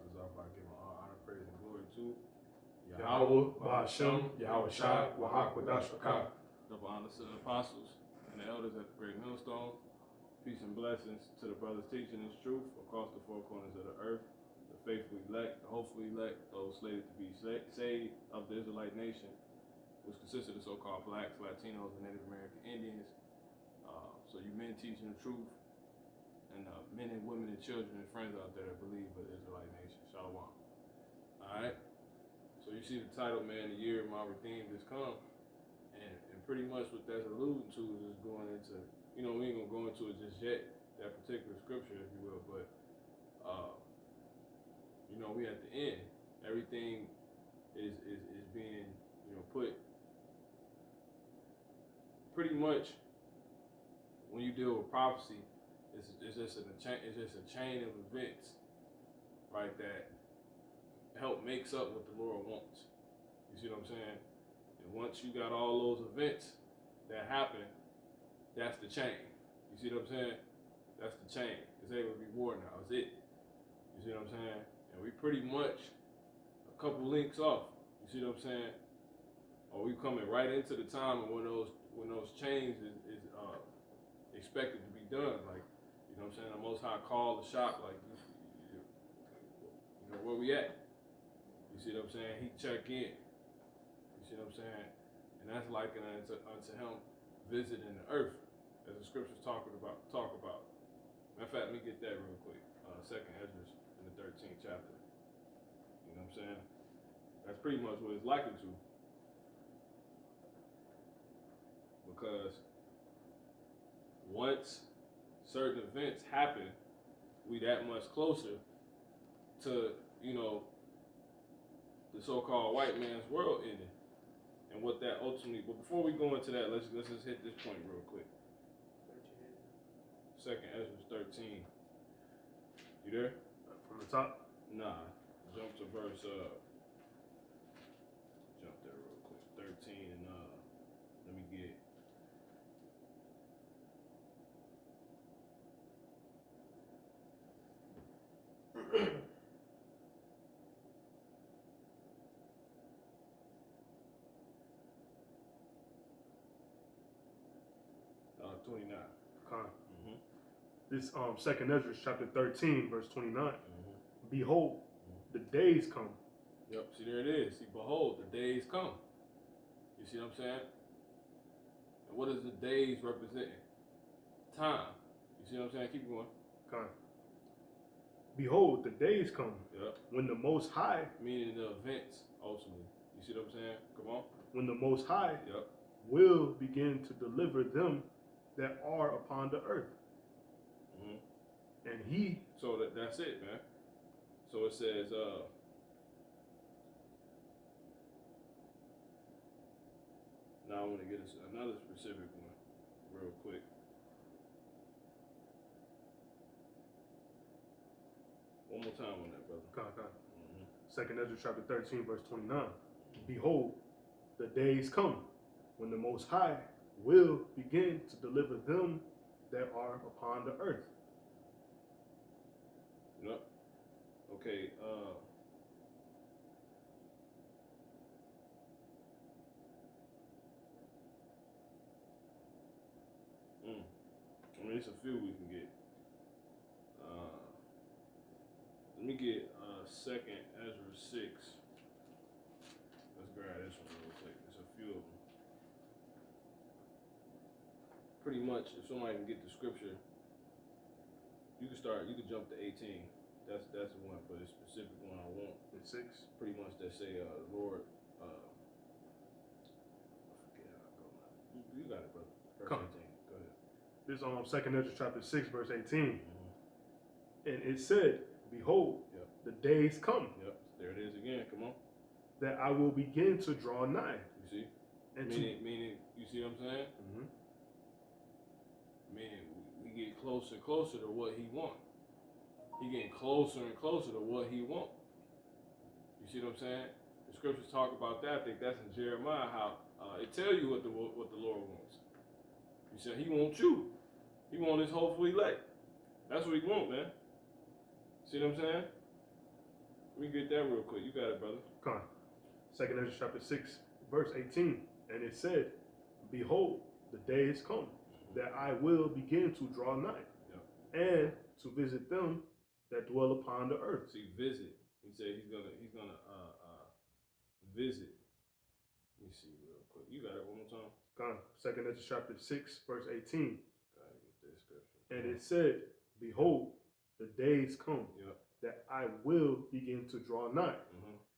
us off by giving all honor, praise, and glory to Yahweh, Ba'ashem, Yahweh Shai, Wahak, Wadash, Wakah. Double honor to the apostles and the elders at the great millstone. Peace and blessings to the brothers teaching this truth across the four corners of the earth, the faithful elect, the hopeful elect, those slated to be saved of the Israelite nation, which consists of the so-called blacks, Latinos, and Native American Indians. So you men teaching the truth, and men and women and children and friends out there that believe in the Israelite nation. Shalom. All right. So you see the title, man, the year of my redeemed has come. And pretty much what that's alluding to is just going into, we ain't gonna go into it just yet, that particular scripture, if you will, but we at the end. Everything is being, put pretty much when you deal with prophecy, it's just a chain of events, right, that help makes up what the Lord wants. You see what I'm saying? And once you got all those events that happen, that's the chain. You see what I'm saying? That's the chain. It's able to be war now. It's it. You see what I'm saying? And we pretty much a couple links off. You see what I'm saying? Or we coming right into the time of when those chains is expected to be done. Like, you know what I'm saying? The Most High called the shop. Like, where we at? You see what I'm saying? He check in. You see what I'm saying? And that's likened unto him visiting the earth, as the scriptures talk about. Matter of fact, let me get that real quick. Second Ezra in the 13th chapter. You know what I'm saying? That's pretty much what it's likened to. Because once certain events happen, we that much closer to, the so-called white man's world ending, and what that ultimately. But before we go into that, let's just hit this point real quick. Second Ezra 13. You there? From the top? Nah. Jump to verse. Jump there real quick. 13 and let me get. Uh, 29. Con. This Second Ezra chapter 13, verse 29. Behold, the days come. Yep, see there it is. See, behold, the days come. You see what I'm saying? And what is the days representing? Time. You see what I'm saying? Keep going. Con. Behold, the days come. Yep. When the Most High. Meaning the events, ultimately. You see what I'm saying? Come on. When the Most High. Yep. Will begin to deliver them that are upon the earth. And he. So that's it, man. So it says, now I want to get another specific one real quick. One more time on that, brother. Con. Second Ezra chapter 13, verse 29. Behold, the days come when the Most High will begin to deliver them that are upon the earth. Yep. Okay, it's a few we can get. Let me get Second Ezra 6. Let's grab this one real quick. There's a few of them. Pretty much, if somebody can get the scripture, you can jump to 18. That's the one, but it's specific one I want. The 6. Pretty much that say, Lord, I forget how I go now. You got it, brother. Verse 18. Go ahead. This Second Ezra chapter 6, verse 18. And it said, behold, the days come. Yep. There it is again. Come on. That I will begin to draw nigh. You see? And meaning, you see what I'm saying? Meaning, we get closer and closer to what he wants. He getting closer and closer to what he wants. You see what I'm saying? The scriptures talk about that. I think that's in Jeremiah, how it tell you what the Lord wants. He said he wants you. He wants his hopeful elect. That's what he wants, man. See what I'm saying? Let me get that real quick. You got it, brother. Con. 2nd Ezra chapter 6, verse 18. And it said, Behold, the day is come that I will begin to draw nigh, and to visit them that dwell upon the earth. See, visit. He said he's gonna visit. Let me see real quick. You got it one more time. Con. 2nd Ezra chapter 6, verse 18. Gotta get this scripture. And it said, Behold, the days come Yep. that I will begin to draw nigh,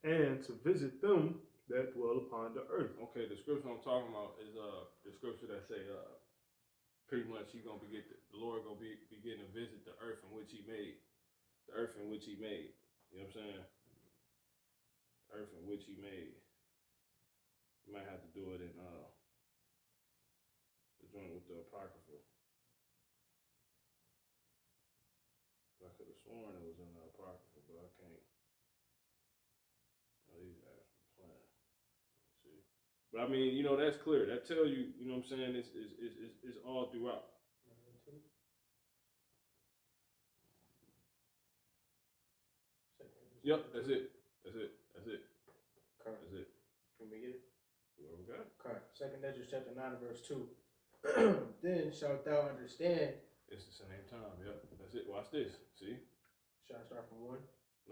and to visit them that dwell upon the earth. Okay, the scripture I'm talking about is the scripture that say pretty much the Lord gonna begin to visit the earth in which He made, the earth in which He made. You know what I'm saying? Earth in which He made. You might have to do it in the joint with the apocrypha. I could have sworn it was in the apocrypha, but I can't. No, these guys were playing. See, but I mean, you know, that's clear. That tells you, you know what I'm saying? It's all throughout. Yep, that's it. That's it. That's it. Correct. That's it. Can we get it? Whoever got it. Correct. 2nd Ezra chapter 9 verse 2. Then shalt thou understand. It's the same time. Yep. That's it. Watch this. See? Shall I start from 1?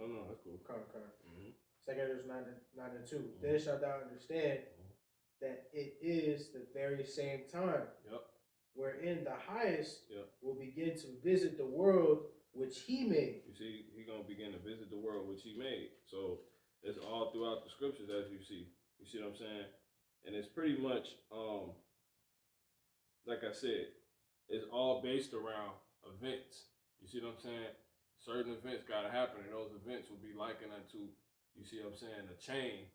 No, that's cool. Correct. Mm-hmm. 2nd Ezra 9 and 2. Then shalt thou understand that it is the very same time. Yep. Wherein the highest Yep. will begin to visit the world which He made. You see, He's gonna begin to visit the world which He made. So it's all throughout the scriptures, as you see. You see what I'm saying? And it's pretty much, like I said, it's all based around events. You see what I'm saying? Certain events gotta happen, and those events will be likened unto, you see what I'm saying, a chain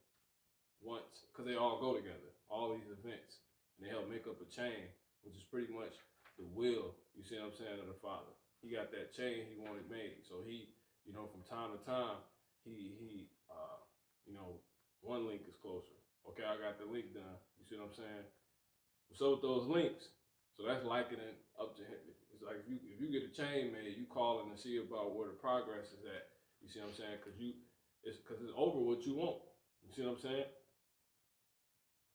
once, because they all go together, all these events, and they help make up a chain, which is pretty much the will, you see what I'm saying, of the Father. He got that chain He wanted made. So He, you know, from time to time, he you know, one link is closer. Okay, I got the link done. You see what I'm saying? So with those links, so that's likening up to Him. It's like if you get a chain made, you calling to see about where the progress is at. You see what I'm saying? It's over what you want. You see what I'm saying?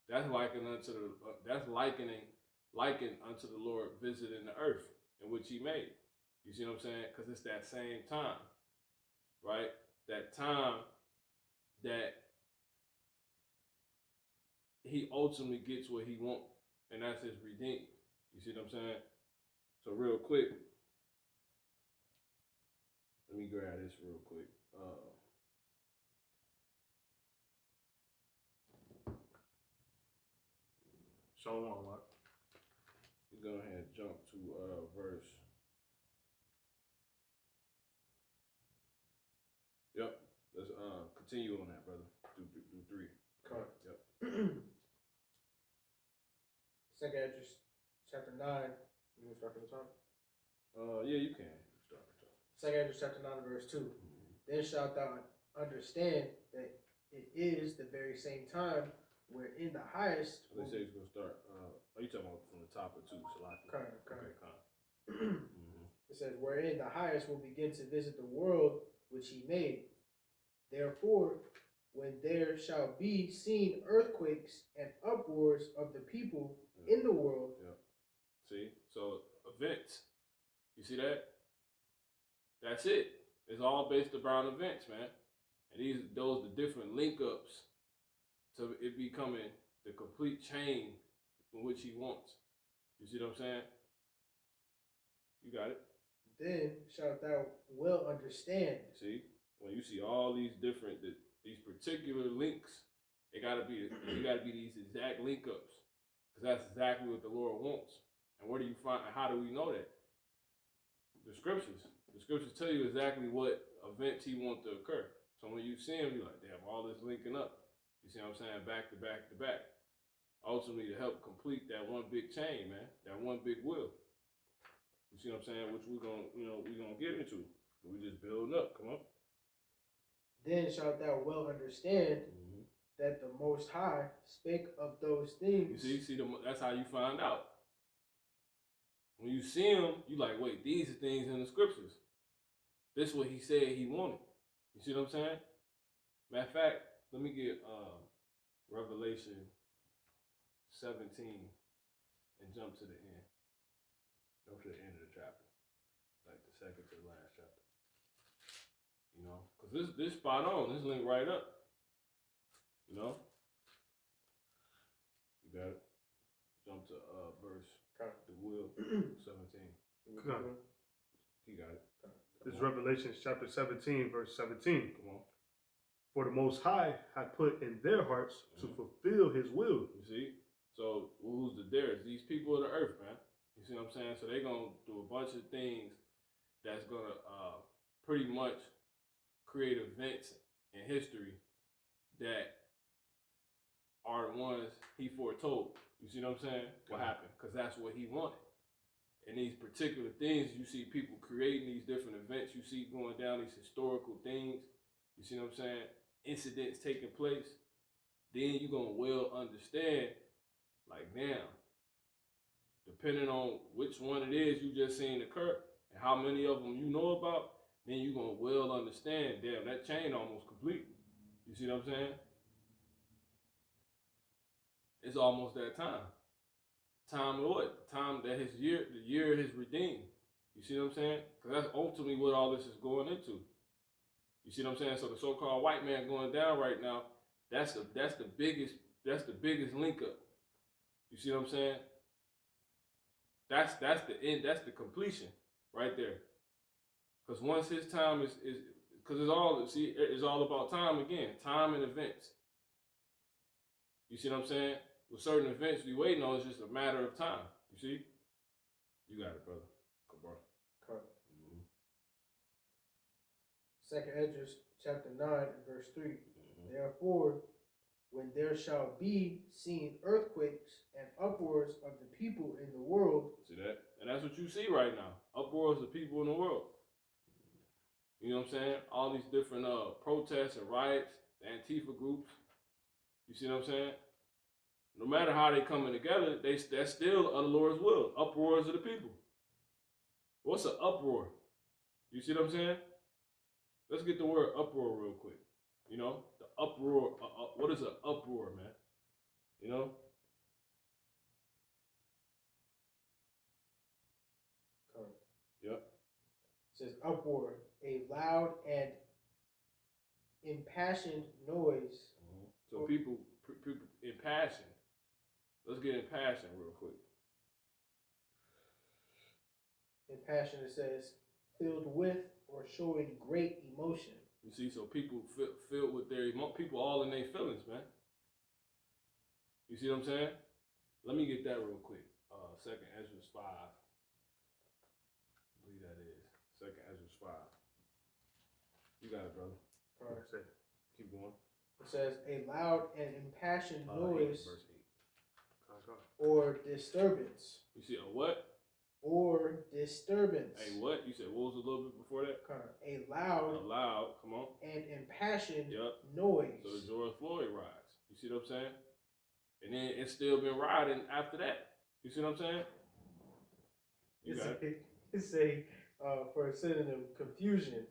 That's likened unto the Lord visiting the earth in which He made. You see what I'm saying? Because it's that same time, right? That time that He ultimately gets what He wants, and that's His redeemed. You see what I'm saying? So real quick, let me grab this real quick. Shalom, Mark. Go ahead and jump to verse. Yep. Let's continue on that, brother. Do 3. Correct. Yep. 2nd Ezra chapter 9. You want to start from the top? Yeah, you can. Start from the top. 2nd Ezra chapter 9 verse 2. Then shalt thou understand that it is the very same time wherein the highest. So they say he's gonna start. Are you talking about from the top or 2? Salaki? Correct. Okay, con. It says, wherein the highest will begin to visit the world which He made. Therefore, when there shall be seen earthquakes and uproars of the people in the world. Yeah. See? So events. You see that? That's it. It's all based around events, man. And those the different link ups to it becoming the complete chain in which He wants. You see what I'm saying? You got it. Then shalt thou well understand. See, when you see all these different these particular links, you gotta be these exact link ups, because that's exactly what the Lord wants. And where do you find? How do we know that? The scriptures. The scriptures tell you exactly what events He wants to occur. So when you see Him, you're like, damn, all this linking up. You see what I'm saying? Back to back to back. Ultimately, to help complete that one big chain, man. That one big will. You see what I'm saying? Which we're gonna get into. We just building up. Come on. Then shalt thou well understand that the Most High spake of those things. You see, that's how you find out. When you see Him, you like, wait, these are things in the scriptures. This is what He said He wanted. You see what I'm saying? Matter of fact, let me get Revelation 17 and jump to the end. Go to the end of the chapter, like the second to the last chapter. You know, because this spot on. This link right up. You know, you got it. Jump to verse the will 17. Come on. He got it. This is Revelation chapter 17, verse 17. Come on. For the Most High hath put in their hearts to fulfill his will. You see? So who's the theirs? These people of the earth, man. You see what I'm saying? So they're going to do a bunch of things that's going to pretty much create events in history that are the ones he foretold. You see what I'm saying? What happened? Because that's what he wanted. And these particular things, you see people creating these different events. You see going down these historical things. You see what I'm saying? Incidents taking place. Then you're going to well understand, like, now, depending on which one it is you just seen occur and how many of them you know about, then you're going to well understand, damn, that chain almost complete. You see what I'm saying? It's almost that time. Time of what? The time that the year is redeemed. You see what I'm saying? Because that's ultimately what all this is going into. You see what I'm saying? So the so-called white man going down right now, that's the biggest link up. You see what I'm saying? That's the end, that's the completion right there. Because once his time is because it's all about time again, time and events. You see what I'm saying? With certain events we waiting on, it's just a matter of time. You see? You got it, brother. Go, bro. Correct. Second Esdras chapter 9 and verse 3. Therefore, when there shall be seen earthquakes and uproars of the people in the world. See that? And that's what you see right now. Uproars of people in the world. You know what I'm saying? All these different protests and riots, the Antifa groups. You see what I'm saying? No matter how they coming together, that's still of the Lord's will. Uproars of the people. What's an uproar? You see what I'm saying? Let's get the word uproar real quick. You know, the uproar. What is an uproar, man? You know? Correct. Yep. It says uproar, a loud and impassioned noise. So people in passion. Let's get in passion real quick. In passion, it says filled with or showing great emotion. You see, so people filled with their people all in their feelings, man. You see what I'm saying? Let me get that real quick. Second Esdras 5. I believe that is. Second Esdras 5. You got it, brother. All right. Keep going. It says a loud and impassioned 8, noise verse 8. or disturbance. You see a what? Or disturbance. A what? You said what was a little bit before that? A loud. A loud. Come on. And impassioned Yep. noise. So the George Floyd riots. You see what I'm saying? And then it's still been rioting after that. You see what I'm saying? You got it. It's a for a synonym, confusion.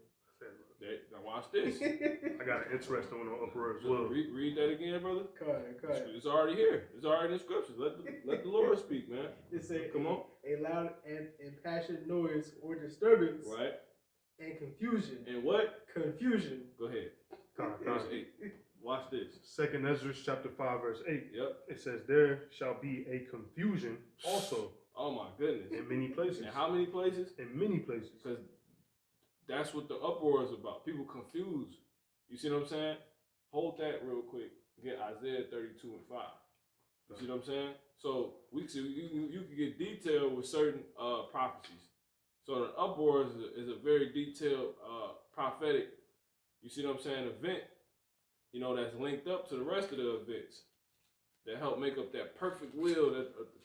Now watch this. I got an interesting one on uproar as well. Read that again, brother. Correct. It's already here. It's already in the scriptures. Let the Lord speak, man. It's Come on. A loud and impassioned noise or disturbance. Right. And confusion. And what? Confusion. Go ahead. Verse 8. Watch this. Second Esdras chapter 5 verse 8. Yep. It says there shall be a confusion also. Oh my goodness. In many places. In how many places? In many places. Because that's what the uproar is about. People confused. You see what I'm saying? Hold that real quick. Get Isaiah 32 and 5. You see what I'm saying? So we see you can get detailed with certain prophecies. So the uproar is a very detailed prophetic, you see what I'm saying, event, you know, that's linked up to the rest of the events that help make up that perfect will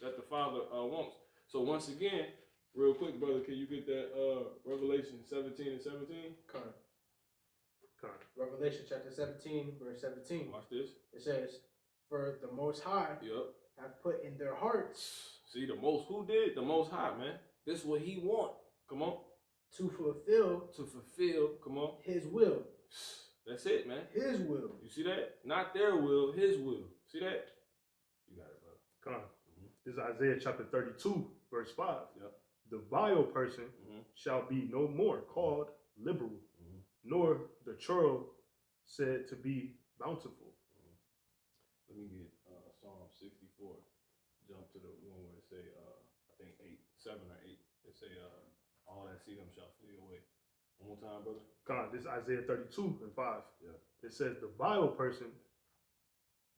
that the Father wants. So once again, real quick, brother, can you get that Revelation 17 and 17? Correct. Revelation chapter 17, verse 17. Watch this. It says, for the Most High have put in their hearts. See, who did? The Most High, man. This is what he want. Come on. To fulfill. Come on. His will. That's it, man. His will. You see that? Not their will, his will. See that? You got it, brother. Come on. Mhm. This is Isaiah chapter 32, verse 5. Yep. The vile person Mhm. shall be no more called liberal, Mhm. nor the churl said to be bountiful. Let me get Psalm 64. Jump to the one where it say, I think 7 or 8. It say, all that see them shall flee away. One more time, brother. Come on, this is Isaiah 32 and 5. Yeah. It says, the vile person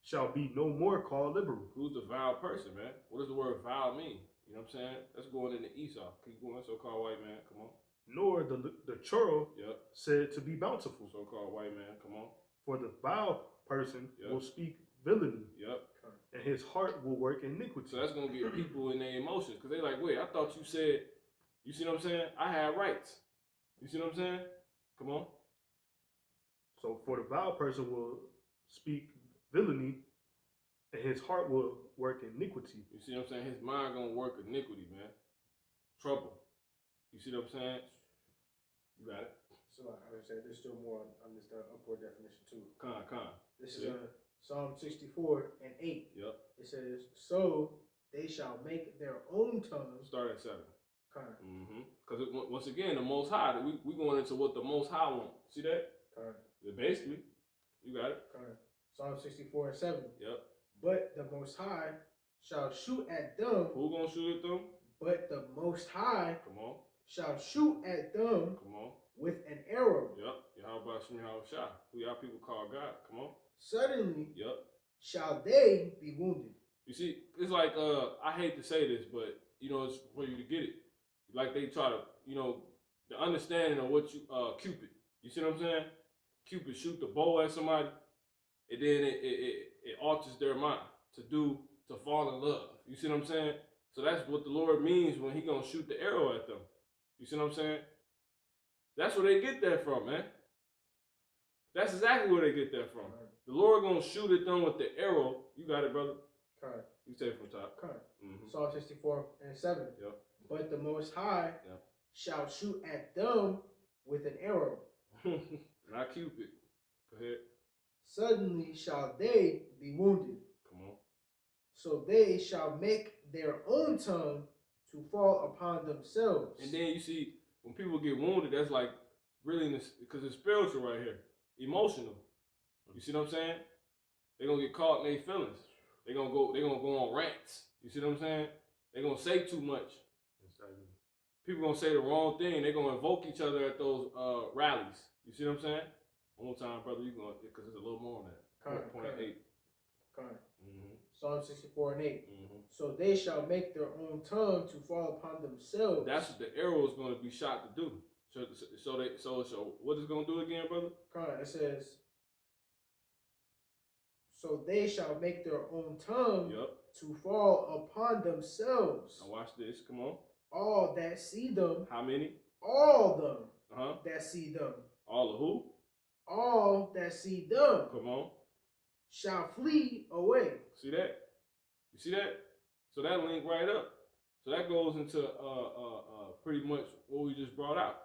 shall be no more called liberal. Who's the vile person, man? What does the word vile mean? You know what I'm saying? That's going into Esau. Keep going, so-called white man. Come on. Nor the churl Yep. said to be bountiful. So-called white man. Come on. For the vile person Yep. will speak villainy, Yep. and his heart will work iniquity. So that's gonna get people in their emotions because they like, wait, I thought you said, you see what I'm saying? I had rights. You see what I'm saying? Come on. So for the vile person will speak villainy, and his heart will work iniquity. You see what I'm saying? His mind gonna work iniquity, man. Trouble. You see what I'm saying? You got it. So like I said, there's still more on this upward definition too. Con. This is Yeah. Psalm 64 and 8. Yep. It says, so they shall make their own tongues. Start at 7. Con. Because once again, the Most High, we going into what the Most High want. See that? Con. Basically, you got it. Con. Psalm 64 and 7. Yep. But the Most High shall shoot at them. Who gonna shoot at them? But the Most High Come on. shall shoot at them Come on. with an arrow. Yep. Yahweh Shem Shah. Who y'all people call God. Come on. Suddenly Yep. shall they be wounded. You see, it's like I hate to say this, but you know, it's for you to get it. Like they try to, you know, the understanding of what you Cupid. You see what I'm saying? Cupid shoot the bow at somebody, and then it alters their mind to fall in love. You see what I'm saying? So that's what the Lord means when He gonna shoot the arrow at them. You see what I'm saying? That's where they get that from, man. That's exactly where they get that from. The Lord gonna shoot at them with the arrow. You got it, brother. Con. You say it from top. Con. Mm-hmm. Psalm 64 and 7. Yep. But the Most High Yep. shall shoot at them with an arrow. Not Cupid. Go ahead. Suddenly shall they be wounded. Come on. So they shall make their own tongue to fall upon themselves. And then you see, when people get wounded, that's like really, because it's spiritual right here. Emotional. You see what I'm saying? They're going to get caught in their feelings. They're going to go on rants. You see what I'm saying? They're going to say too much. People going to say the wrong thing. They're going to invoke each other at those rallies. You see what I'm saying? One more time, brother, you going because there's a little more on that. Point 8. Psalm 64 and 8. So they shall make their own tongue to fall upon themselves. That's what the arrow is going to be shot to do. So what is it going to do again, brother? It says, so they shall make their own tongue to fall upon themselves. Now watch this. Come on. All that see them. How many? All them that see them. All of who? All that see them. Come on. Shall flee away. See that? You see that? So that link right up. So that goes into pretty much what we just brought out.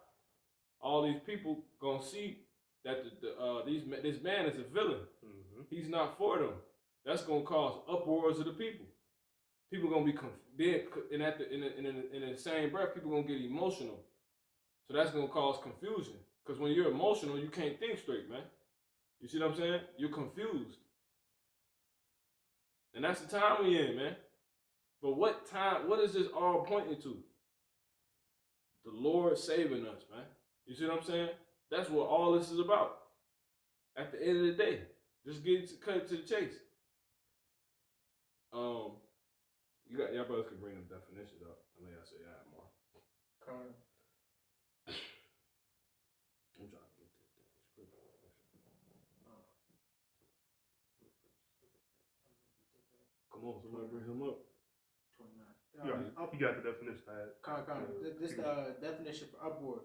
All these people gonna see that this man is a villain. He's not for them. That's gonna cause uproars of the people. People gonna be in the same breath. People gonna get emotional. So that's gonna cause confusion. Because when you're emotional, you can't think straight, man. You see what I'm saying? You're confused. And that's the time we in, man. But what is this all pointing to? The Lord saving us, man. You see what I'm saying? That's what all this is about. At the end of the day, just cut to the chase. Y'all brothers can bring them definitions up. I know y'all say y'all have more. I'm trying to get this thing. Come on, somebody bring him up. 29. You got the definition. This is the definition for uproar.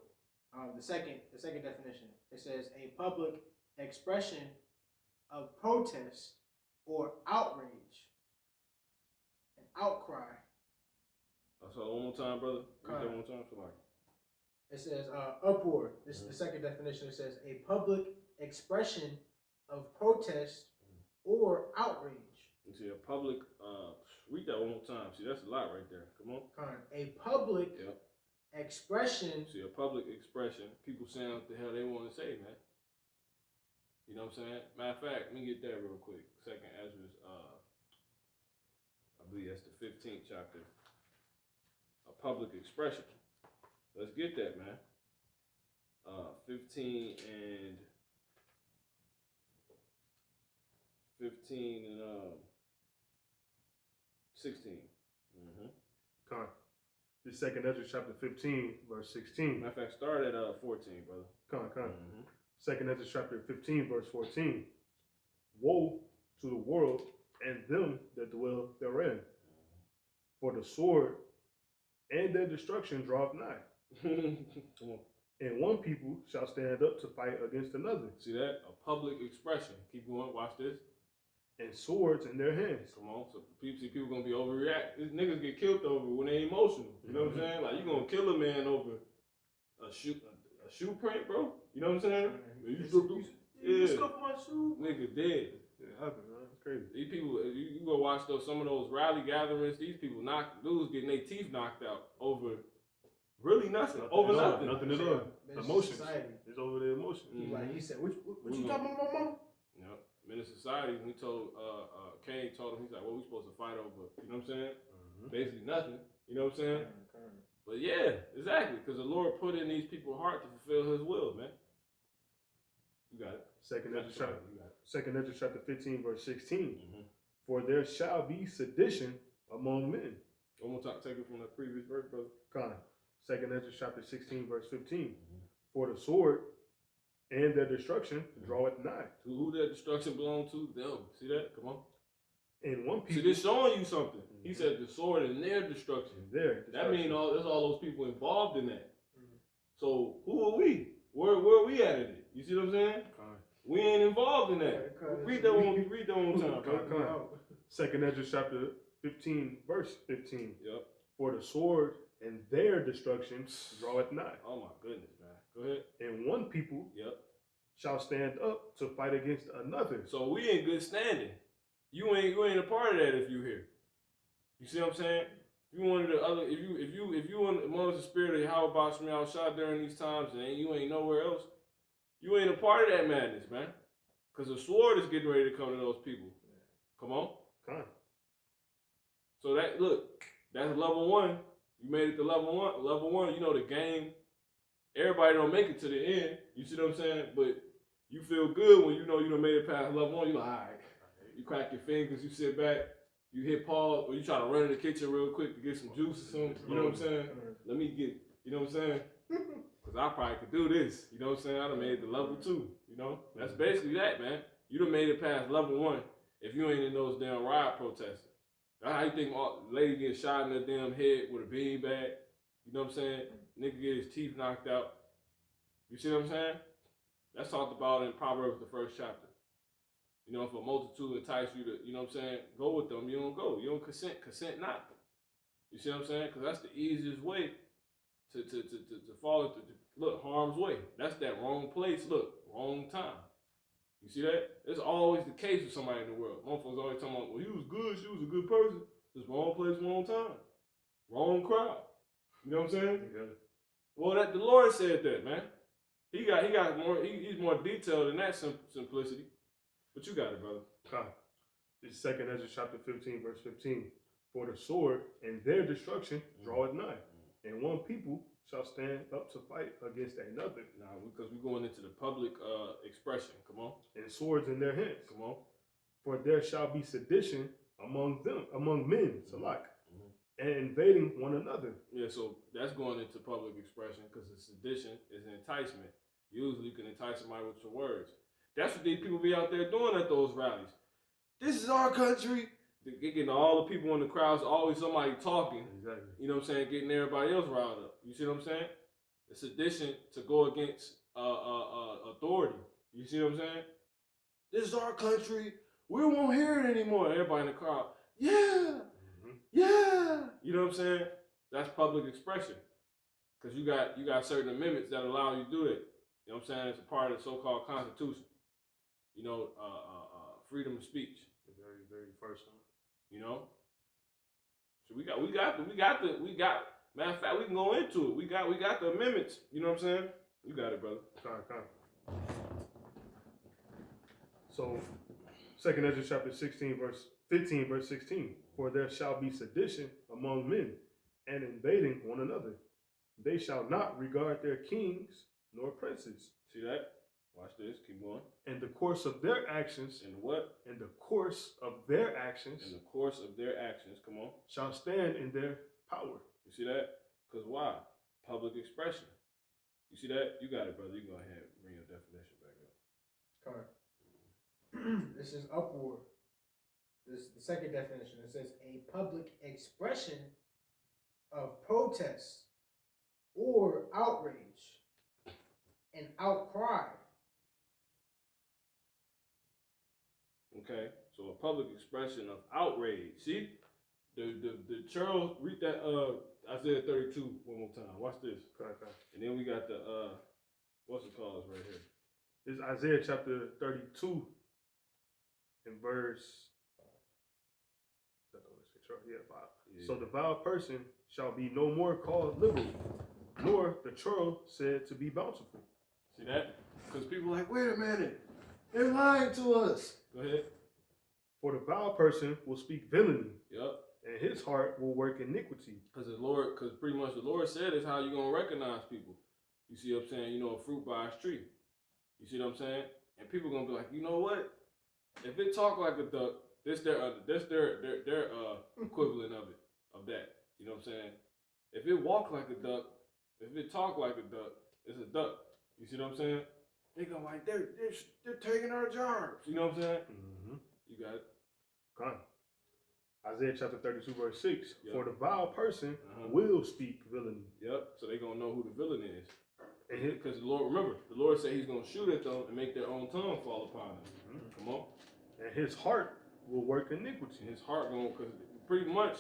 The second definition. It says a public expression of protest or outrage, an outcry. So one more time, brother. Read that one more time, somebody. It says uproar. This is the second definition. It says a public expression of protest or outrage. You see, a public, read that one more time. See, that's a lot right there. Come on. A public Yep. expression. See, a public expression, people saying what the hell they want to say, man. You know what I'm saying? Matter of fact, let me get that real quick. Second Ezra's, I believe that's the 15th chapter. A public expression. Let's get that, man. 15 and 16. Con. The second Ezra chapter 15, verse 16. Matter of fact, start at 14, brother. Con. Second Ezra chapter 15, verse 14. Woe to the world and them that dwell therein. For the sword and their destruction draweth nigh. Come on. And one people shall stand up to fight against another, See that? A public expression. Keep going. Watch this. and swords in their hands. Come on. So people gonna be overreact. These niggas get killed over when they emotional. You know what I'm saying? Like you gonna kill a man over a shoe print, bro? You know what I'm saying? You scuff my shoe. Nigga dead. It happened, man. It's crazy. These people, you go watch some of those rally gatherings. These people dudes getting their teeth knocked out over really nothing. Over nothing. Nothing at all. Menace Emotions. Society. It's over the emotions. Mhm. Like he said, what you talking about, mama? Yep. Menace Society. He told Kane told him, he's like, what we supposed to fight over? You know what I'm saying? Basically nothing. You know what I'm saying? But yeah, exactly. Because the Lord put in these people's heart to fulfill His will, man. You got it. Second Ezra That's right. chapter, You got it. Second Ezra chapter 15, verse 16. Mhm. For there shall be sedition among men. One more time. Take it from the previous verse, brother. Con. Second Ezra chapter 16, verse 15. For the sword and their destruction draweth nigh. To who that destruction belong to? Them. See that? Come on. And one See, people this showing you something. He said the sword and their destruction. there. That means there's all those people involved in that. Mhm. So who are we? Where are we at it? You see what I'm saying? We ain't involved in that. Read that one time, bro. Second Ezra chapter 15, verse 15. Yep. For the sword and their destruction draweth nigh. Oh my goodness, man. Go ahead. And one people Yep. shall stand up to fight against another. So we in good standing. You ain't a part of that if you here. You see what I'm saying? If you one of the other, if you amongst the spirit of how about me outside during these times and you ain't nowhere else, you ain't a part of that madness, man. Cause the sword is getting ready to come to those people. Come on. Con. So that's level 1. You made it to level 1. Level 1, you know the game. Everybody don't make it to the end. You see what I'm saying? But you feel good when you know you done made it past level 1. You like, all right. You crack your fingers, you sit back, you hit pause, or you try to run in the kitchen real quick to get some juice or something. You know what I'm saying? Let me get, you know what I'm saying? Because I probably could do this. You know what I'm saying? I done made it to level 2. You know? That's basically that, man. You done made it past level 1 if you ain't in those damn riot protests. That's how you think lady get shot in the damn head with a bean bag. You know what I'm saying? Nigga get his teeth knocked out. You see what I'm saying? That's talked about in Proverbs, the 1st chapter. You know, if a multitude entice you to, you know what I'm saying, go with them, you don't go. You don't consent not. You see what I'm saying? Because that's the easiest way to fall into, look, harm's way. That's that wrong place, look, wrong time. You see that? It's always the case with somebody in the world. Motherfuckers always talking about, well, he was good, she was a good person. Just wrong place, wrong time. Wrong crowd. You know what I'm saying? Yeah. Well, the Lord said that, man. He got more, he's more detailed than that simplicity. But you got it, brother. Con. This is Second Ezra chapter 15, verse 15. For the sword and their destruction draweth nigh, and one people shall stand up to fight against another. Now, because we're going into the public expression. Come on. And swords in their hands. Come on. For there shall be sedition among men, Salak, and invading one another. Yeah, so that's going into public expression because the sedition is an enticement. Usually you can entice somebody with your words. That's what these people be out there doing at those rallies. This is our country. They're getting all the people in the crowds, always somebody talking. Exactly. You know what I'm saying? Getting everybody else riled up. You see what I'm saying? The sedition to go against authority. You see what I'm saying? This is our country. We won't hear it anymore. Everybody in the crowd, yeah, yeah. You know what I'm saying? That's public expression. Because you got certain amendments that allow you to do that. You know what I'm saying? It's a part of the so-called Constitution. You know, freedom of speech. The very, very first one. You know. So we got. Matter of fact, we can go into it. We got the amendments. You know what I'm saying? You got it, brother. Con. So, 2 Ezra chapter 15, verse 16. For there shall be sedition among men, and invading one another. They shall not regard their kings nor princes. See that? Watch this. Keep going. In the course of their actions. In the what? In the course of their actions. In the course of their actions. Come on. Shall stand in their power. You see that? Because why? Public expression. You see that? You got it, brother. You go ahead and bring your definition back up. This is upward. This is the second definition. It says a public expression of protest or outrage, an outcry. Okay, so a public expression of outrage. See, the Charles, read that Isaiah 32 one more time. Watch this. Okay. And then we got the what's it called right here? This is Isaiah chapter 32 in verse 5. Yeah. So the vile person shall be no more called liberal, nor the churl said to be bountiful. See that? Because people are like, wait a minute, they're lying to us. Go ahead. For the vile person will speak villainy. Yep. And his heart will work iniquity. Because pretty much the Lord said is how you're going to recognize people. You see what I'm saying? You know, a fruit by its tree. You see what I'm saying? And people going to be like, you know what? If it talk like a duck, this their equivalent of that. You know what I'm saying? If it walk like a duck, if it talk like a duck, it's a duck. You see what I'm saying? They go like, they're taking our jobs. You know what I'm saying? Mm-hmm. You got it. Come on. Isaiah chapter 32 verse 6. Yep. For the vile person will speak villainy. Yep. So they gonna know who the villain is. And because the Lord, remember, the Lord said He's gonna shoot at them and make their own tongue fall upon them. Mm-hmm. Come on. And his heart will work iniquity. His heart gonna, because pretty much,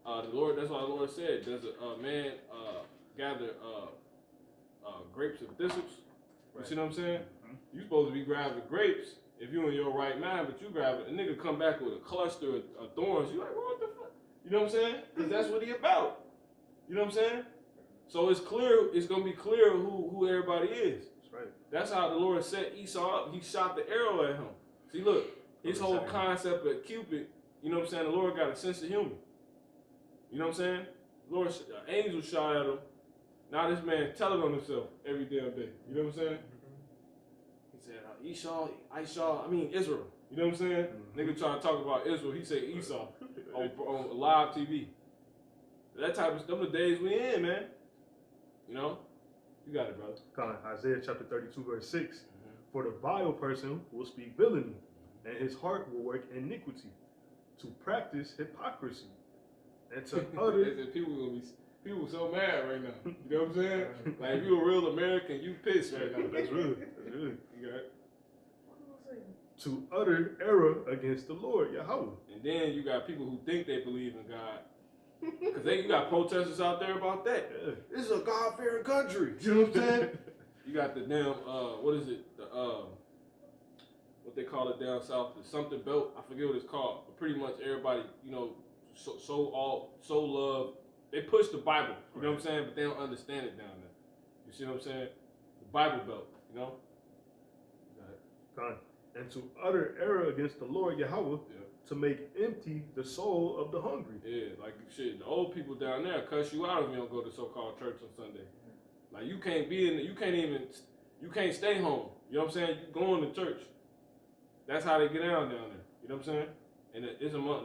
the Lord. That's why the Lord said, "Does a man gather grapes of thistles?" You see what I'm saying? Mm-hmm. You supposed to be grabbing grapes if you in your right mind, but you grab a nigga come back with a cluster of thorns. You like, what the fuck? You know what I'm saying? Because that's what he about. You know what I'm saying? So it's clear. It's gonna be clear who everybody is. That's right. That's how the Lord set Esau up. He shot the arrow at him. See, look, his whole concept of Cupid. You know what I'm saying? The Lord got a sense of humor. You know what I'm saying? The Lord, an angel shot at him. Now this man telling on himself every damn day. You know what I'm saying? He said, Israel. You know what I'm saying? Mm-hmm. Nigga trying to talk about Israel. He said Esau on live TV. That type of stuff, the days we in, man. You know? You got it, brother. Come on, Isaiah chapter 32, verse 6. Mm-hmm. For the vile person will speak villainy, and his heart will work iniquity, to practice hypocrisy, and to utter... People so mad right now. You know what I'm saying? Like, if you a real American, you pissed right now. That's real. That's real. You got it? To utter error against the Lord, Yahweh. And then you got people who think they believe in God. Because you got protesters out there about that. Yeah. This is a God-fearing country. You know what I'm saying? You got the damn, what is it? The what they call it down south, the something belt. I forget what it's called. But pretty much everybody, you know, so love. They push the Bible, you know what I'm saying? But they don't understand it down there. You see what I'm saying? The Bible belt, you know? God. And to utter error against the Lord Yahweh, to make empty the soul of the hungry. Yeah, like shit, the old people down there cuss you out if you don't go to so-called church on Sunday. Like you can't stay home. You know what I'm saying? You going to church. That's how they get down there. You know what I'm saying? And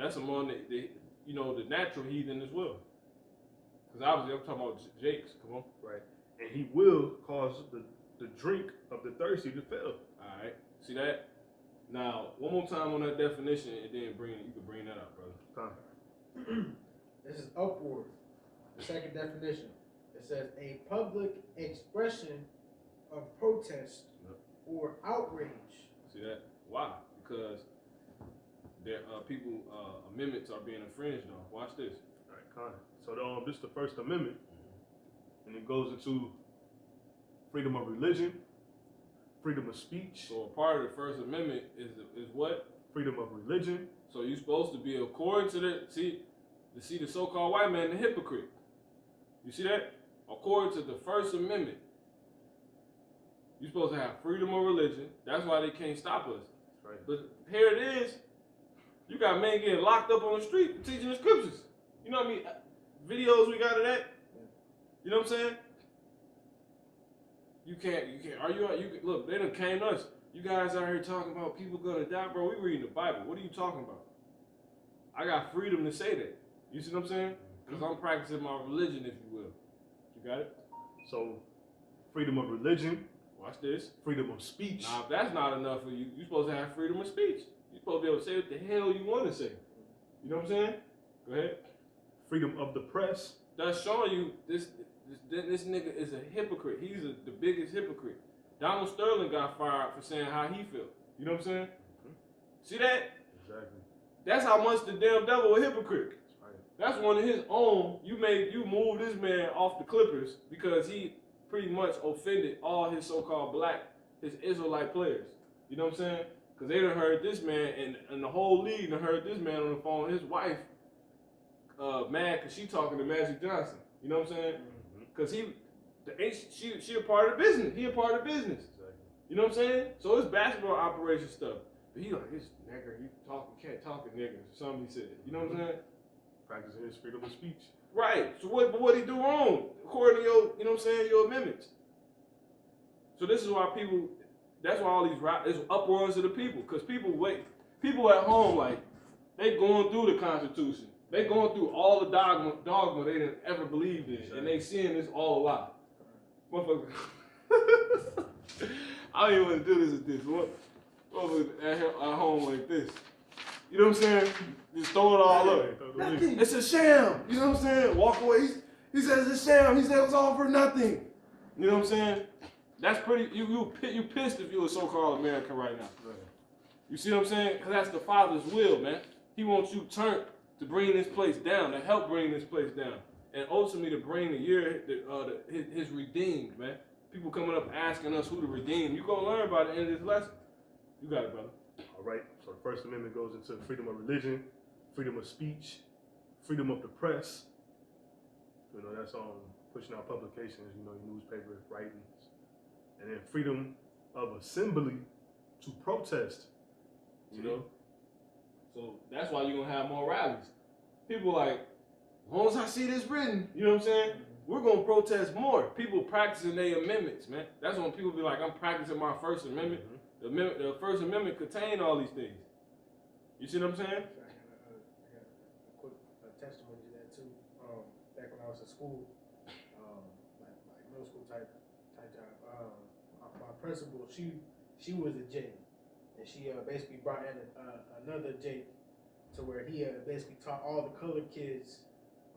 that's among the you know, the natural heathen as well. Because obviously I'm talking about Jakes. Come on. Right. And he will cause the drink of the thirsty to fail. All right. See that? Now, one more time on that definition, and then you can bring that up, brother. This is upward. The second definition. It says a public expression of protest or outrage. See that? Why? Because there people amendments are being infringed on. Watch this. All right, Connor. So this is the First Amendment, and it goes into freedom of religion, freedom of speech, So a part of the First Amendment is what? freedom of religion. So you're supposed to be according to the so-called white man, the hypocrite. You see that? According to the First Amendment, you're supposed to have freedom of religion. That's why they can't stop us. Right. But here it is. You got men getting locked up on the street for teaching the scriptures. You know what I mean? Videos we got of that. You know what I'm saying? You can't. Look, they done came to us. You guys out here talking about people gonna die, bro. We reading the Bible. What are you talking about? I got freedom to say that. You see what I'm saying? Because I'm practicing my religion, if you will. You got it? So, freedom of religion, Watch this. freedom of speech. Now, if that's not enough for you, you're supposed to have freedom of speech. You're supposed to be able to say what the hell you want to say. You know what I'm saying? Go ahead. Freedom of the press. That's showing you this nigga is a hypocrite. He's the biggest hypocrite. Donald Sterling got fired for saying how he felt. You know what I'm saying? See that? Exactly. That's how much the damn devil a hypocrite. That's right. That's one of his own. You moved this man off the Clippers because he pretty much offended all his so-called his Israelite players. You know what I'm saying? Because they done heard this man, and the whole league done heard this man on the phone, his wife, mad because she talking to Magic Johnson. You know what I'm saying? Because she a part of the business. He a part of the business. Exactly. You know what I'm saying? So it's basketball operation stuff. But he like, this nigger, he can't talk to niggas. Somebody said. You know what I'm saying? Practicing his freedom of speech. Right. So what he do wrong? According to your, you know what I'm saying, your amendments. So this is why that's why all these it's uproars of the people. Because people at home, like, they going through the Constitution. They going through all the dogma they didn't ever believed in. And they seeing this all a lie. Motherfucker. I don't even want to do this at this. Motherfucker at home like this. You know what I'm saying? Just throw it all up. Nothing. It's a sham. You know what I'm saying? Walk away. He says it's a sham. He says it's all for nothing. You know what I'm saying? That's pretty. You pissed if you're a so-called American right now. Right. You see what I'm saying? Because that's the Father's will, man. He wants you turned to bring this place down, to help bring this place down, and ultimately to bring his redeemed, man. People coming up asking us who to redeem. You gonna learn by the end of this lesson. You got it, brother. All right. So the First Amendment goes into freedom of religion, freedom of speech, freedom of the press. You know, that's pushing out publications, you know, your newspaper writings. And then freedom of assembly to protest. You know? So that's why you're gonna have more rallies. People like, as long as I see this written, you know what I'm saying? We're gonna protest more. People practicing their amendments, man. That's when people be like, I'm practicing my First Amendment. The First Amendment contained all these things. You see what I'm saying? I got a quick testimony to that too. Back when I was in school, like middle school type job, my principal, she was a Jake, and she basically brought in another Jake, to where he basically taught all the colored kids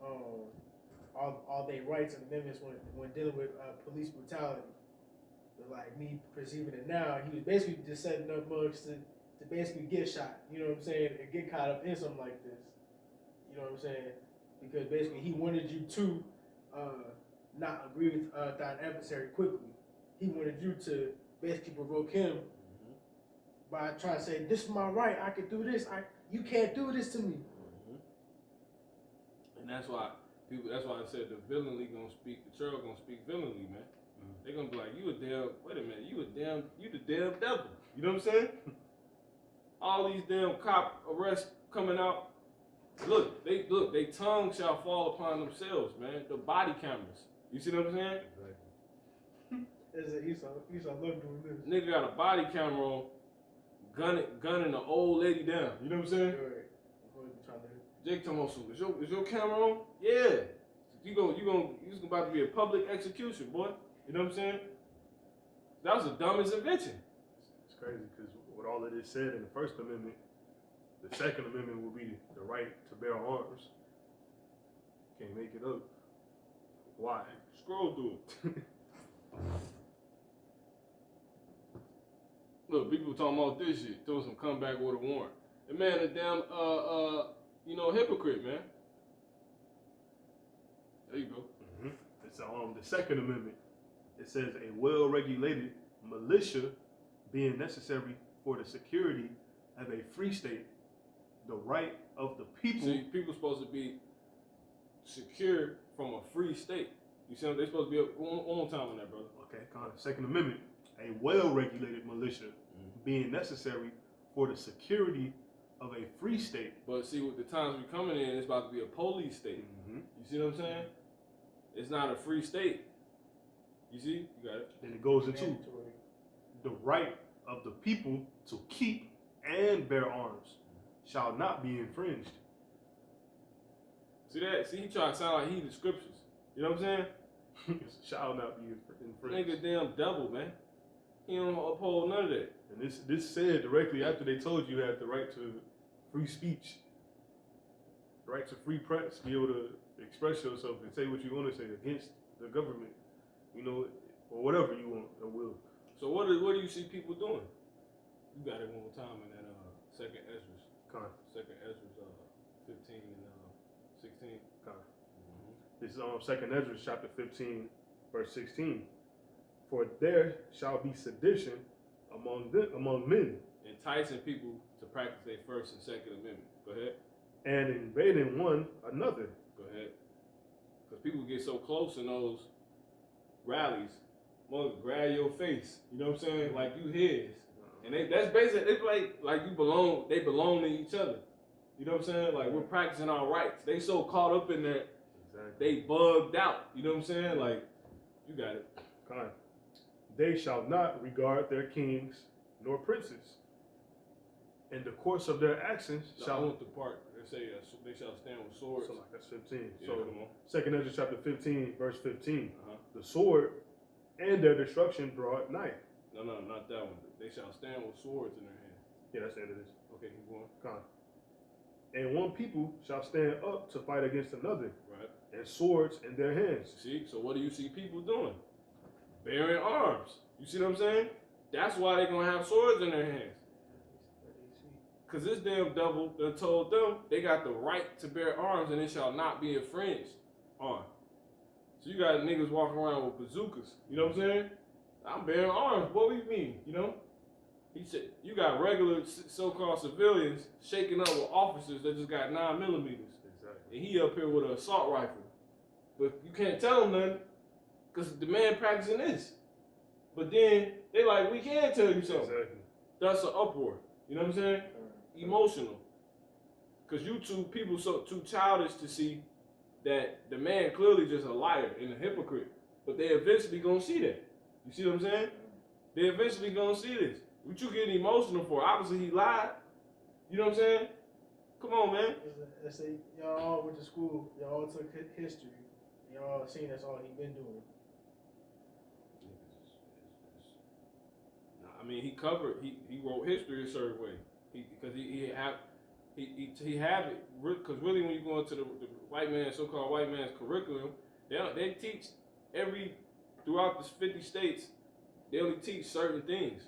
all their rights and amendments when dealing with police brutality. But like me perceiving it now, he was basically just setting up mugs to basically get shot. You know what I'm saying? And get caught up in something like this. You know what I'm saying? Because basically he wanted you to not agree with thine adversary quickly. He wanted you to basically provoke him by trying to say, "This is my right. I can do this. You can't do this to me." And that's why I said the villainly gonna speak, the churl gonna speak villainly, man. They're gonna be like, you the damn devil. You know what I'm saying? All these damn cop arrests coming out. Look, they tongue shall fall upon themselves, man. The body cameras. You see what I'm saying? Exactly. Esau love doing this. Nigga got a body camera on, gunning the old lady down. You know what I'm saying? Jake talking about something. Is your camera on? Yeah. You's about to be a public execution, boy. You know what I'm saying? That was the dumbest invention. It's crazy because with all of this said in the First Amendment, the Second Amendment will be the right to bear arms. Can't make it up. Why? Scroll through it. Look, people talking about this shit. Throw some comeback with a warrant. The man a damn hypocrite, man. There you go. It's the Second Amendment. It says a well-regulated militia being necessary for the security of a free state, the right of the people. See, people supposed to be secure from a free state. You see, they're supposed to be on time on that, brother. Okay, Second Amendment, a well-regulated militia being necessary for the security of a free state. But see, with the times we coming in, it's about to be a police state. Mm-hmm. You see what I'm saying? It's not a free state. You see? You got it. Then it goes into Mandatory. the right of the people to keep and bear arms shall not be infringed. See that? See, he trying to sound like he the scriptures. You know what I'm saying? Shall not be infringed. Nigga damn devil, man. He don't uphold none of that. And this said directly after they told you had the right to free speech, right to free press, be able to express yourself and say what you want to say against the government, you know, or whatever you want or will. So what do you see people doing? You got it one more time in that second Ezra's. Con. Second Ezra's 15 and 16. Con. This is Second Ezra chapter 15, verse 16. For there shall be sedition among men, Enticing people to practice their First and Second Amendment. Go ahead. and invading one another. Go ahead. Because people get so close in those rallies, mother grab your face. You know what I'm saying? Like you his. And that's basically, they like you belong, they belong to each other. You know what I'm saying? Like we're practicing our rights. They so caught up in that, Exactly. they bugged out. You know what I'm saying? Like, you got it. Con. They shall not regard their kings nor princes. In the course of their actions I shall. want the part that say they shall stand with swords. So like that's 15. Yeah, So come on. Second Ezra chapter 15, verse 15. Uh-huh. The sword and their destruction brought nigh. No, not that one. They shall stand with swords in their hand. Yeah, that's the end of this. Okay, keep going. Con. And one people shall stand up to fight against another, Right. and swords in their hands. See? So what do you see people doing? Bearing arms. You see what I'm saying? That's why they're going to have swords in their hands. Because this damn devil done told them they got the right to bear arms and it shall not be infringed on. So you got niggas walking around with bazookas. You know what I'm saying? I'm bearing arms. What do you mean? You know? He said, you got regular so-called civilians shaking up with officers that just got 9mm. Exactly. And he up here with an assault rifle. But you can't tell him nothing because the man practicing this. But then they like, we can tell you something. Exactly. That's an uproar. You know what I'm saying? Emotional. Because you two people so too childish to see that the man clearly just a liar and a hypocrite. But they eventually gonna see that. You see what I'm saying? They eventually gonna see this. What you getting emotional for? Obviously he lied. You know what I'm saying? Come on, man. Let's say y'all all went to school, y'all all took history, y'all seen that's all he been doing. I mean, he wrote history a certain way. Because he have it. Because really, when you go into the white man, so-called white man's curriculum, they teach throughout the 50 states, they only teach certain things.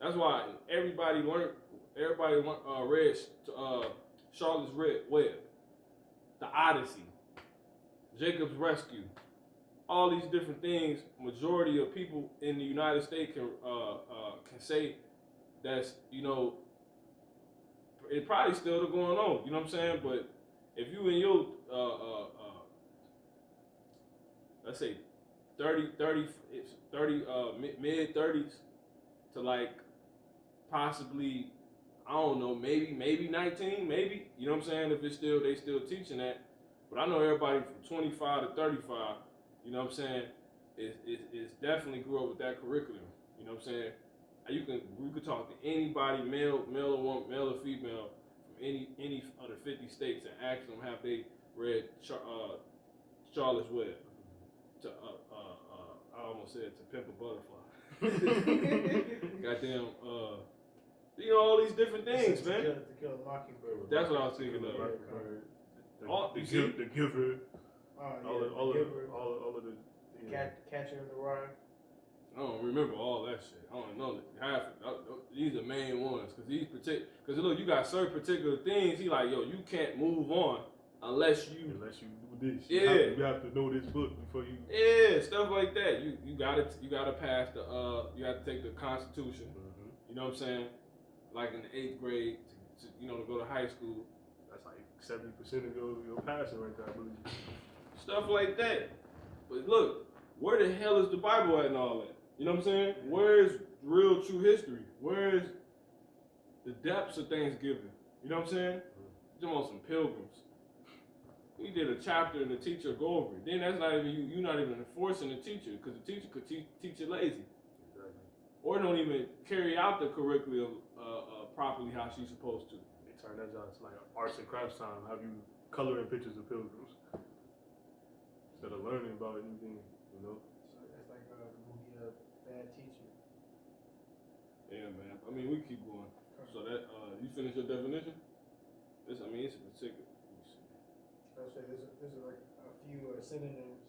That's why everybody read Charlotte's Web, The Odyssey, Jacob's Rescue, all these different things. Majority of people in the United States can say that's, you know, it probably still going on. You know what I'm saying? But if you in your let's say 30 mid 30s to like possibly, I don't know, maybe 19, maybe, you know what I'm saying, if it's still, they still teaching that. But I know everybody from 25 to 35, you know what I'm saying, is definitely grew up with that curriculum. You know what I'm saying? You could talk to anybody, male or female, from any of the 50 states and ask them have they read Charlotte's Web. To I almost said To Pimp a Butterfly. Goddamn, you know, all these different things, man. To Kill a Mockingbird. That's what I was thinking of. The Giver. All of the Catcher in the Rye. I don't remember all that shit. I don't know half. These are main ones because look, you got certain particular things. He like, yo, you can't move on unless you do this. Yeah. You have to know this book before you. Yeah, stuff like that. You gotta pass you have to take the Constitution. Mm-hmm. You know what I'm saying? Like in the 8th grade, to go to high school. That's like 70% of your passing right there, I believe. Stuff like that. But look, where the hell is the Bible at and all that? You know what I'm saying? Where's real true history? Where's the depths of Thanksgiving? You know what I'm saying? You're on some pilgrims. We did a chapter and the teacher go over it. Then that's not even you're not even enforcing the teacher, because the teacher could teach it lazy. Exactly. Or don't even carry out the curriculum properly how she's supposed to. They turn that out to like arts and crafts time. Have you coloring pictures of pilgrims instead of learning about anything, you know? So that's like the movie Bad Teacher. Yeah, man. I mean, we keep going. So that you finish your definition? It's a particular. I'll say there's like a few synonyms.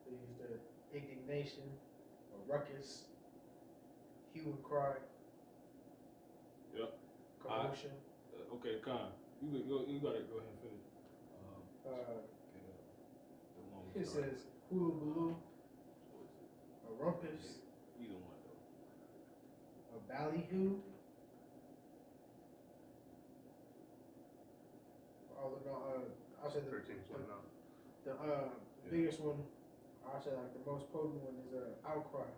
They use the indignation, or ruckus, hue and cry. Yep. Commotion. Okay, Con. You gotta go ahead and finish. It says hula baloo, a rumpus, Either one though. a ballyhoo. I'll say 13:29. the biggest one. I'll say like the most potent one is outcry.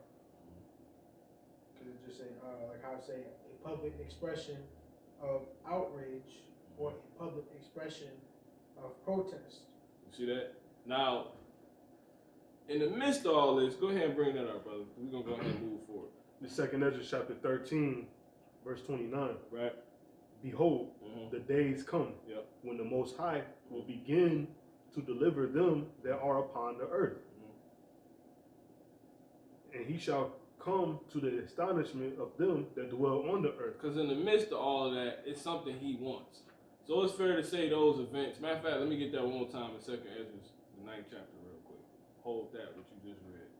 Because it just say like how I say a public expression of outrage or a public expression of protest. You see that? Now, in the midst of all this, go ahead and bring that up, brother. We're gonna go ahead and move forward. The 2nd Ezra chapter 13, verse 29. Right? Behold, the days come Yep. when the Most High will begin to deliver them that are upon the earth. And he shall come to the astonishment of them that dwell on the earth. Because in the midst of all of that, it's something he wants. So it's fair to say those events. Matter of fact, let me get that one more time in 2nd Ezra, the 9th chapter, real quick. Hold that, what you just read.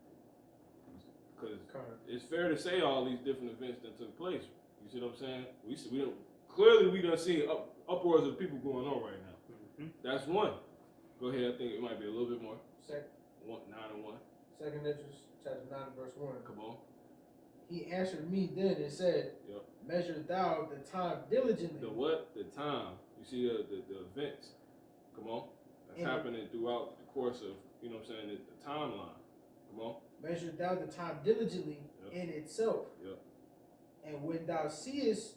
Because it's fair to say all these different events that took place. You see what I'm saying? We done seen upwards of people going on right now. That's one. Go ahead. I think it might be a little bit more. 9 and 1. 2nd Ezra chapter 9 verse 1. Come on. He answered me then and said, Yep. Measure thou the time diligently. The what? The time. You see the events. Come on. That's happening throughout the course of, you know what I'm saying, the timeline. Come on. Measure thou the time diligently in itself. Yep. And when thou seest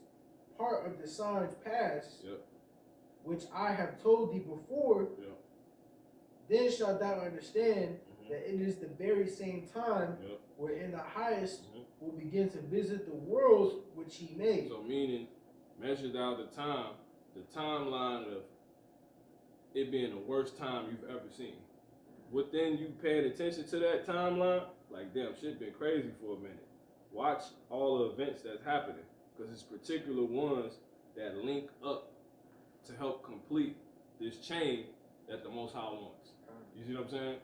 part of the signs past, which I have told thee before, then shalt thou understand that it is the very same time wherein the highest will begin to visit the worlds which he made. So meaning, measure thou the timeline of it being the worst time you've ever seen. Within you paying attention to that timeline, like damn, shit been crazy for a minute. Watch all the events that's happening, because it's particular ones that link up to help complete this chain that the Most High wants. You see what I'm saying?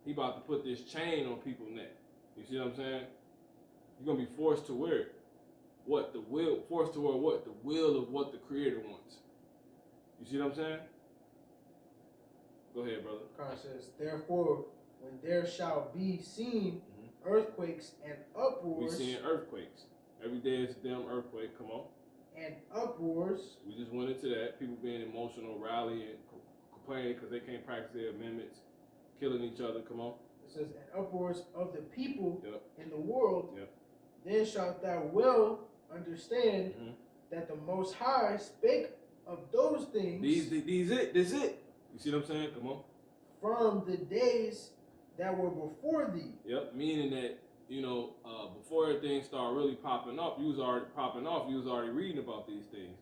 He about to put this chain on people's neck. You see what I'm saying? You're gonna be forced to wear it. Forced to wear what? The will of what the Creator wants. You see what I'm saying? Go ahead, brother. God says, therefore, when there shall be seen earthquakes and uproars. We seeing earthquakes. Every day is a damn earthquake. Come on. And uproars. We just went into that. People being emotional, rallying, complaining because they can't practice their amendments, killing each other. Come on. It says, and uproars of the people in the world. Then shalt thou well understand that the Most High spake of those things. This it. You see what I'm saying? Come on. From the days that were before thee. Yep. Meaning that, before everything started really popping up, you was already reading about these things.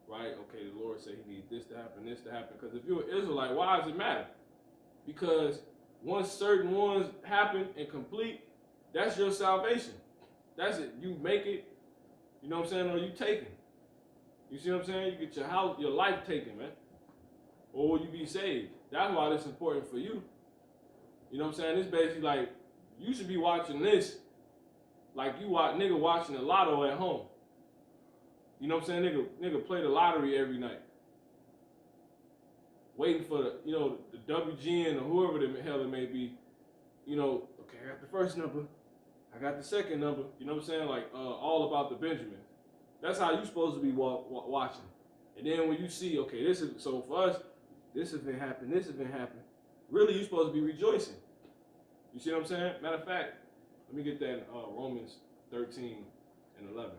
Right? Okay, the Lord said he needs this to happen. Because if you're an Israelite, why does it matter? Because once certain ones happen and complete, that's your salvation. That's it. You make it, you know what I'm saying, or you take it. You see what I'm saying? You get your house, your life taken, man. Or will you be saved? That's why this is important for you. You know what I'm saying? It's basically like, you should be watching this like you nigga watching the lotto at home. You know what I'm saying? Nigga play the lottery every night. Waiting for the WGN or whoever the hell it may be. Okay, I got the first number. I got the second number. You know what I'm saying? Like all about the Benjamin. That's how you supposed to be watching. And then when you see, okay, this is so for us, this event happened, this event happened. Really, you supposed to be rejoicing. You see what I'm saying? Matter of fact, let me get that in Romans 13 and 11.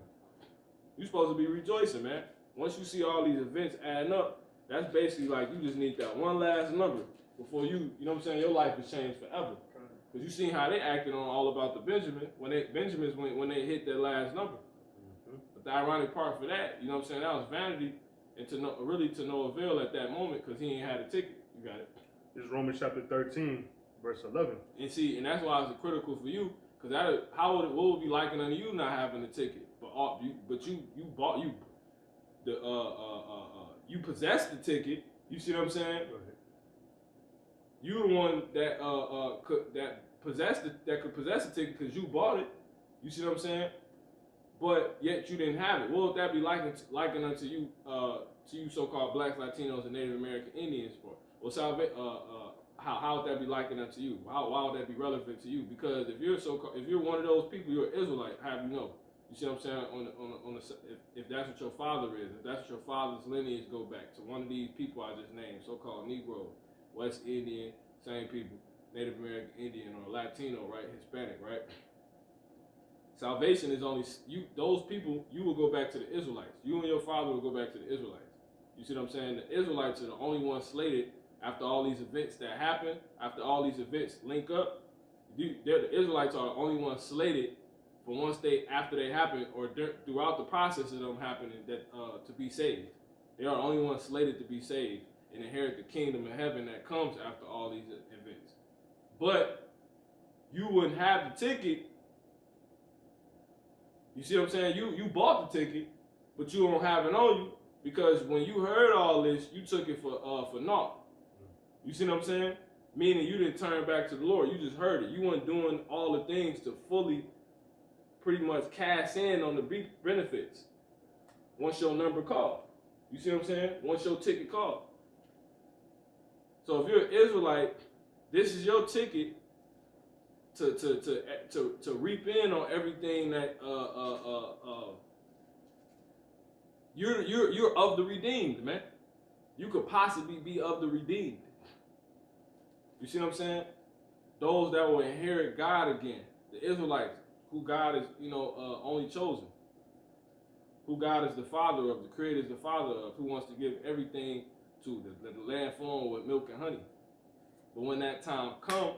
You supposed to be rejoicing, man. Once you see all these events adding up, that's basically like you just need that one last number before you know what I'm saying, your life is changed forever. Because you seen how they acted on all about the Benjamin when they hit that last number. But the ironic part for that, you know what I'm saying, that was vanity and to no avail at that moment because he ain't had a ticket. You got it. This is Romans chapter 13, verse 11. And see, and that's why it's critical for you, because what would be liking unto you not having a ticket? But you possess the ticket. You see what I'm saying? Right. You the one that could possess the ticket because you bought it. You see what I'm saying? But yet you didn't have it. What would that be liking unto you? To you so-called blacks, Latinos, and Native American Indians for? Well, how would that be likened unto you? Why would that be relevant to you? Because if you're one of those people, you're an Israelite. Have you know? You see what I'm saying? If that's what your father is, if that's what your father's lineage go back to one of these people I just named, so-called Negro, West Indian, same people, Native American Indian or Latino, right? Hispanic, right? Salvation is only you. Those people, you will go back to the Israelites. You and your father will go back to the Israelites. You see what I'm saying? The Israelites are the only ones slated after all these events that happen, after all these events link up. The Israelites are the only ones slated for after they happen or throughout the process of them happening to be saved. They are the only ones slated to be saved and inherit the kingdom of heaven that comes after all these events. But you wouldn't have the ticket. You see what I'm saying? You bought the ticket, but you don't have it on you because when you heard all this, you took it for naught. You see what I'm saying? Meaning you didn't turn back to the Lord. You just heard it. You weren't doing all the things to fully, pretty much cash in on the benefits once your number called. You see what I'm saying? Once your ticket called. So if you're an Israelite, this is your ticket to reap in on everything that you're of the redeemed, man. You could possibly be of the redeemed. You see what I'm saying? Those that will inherit God again, the Israelites, who God is, only chosen, who God is the Father of, the Creator is the Father of, who wants to give everything to the land flowing with milk and honey. But when that time comes,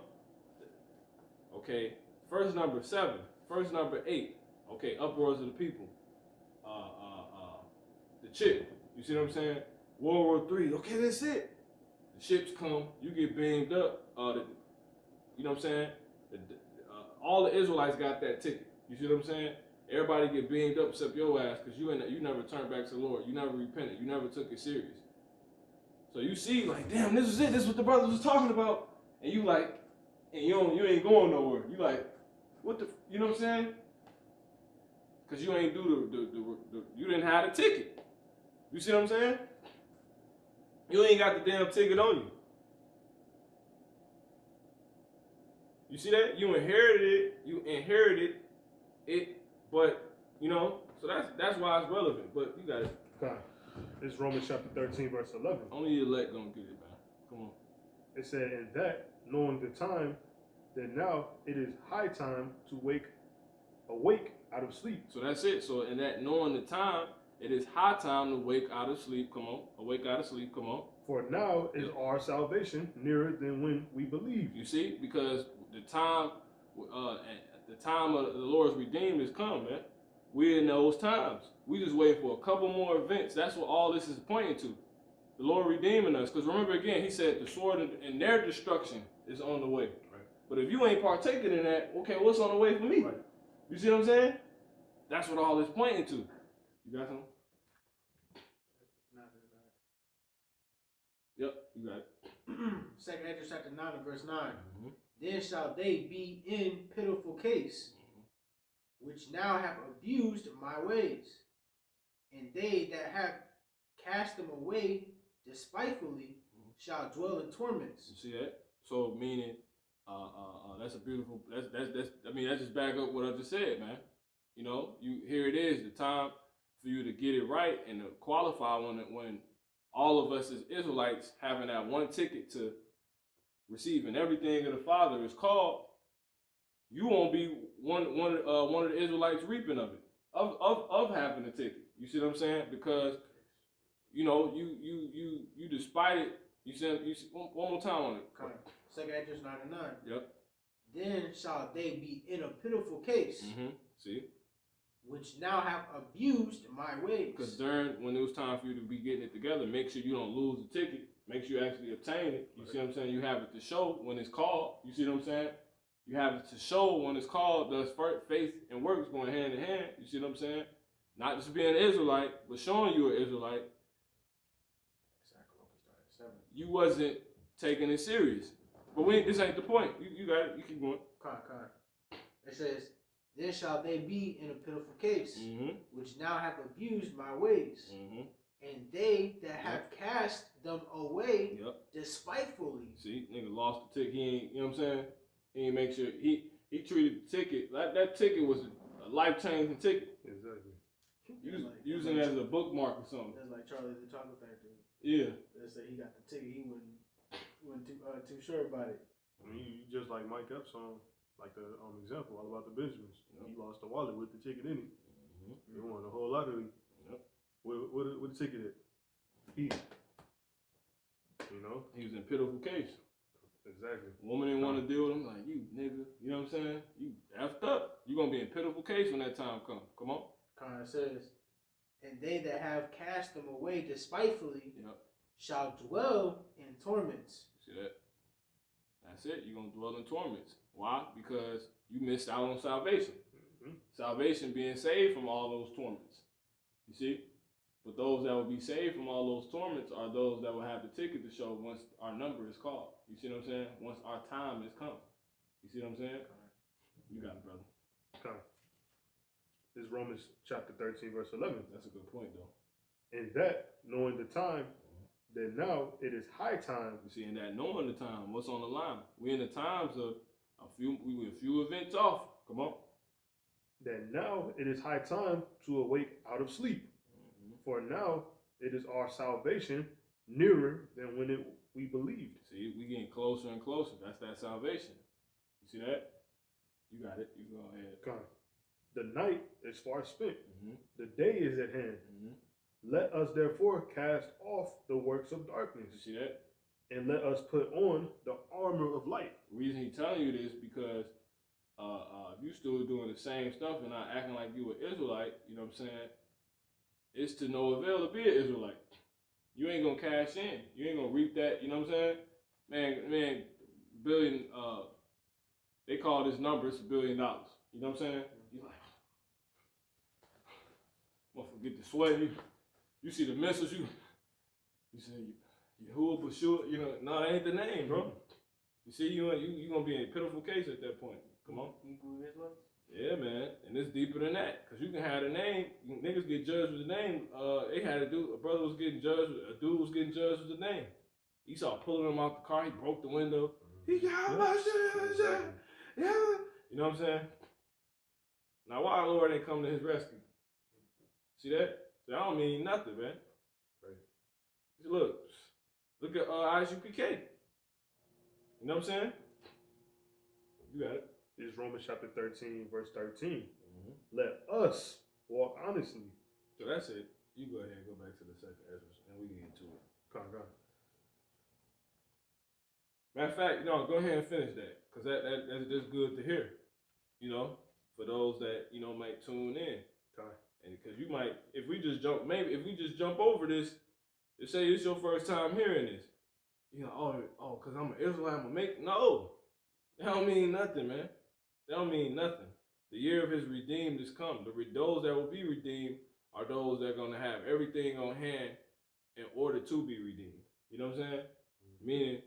okay, verse number 7, verse number 8, okay, uproars of the people, the chip, you see what I'm saying? World War III, okay, that's it. The ships come, you get beamed up, you know what I'm saying? All the Israelites got that ticket, you see what I'm saying? Everybody get beamed up except your ass because you never turned back to the Lord, you never repented, you never took it serious. So you see, like, damn, this is it, this is what the brothers was talking about, and you like, and you ain't going nowhere. You like, what the, you know what I'm saying? Because you ain't do you didn't have the ticket. You see what I'm saying? You ain't got the damn ticket on you. You see that? You inherited it, but, so that's why it's relevant, but you got it. Okay. It's Romans chapter 13, verse 11. Only the elect gonna get it, man. Come on. It said, in that, knowing the time, that now it is high time to awake out of sleep. So that's it. So in that knowing the time, it is high time to wake out of sleep. Come on. Awake out of sleep. Come on. For now is our salvation nearer than when we believed. You see? Because the time of the Lord's redeemed is come, man. We're in those times. We just wait for a couple more events. That's what all this is pointing to. The Lord redeeming us. Because remember again, he said the sword and their destruction is on the way. Right. But if you ain't partaking in that, okay, what's on the way for me? Right. You see what I'm saying? That's what all this pointing to. You got something? Yep, you got it. 2nd Ezra chapter 9 and verse 9. Mm-hmm. Then shall they be in pitiful case, which now have abused my ways, and they that have cast them away despitefully shall dwell in torments. You see that? So meaning That's a beautiful. That's. I mean, that just back up what I just said, man. You know, here it is, the time for you to get it right and to qualify when all of us as Israelites having that one ticket to receiving everything of the Father is called. You won't be one of the Israelites reaping of it, of having a ticket. You see what I'm saying? Because you know you despite it. You see one more time on it. Okay. 2nd Esdras 9:9. Yep. Then shall they be in a pitiful case, See? which now have abused my ways. Because when it was time for you to be getting it together, make sure you don't lose the ticket. Make sure you actually obtain it. You see what I'm saying? You have it to show when it's called. You see what I'm saying? You have it to show when it's called. Thus, faith and works going hand in hand. You see what I'm saying? Not just being an Israelite, but showing you an Israelite. You wasn't taking it serious. But this ain't the point. You got it. You keep going. It says, then shall they be in a pitiful case, which now have abused my ways. And they that have cast them away despitefully. See, nigga lost the ticket. He ain't, you know what I'm saying? He ain't make sure, he treated the ticket, that ticket was a life-changing ticket. Exactly. Using it as a bookmark or something. That's like Charlie the Chocolate Factory. Yeah. They say he got the ticket, he wasn't too sure about it. I mean, you just like Mike Epps on, like the example, all about the Benjamins. He lost the wallet with the ticket in it. They won the whole lottery. What the ticket at? He. You know? He was in pitiful case. Exactly. Woman didn't want to deal with him, like, you nigga, you know what I'm saying? You effed up. You gonna be in pitiful case when that time comes. Come on. It says, and they that have cast them away despitefully shall dwell in torments. See that? That's it. You're gonna dwell in torments. Why? Because you missed out on salvation. Salvation being saved from all those torments. You see? But those that will be saved from all those torments are those that will have the ticket to show once our number is called. You see what I'm saying? Once our time has come. You see what I'm saying? You got it, brother. Okay. This is Romans chapter 13, verse 11. That's a good point, though. And that, knowing the time, that now it is high time. You see, in that knowing the time, what's on the line? We're in the times of we were a few events off. Come on. That now it is high time to awake out of sleep. For now it is our salvation nearer than when we believed. See, we getting closer and closer. That's that salvation. You see that? You got it. You go ahead. Okay. The night is far spent. The day is at hand. Let us therefore cast off the works of darkness. You see that? And let us put on the armor of light. The reason he's telling you this because if you still doing the same stuff and not acting like you an Israelite, you know what I'm saying? It's to no avail to be an Israelite. You ain't gonna cash in. You ain't gonna reap that. You know what I'm saying? Man, billion. They call this number. It's $1 billion. You know what I'm saying? You like, motherfucker, get the sweat. You see the missiles. You say Yahuwah Bashua. You know, no, that ain't the name, bro. You see, you gonna be in a pitiful case at that point. Come on. Yeah, man, and it's deeper than that, cause you can have the name. Niggas get judged with the name. They had a dude. A brother was getting judged. A dude was getting judged with the name. He saw pulling him out the car. He broke the window. He got my shit. Yeah. You know what I'm saying? Now, why the Lord ain't come to his rescue? See that? So I don't mean nothing, man. Right. Look at ISUPK. You know what I'm saying? You got it. This is Romans chapter 13, verse 13. Let us walk honestly. So that's it. You go ahead and go back to the 2nd Esdras, and we can get to it. Come on. Matter of fact, go ahead and finish that, because that's just good to hear, for those that, might tune in. Okay. And because you might, if we just jump over this, and say it's your first time hearing this, because I'm an Israelite, I'm going to make, no. That don't mean nothing, man. That don't mean nothing. The year of his redeemed is come. Those that will be redeemed are those that are going to have everything on hand in order to be redeemed. You know what I'm saying? Meaning,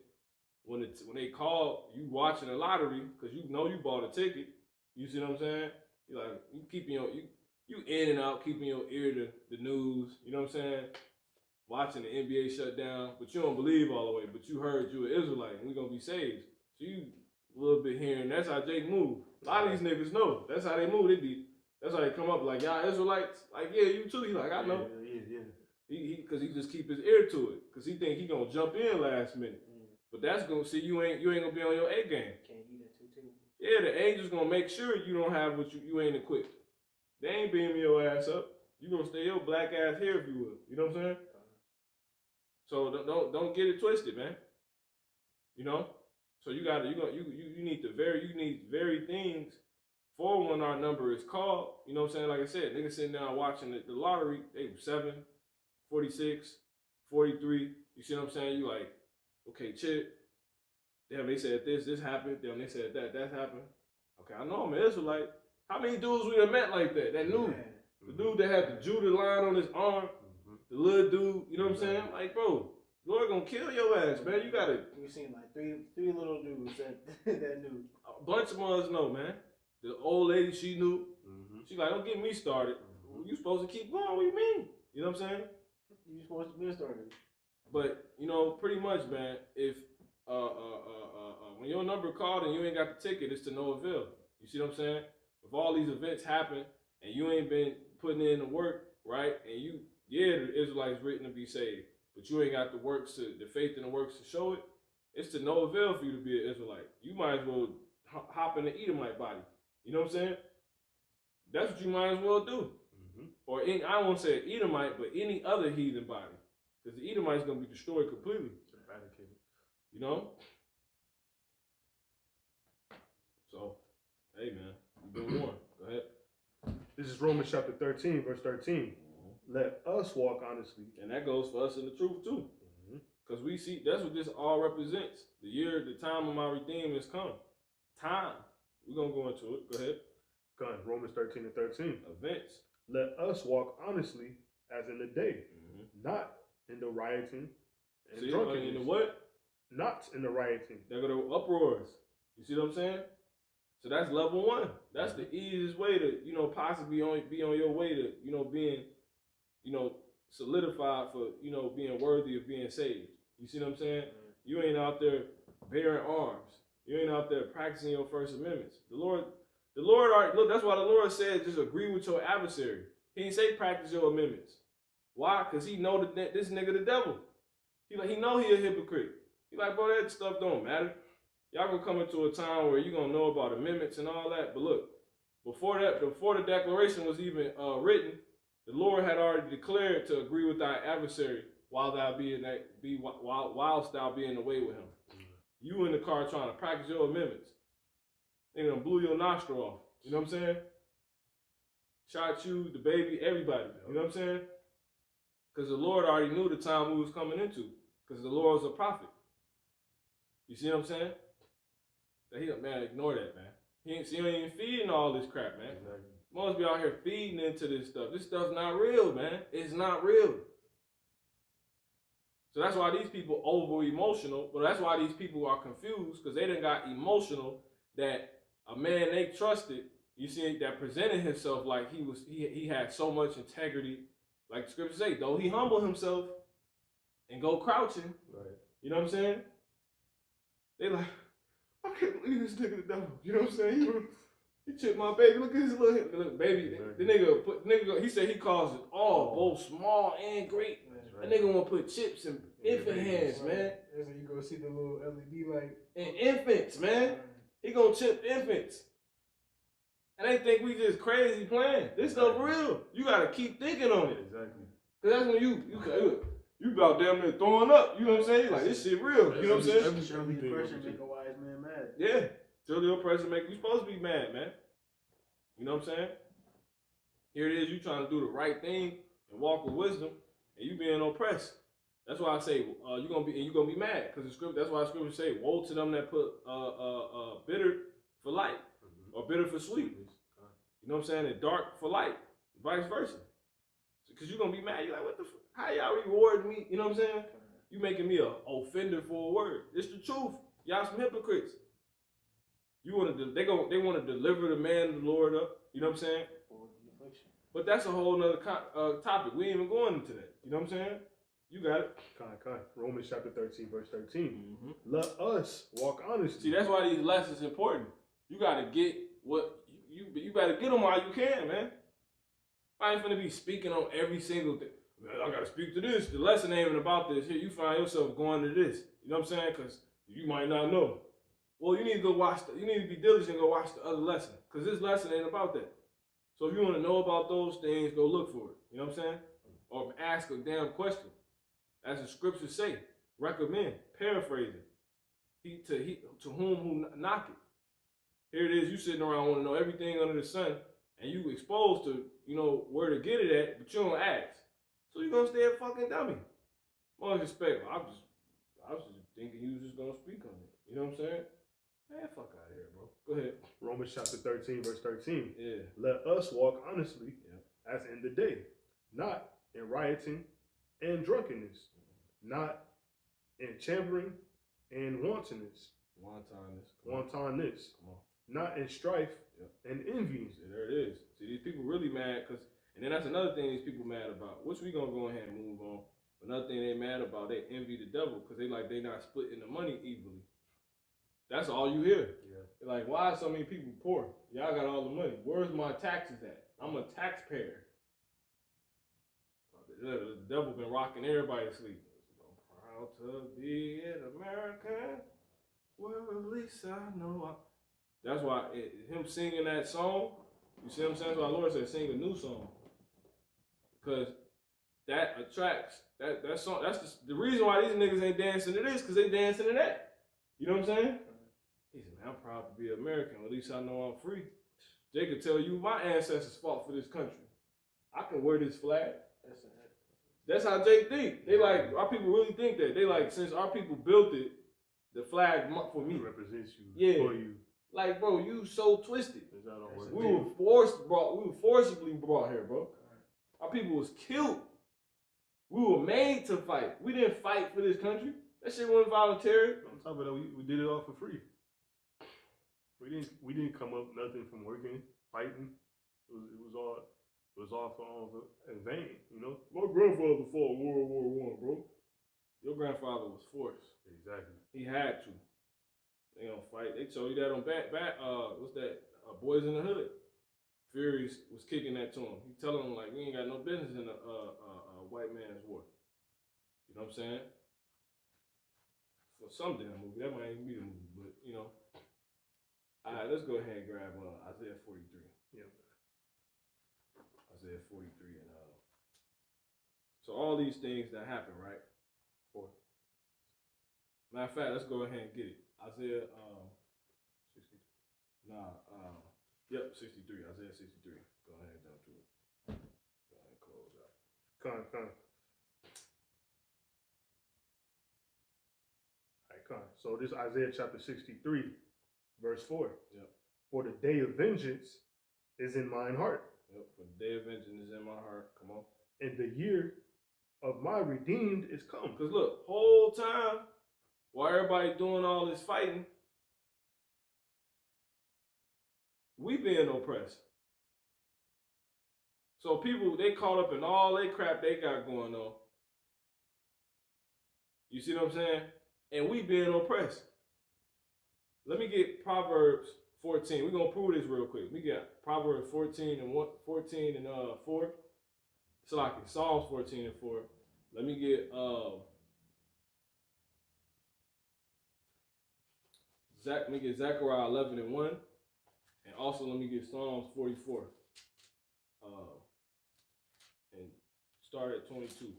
when they call you watching a lottery, because you know you bought a ticket, you see what I'm saying? You're like, you keeping you in and out, keeping your ear to the news, you know what I'm saying? Watching the NBA shut down, but you don't believe all the way, but you heard you an Israelite and we're going to be saved. So you a little bit here, and that's how Jake move. A lot of these niggas know. That's how they move. That's how they come up like, y'all Israelites. Like, yeah, you too. He like, I know. Yeah. Cause he just keep his ear to it. Cause he think he gonna jump in last minute. But that's gonna see you ain't gonna be on your A game. Can't eat it too too. Yeah, the angels gonna make sure you don't have what you ain't equipped. They ain't beaming your ass up. You gonna stay your black ass here if you will. You know what I'm saying? So don't get it twisted, man. You know? So you need very things for when our number is called. You know what I'm saying? Like I said, niggas sitting down watching the lottery, they were 7, 46, 43. You see what I'm saying? You like, okay, Chip. Damn, they said this happened. Damn, they said that happened. Okay, I know I'm an Israelite. How many dudes we done met like that? That knew. The dude that had the Judah line on his arm, the little dude, you know what I'm saying? Like, bro, Lord gonna kill your ass, man. You gotta. We seen like three little dudes that knew. A bunch of us know, man. The old lady, she knew. She like, don't get me started. You supposed to keep going. What do you mean? You know what I'm saying? You supposed to be started. But you know, pretty much, man. If when your number called and you ain't got the ticket, it's to no avail. You see what I'm saying? If all these events happen and you ain't been putting in the work, right? And the Israelites written to be saved, but you ain't got the faith and the works to show it. It's to no avail for you to be an Israelite. You might as well hop in the Edomite body. You know what I'm saying? That's what you might as well do. Or I won't say Edomite, but any other heathen body, because the Edomite's gonna be destroyed completely, eradicated. You know. So, hey man, you've been warned. Go ahead. This is Romans chapter 13, verse 13. Let us walk honestly. And that goes for us in the truth too. Because we see, that's what this all represents. The time of my redeem has come. Time. We're going to go into it. Go ahead. Romans 13 and 13. Events. Let us walk honestly as in the day, not in the rioting and drunkenness. In the what? Not in the rioting. They go to uproars. You see what I'm saying? So that's level 1. That's the easiest way to, possibly be on your way to, being, solidified for, being worthy of being saved. You see what I'm saying? You ain't out there bearing arms. You ain't out there practicing your First Amendments. The Lord, look, that's why the Lord said, just agree with your adversary. He didn't say practice your amendments. Why? Because he know that this nigga the devil. He know he a hypocrite. He like, bro, that stuff don't matter. Y'all gonna come into a time where you gonna know about amendments and all that. But look, before the declaration was even written, the Lord had already declared to agree with thy adversary whilst thou be in the way with him. You in the car trying to practice your amendments. They gonna blew your nostril off. You know what I'm saying? Shot you, the baby, everybody. You know what I'm saying? Because the Lord already knew the time we was coming into. Because the Lord was a prophet. You see what I'm saying? Man, ignore that, man. He ain't even feeding all this crap, man. Exactly. Must be out here feeding into this stuff. This stuff's not real, man. It's not real. So that's why these people over emotional. But that's why these people are confused, because they done got emotional that a man they trusted, you see, that presented himself like he had so much integrity, like the scriptures say, though he humble himself and go crouching. Right. You know what I'm saying? They like, I can't believe this nigga the devil. You know what I'm saying? He chipped my baby. Look at his little baby. The nigga, he said he calls it all, both small and great. Right. That nigga want to put chips in infant hands, man. That's when you go see the little LED light. And infants, man. He gonna chip infants. And they think we just crazy playing. This stuff real. You gotta keep thinking on it. Exactly. Cause that's when you about damn near throwing up. You know what I'm saying? Like, this shit real. You know what I'm saying? Surely the oppression make a wise man mad. Yeah. Surely the oppression make you supposed to be mad, man. You know what I'm saying? Here it is, you trying to do the right thing and walk with wisdom, and you being oppressed. That's why I say you're gonna be mad. Because that's why the scripture say, woe to them that put bitter for light or bitter for sweet. You know what I'm saying? And dark for light, vice versa. Because you're gonna be mad. You're like, what the how y'all reward me? You know what I'm saying? You making me a offender for a word. It's the truth. Y'all some hypocrites. They want to deliver the man of the Lord up. You know what I'm saying? But that's a whole nother topic. We ain't even going into that. You know what I'm saying? You got it. Romans chapter 13, verse 13. Mm-hmm. Let us walk honestly. See, that's why these lessons important. You gotta get what you better get them while you can, man. I ain't finna be speaking on every single thing. Man, I gotta speak to this. The lesson ain't even about this. Here, you find yourself going to this. You know what I'm saying? Because you might not know. Well, you need to go watch. You need to be diligent and go watch the other lesson. Because this lesson ain't about that. So if you want to know about those things, go look for it. You know what I'm saying? Or ask a damn question. As the scriptures say, recommend, paraphrasing. To whom who knock it. Here it is, you sitting around want to know everything under the sun, and you exposed to, where to get it at, but you don't ask. So you're gonna stay a fucking dummy. More respect. I was just thinking you was just gonna speak on it. You know what I'm saying? Man, fuck out of here, bro. Go ahead. Romans chapter 13, verse 13. Yeah. Let us walk honestly as in the day, not in rioting and drunkenness, not in chambering and wantonness. Wantonness. Come on. Not in strife and envying. See, there it is. See, these people really mad and then that's another thing these people mad about, which we gonna go ahead and move on. Another thing they mad about, they envy the devil because they not splitting the money evenly. That's all you hear. Yeah. They're like, why are so many people poor? Y'all got all the money. Where's my taxes at? I'm a taxpayer. The devil been rocking everybody to sleep. I'm proud to be an American. Well, at least I know. That's why him singing that song, you see what I'm saying? That's why the Lord said sing a new song. Because that attracts, that song, that's the reason why these niggas ain't dancing to this, because they dancing to that. You know what I'm saying? He said, man, I'm proud to be American. At least I know I'm free. They could tell you my ancestors fought for this country. I can wear this flag. That's how Jake think. They like, our people really think that. They like, since our people built it, the flag for me. It represents you. Yeah. For you. Like, bro, you so twisted. That's We were forcibly brought here, bro. Our people was killed. We were made to fight. We didn't fight for this country. That shit wasn't voluntary. On top of that, we did it all for free. We didn't come up nothing from working, fighting. It was all for in vain, you know. My grandfather fought World War I, bro. Your grandfather was forced. Exactly. He had to. They gonna fight. They told you that on what's that? Boys in the Hood. Fury was kicking that to him. He telling him like, we ain't got no business in a white man's war. You know what I'm saying? For some damn movie, that might even be the movie, but All right, let's go ahead and grab Isaiah 43. Yeah. Isaiah 43 and so all these things that happen, right? Matter of fact, let's go ahead and get it. Isaiah 63. Isaiah 63. Go ahead and jump to it. Go ahead and close out. Con. All right, so this Isaiah chapter 63, verse 4. Yep. For the day of vengeance is in mine heart. Yep. For the day of vengeance is in my heart. Come on. And the year of my redeemed is come. Because look, whole time while everybody doing all this fighting, we being oppressed. So people, they caught up in all that crap they got going on. You see what I'm saying? And we being oppressed. Let me get Proverbs 14. We're gonna prove this real quick. We got Proverbs 14 and 4. Psalms 14 and 4. Let me get Zechariah 11 and 1. And also let me get Psalms 44. And start at 22.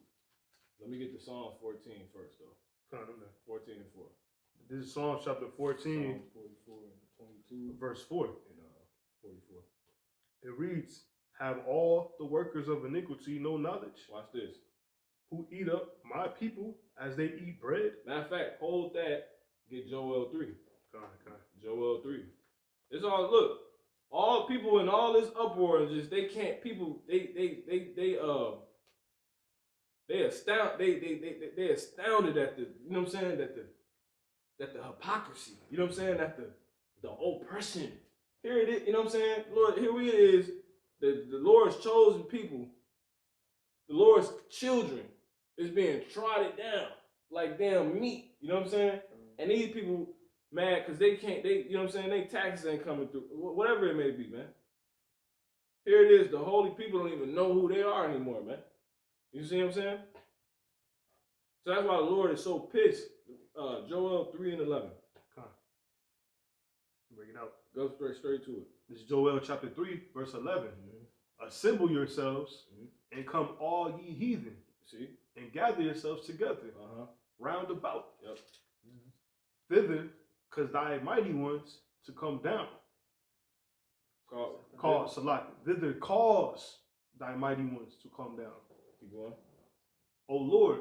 Let me get the Psalms 14 first though. 14 and 4. This is Psalm chapter 14, Psalms 44 and 22. verse 4. And 44. It reads, have all the workers of iniquity no knowledge, Watch this. who eat up my people as they eat bread? Matter of fact, hold that. Get Joel 3. Con. Joel 3. It's all, look, all people in all this uproar and just, they can't, people, they're astounded at the, you know what I'm saying, that the hypocrisy, you know what I'm saying, that the oppression. Here it is, you know what I'm saying? Lord, here it is, the Lord's chosen people, the Lord's children It's being trodden down like damn meat. You know what I'm saying? And these people mad because they can't. You know what I'm saying? They taxes ain't coming through. Whatever it may be, man. Here it is. The holy people don't even know who they are anymore, man. You see what I'm saying? So that's why the Lord is so pissed. Joel 3:11. Come on. Bring it out. Go straight to it. This is Joel chapter 3, verse 11. Assemble yourselves and come all ye heathen, See? and gather yourselves together round about. Yep. Thither, cause thy mighty ones to come down. Cause Salaki. Thither cause thy mighty ones to come down. Keep going. O Lord,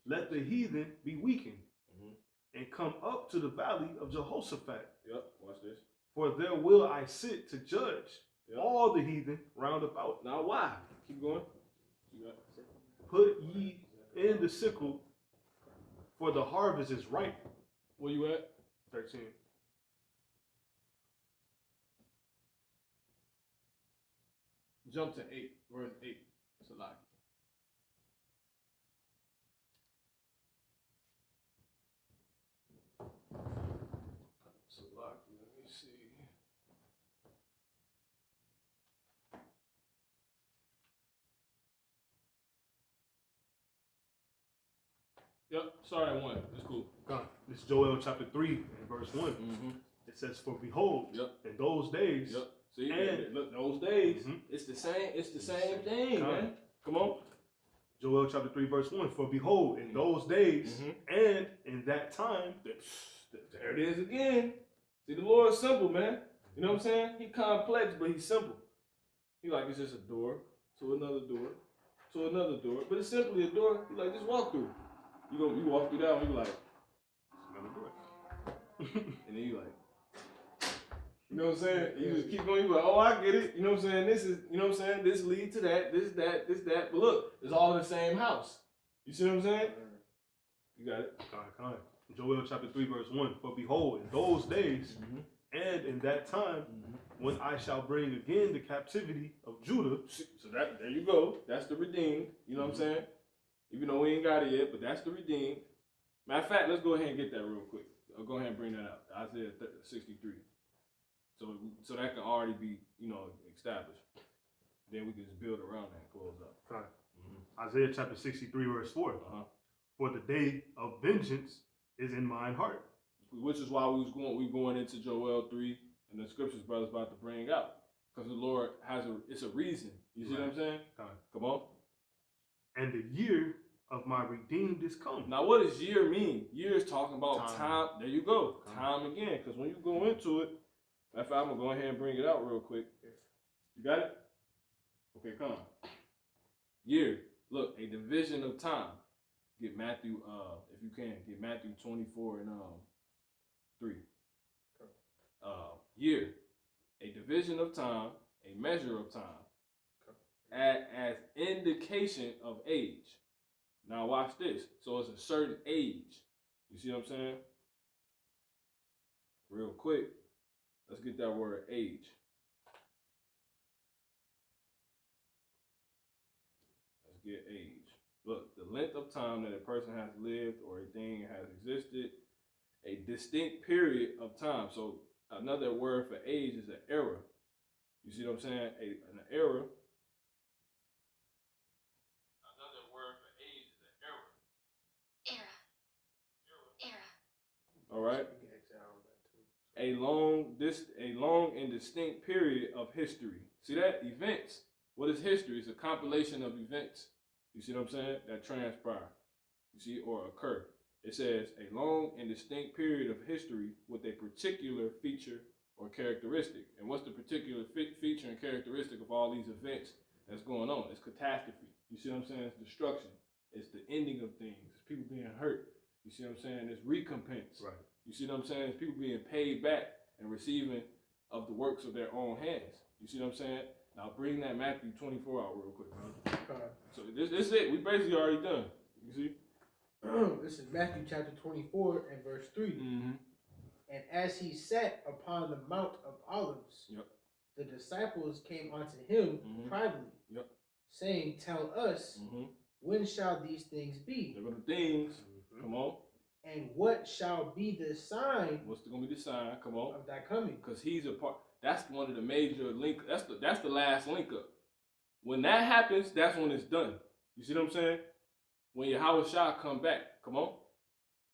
let the heathen be weakened and come up to the valley of Jehoshaphat. Yep. Watch this. For there will I sit to judge all the heathen round about. Now why? Keep going. You got it. Put ye in the sickle, for the harvest is ripe. Where you at? 13. Jump to 8, verse 8. It's a lie. It's a lie. Let me see. Yep, start at 1. It's cool. This is Joel chapter 3 and verse 1. It says, for behold, in those days, See, and look, those days, it's the same thing, man. Come on. Joel chapter 3 verse 1. For behold, in those days and in that time. There it is again. See, the Lord is simple, man. You know what I'm saying? He complex, but he's simple. He like, it's just a door to another door to another door. But it's simply a door. You like, just walk through. You walk through that one, you like, it's another door. And then you like, you know what I'm saying? You just keep going, you like, oh, I get it. You know what I'm saying? This is, you know what I'm saying? This lead to that, this, that. But look, it's all in the same house. You see what I'm saying? You got it. Come on. Joel chapter 3 verse 1. For behold, in those days and in that time, when I shall bring again the captivity of Judah. So that, there you go. That's the redeemed. You know what I'm saying? Even though we ain't got it yet, but that's the redeemed. Matter of fact, let's go ahead and get that real quick. I'll go ahead and bring that out. Isaiah 63. So that can already be, you know, established. Then we can just build around that and close up. Right. Isaiah chapter 63 verse 4. For the day of vengeance is in mine heart. Which is why we going into Joel 3 and the scriptures brother's about to bring out. Because the Lord it's a reason. You see what I'm saying? Come on. And the year of my redeemed is come. Now what does year mean? Year is talking about time. There you go. Time again. Because when you go into it, in fact, I'm going to go ahead and bring it out real quick. You got it? Okay, come on. Year. Look, a division of time. Get Matthew, if you can, get Matthew 24 and 3. Year. A division of time, a measure of time. As indication of age. Now watch this. So it's a certain age. You see what I'm saying? Real quick. Let's get that word age. Let's get age. Look, the length of time that a person has lived or a thing has existed, a distinct period of time. So another word for age is an era. You see what I'm saying? An era. Another word for age is an era. Era. All right. A long and distinct period of history. See that? Events. What is history? It's a compilation of events. You see what I'm saying? That transpire. You see, or occur. It says a long and distinct period of history with a particular feature or characteristic. And what's the particular feature and characteristic of all these events that's going on? It's catastrophe. You see what I'm saying? It's destruction. It's the ending of things. It's people being hurt. You see what I'm saying? It's recompense. Right. You see what I'm saying? It's people being paid back and receiving of the works of their own hands. You see what I'm saying? Now bring that Matthew 24 out real quick, man. So this is it. We basically already done. You see? This is Matthew chapter 24 and verse 3. And as he sat upon the Mount of Olives, the disciples came unto him privately, saying, Tell us, when shall these things be? There are the things. Come on. And what shall be the sign What's going to be the sign? Come on. of thy coming? Because he's a part. That's one of the major link. That's the last link up. When that happens, that's when it's done. You see what I'm saying? When Yahweh Shah come back. Come on.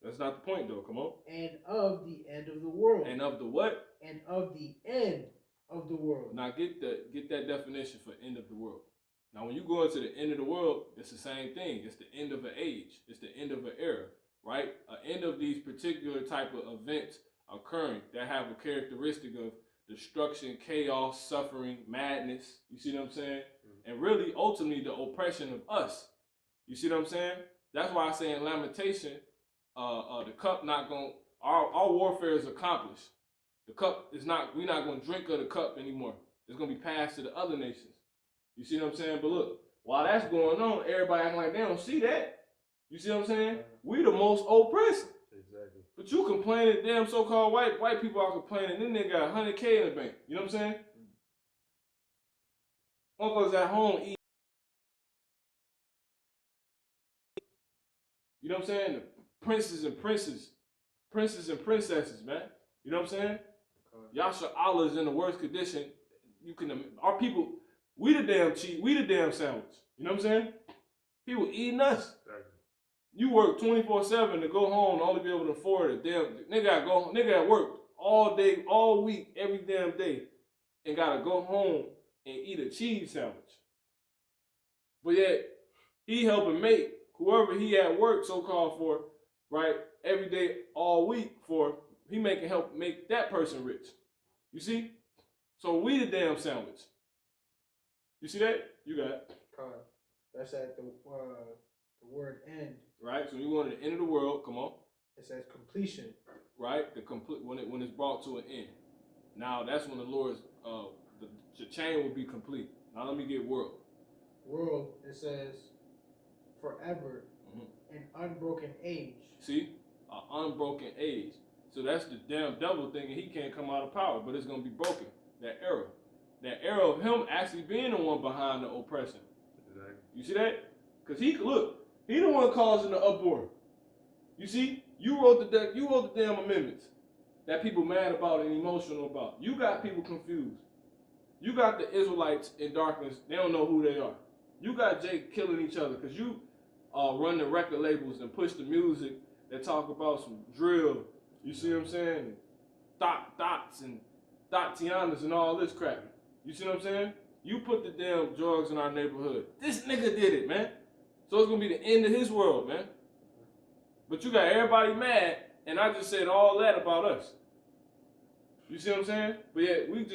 That's not the point though. Come on. And of the end of the world. And of the what? And of the end of the world. Now get that definition for end of the world. Now when you go into the end of the world, it's the same thing. It's the end of an age. It's the end of an era, right? An end of these particular type of events occurring that have a characteristic of destruction, chaos, suffering, madness. You see what I'm saying? And really, ultimately, the oppression of us. You see what I'm saying? That's why I say in Lamentation, the cup not going. Our warfare is accomplished. The cup is not. We're not going to drink of the cup anymore. It's going to be passed to the other nations. You see what I'm saying? But look, while that's going on, everybody acting like they don't see that. You see what I'm saying? We the most oppressed. Exactly. But you complaining, damn so-called white people are complaining, then they got 100K in the bank. You know what I'm saying? Motherfuckers at home eat. You know what I'm saying? The princes and princesses, man. You know what I'm saying? Yasha Allah is in the worst condition. Our people, we the damn cheat, we the damn sandwich. You know what I'm saying? People eating us. You work 24/7 to go home and only be able to afford it. Damn, nigga at work all day, all week, every damn day, and gotta go home and eat a cheese sandwich. But yet, he helping make whoever he at work so-called for, right, every day, all week for, he help make that person rich. You see? So we the damn sandwich. You see that? You got it. That's at the word end. Right? So you go to the end of the world, come on. It says completion. Right? When it's brought to an end. Now that's when the Lord's the chain will be complete. Now let me get world. World, it says forever, an unbroken age. See? An unbroken age. So that's the damn devil thinking he can't come out of power, but it's gonna be broken. That era of him actually being the one behind the oppression. Exactly. You see that? Because he the one causing the uproar. You see? You wrote the damn amendments that people mad about and emotional about. You got people confused. You got the Israelites in darkness. They don't know who they are. You got Jake killing each other because you run the record labels and push the music that talk about some drill. You see what I'm saying? Dots and Tatianas and all this crap. You see what I'm saying? You put the damn drugs in our neighborhood. This nigga did it, man. So it's gonna be the end of his world, man. But you got everybody mad, and I just said all that about us. You see what I'm saying? But yeah, we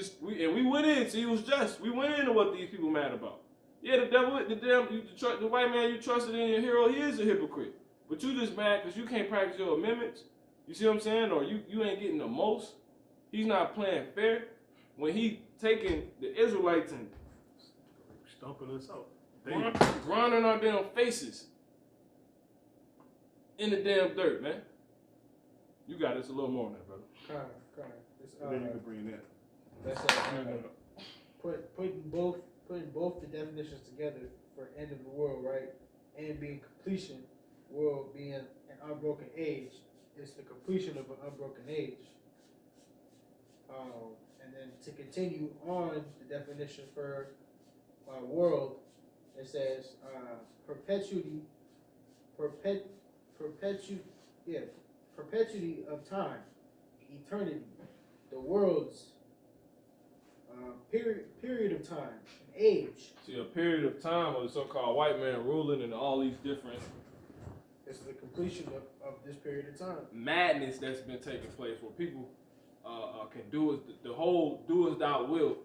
went in, see, it was just. We went into what these people mad about. Yeah, the devil, the white man you trusted in your hero, he is a hypocrite. But you just mad because you can't practice your amendments. You see what I'm saying? Or you ain't getting the most. He's not playing fair when he taking the Israelites and stumping us out. grinding our damn faces in the damn dirt, man. You got us a little more on that, brother. Then you can bring that. That's putting both the definitions together for end of the world, right? And being completion, world being an unbroken age. It's the completion of an unbroken age. And then to continue on the definition for world, it says perpetuity of time, eternity, the world's period of time, an age. See, a period of time of the so-called white man ruling and all these different. It's the completion of this period of time. Madness that's been taking place where people can do the whole do as thou wilt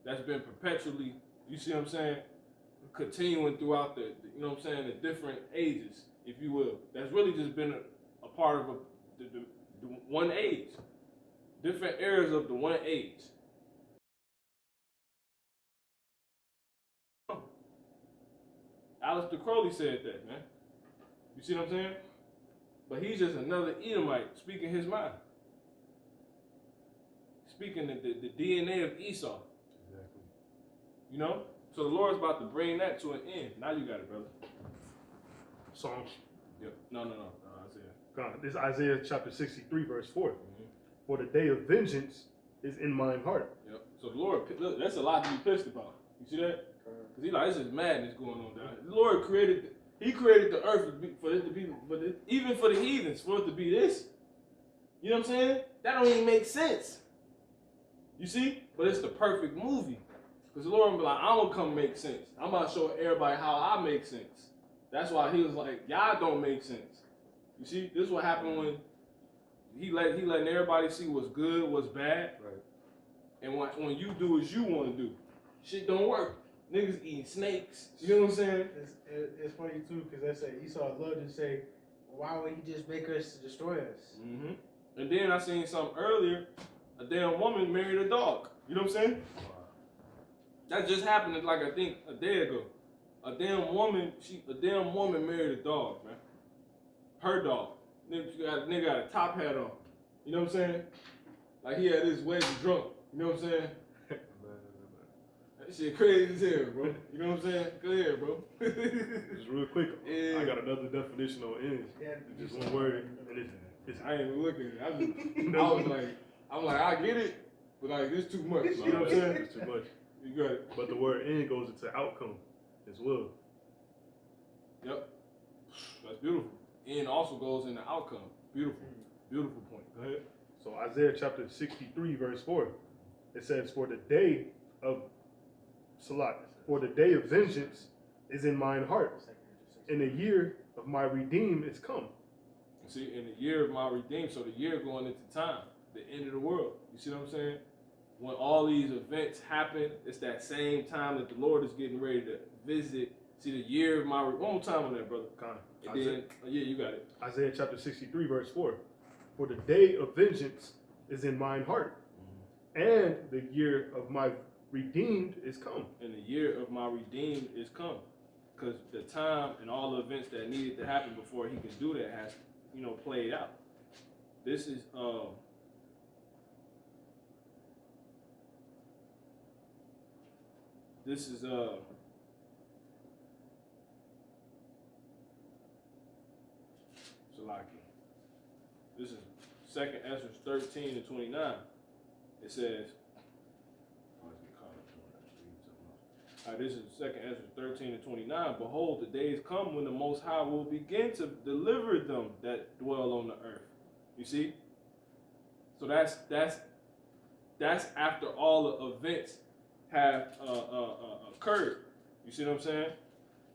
that's been perpetually, you see what I'm saying, continuing throughout the you know what I'm saying, the different ages, if you will. That's really just been a part of the one age. Different eras of the one age. Aleister Crowley said that, man. You see what I'm saying? But he's just another Edomite speaking his mind. Speaking the DNA of Esau. Exactly. You know? So the Lord's about to bring that to an end. Now you got it, brother. Psalms. Yep. No. Isaiah. God, this is Isaiah chapter 63, verse 4. Mm-hmm. For the day of vengeance is in mine heart. Yep. So the Lord, look, that's a lot to be pissed about. You see that? Because he like, this is madness going on down here. The Lord created, he created the earth for it to be, even for the heathens, for it to be this. You know what I'm saying? That don't even make sense. You see? But it's the perfect movie. Because the Lord will be like, I'm going to come make sense. I'm about to show everybody how I make sense. That's why he was like, y'all don't make sense. You see? This is what happened when he letting everybody see what's good, what's bad. Right. And when you do what you want to do, shit don't work. Niggas eating snakes. You know what I'm saying? It's funny too, because they say Esau loved to say, why would he just make us to destroy us? Mm-hmm. And then I seen something earlier. A damn woman married a dog. You know what I'm saying? Wow. That just happened like I think a day ago. A damn woman married a dog, man. Her dog. Nigga got a top hat on. You know what I'm saying? Like he had his wedding drunk. You know what I'm saying? That shit crazy as hell, bro. You know what I'm saying? Go ahead, bro. Just real quick, Yeah. I got another definition on ends. Yeah, It's just one word, and it's I ain't even looking at it. I'm like, I get it, but like, it's too much. You know what I'm saying? It's too much. You got it. But the word end goes into outcome as well. Yep. That's beautiful. And also goes into outcome. Beautiful. Beautiful point. Go ahead. So Isaiah chapter 63, verse 4, it says, for the day of vengeance is in mine heart, and the year of my redeem is come. See, in the year of my redeem, so the year going into time, the end of the world. You see what I'm saying? When all these events happen, it's that same time that the Lord is getting ready to visit. See, the year of my one more time on that, brother. And then, yeah, you got it. Isaiah chapter 63, verse 4. For the day of vengeance is in mine heart, and the year of my redeemed is come. And the year of my redeemed is come. Because the time and all the events that needed to happen before he can do that has, played out. This is Salaki. This is 2nd Ezra 13 and 29. It says, this is 2nd Ezra 13 and 29. Behold, the days come when the Most High will begin to deliver them that dwell on the earth. You see? So that's after all the events have occurred. You see what I'm saying?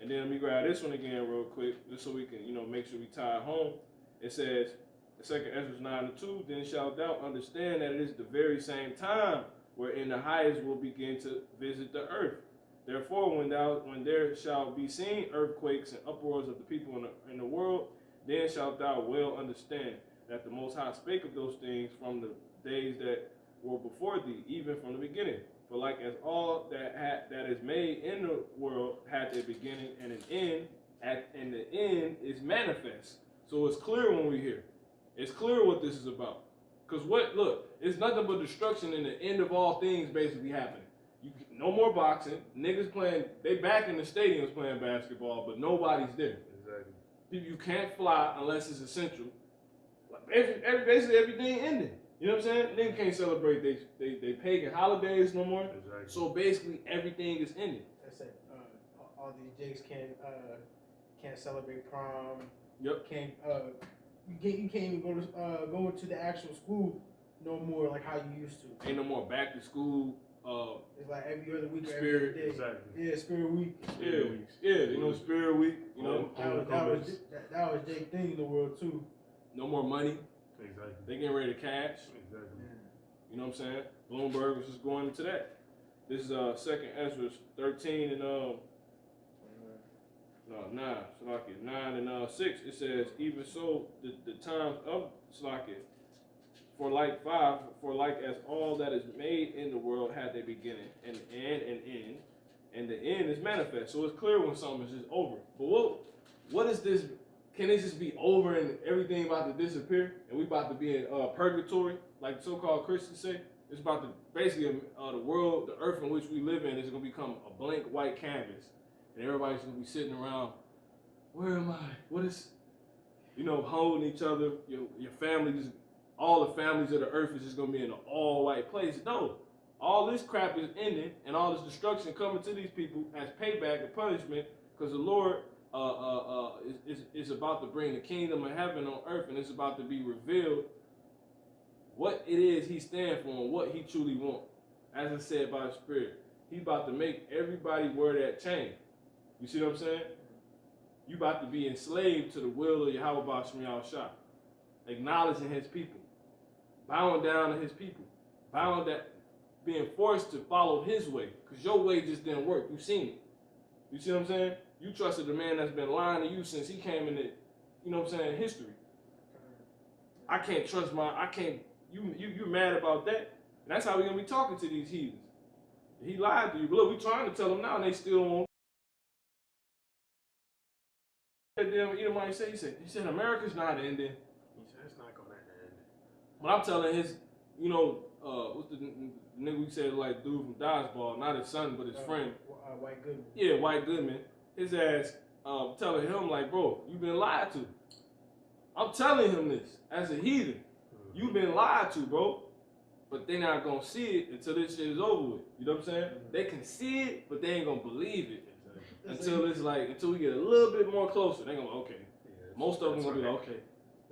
And then let me grab this one again real quick, just so we can, make sure we tie it home. It says, 2nd Ezra 9 and 2, then shalt thou understand that it is the very same time wherein the highest will begin to visit the earth. Therefore, when there shall be seen earthquakes and uproars of the people in the world, then shalt thou well understand that the Most High spake of those things from the days that were before thee, even from the beginning. For like as all that is made in the world had a beginning and an end, and the end is manifest. So it's clear when we hear. It's clear what this is about. Because it's nothing but destruction and the end of all things basically happening. No more boxing. Niggas playing, they back in the stadiums playing basketball, but nobody's there. Exactly. You can't fly unless it's essential. Basically everything ended. You know what I'm saying? Niggas can't celebrate they pagan holidays no more. Exactly. So basically everything is ended. That's it. All these jigs can't celebrate prom. Yep. You can't even go to the actual school no more like how you used to. Ain't no more back to school. It's like every other week or Spirit. every day. Exactly. Yeah, Spirit Week. Spirit Week. That was Jake thing in the world too. No more money. Exactly. They getting ready to cash. Exactly. You know what I'm saying? Bloomberg was just going into that. This is 2nd Ezra 13 and 9 and 6. It says, even so the times of Slakia, for like as all that is made in the world had their beginning and end, and the end is manifest. So it's clear when something is just over. But what is this? Can it just be over and everything about to disappear and we about to be in purgatory, like so-called Christians say? It's about to basically the world, the earth in which we live in is going to become a blank white canvas, and everybody's going to be sitting around where am I? What is, holding each other, your family, just all the families of the earth is just gonna be in an all white place. No, all this crap is ending, and all this destruction coming to these people as payback and punishment, because the Lord is about to bring the kingdom of heaven on earth, and it's about to be revealed what it is He stands for and what He truly wants. As I said by the Spirit, He's about to make everybody wear that chain. You see what I'm saying? You about to be enslaved to the will of Yahweh Ba'ashem Yahushua, acknowledging His people, bowing down to His people, being forced to follow His way, because your way just didn't work. You seen it. You see what I'm saying? You trusted the man that's been lying to you since he came in history. I can't trust you're mad about that. And that's how we're gonna be talking to these heathens. He lied to you. But look, we trying to tell them now, and they still won't. Edomite he said, America's not ending. He said it's not gonna end. But I'm telling his, what's the nigga we said, like, dude from Dodgeball, not his son, but his friend. White Goodman. Yeah, White Goodman. His ass telling him, like, bro, you've been lied to. I'm telling him this as a heathen. You've been lied to, bro. But they not gonna see it until this shit is over with. You know what I'm saying? They can see it, but they ain't gonna believe it until we get a little bit more closer. They gonna okay. Yeah, most of them gonna be like, okay.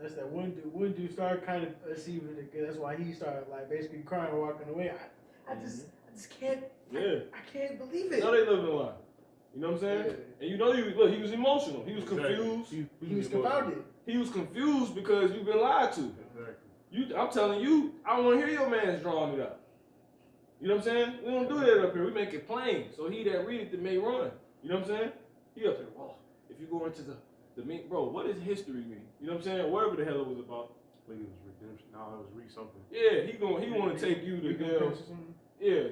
That's that one dude started kind of perceiving it. That's why he started like basically crying, walking away. I just can't. Yeah. I can't believe it. No, they live in a lie. You know what I'm saying? Yeah. And he was emotional. He was confused. He was confounded. He was confused because you've been lied to. Exactly. I'm telling you, I don't want to hear your man's drawing it up. You know what I'm saying? We don't do that up here. We make it plain. So he that readeth it may run. You know what I'm saying? He up here, if you go into the meat, bro, what does history mean? You know what I'm saying? Whatever the hell it was about. I think it was redemption. No, it was read something. Yeah, he want to take you to them. Yeah,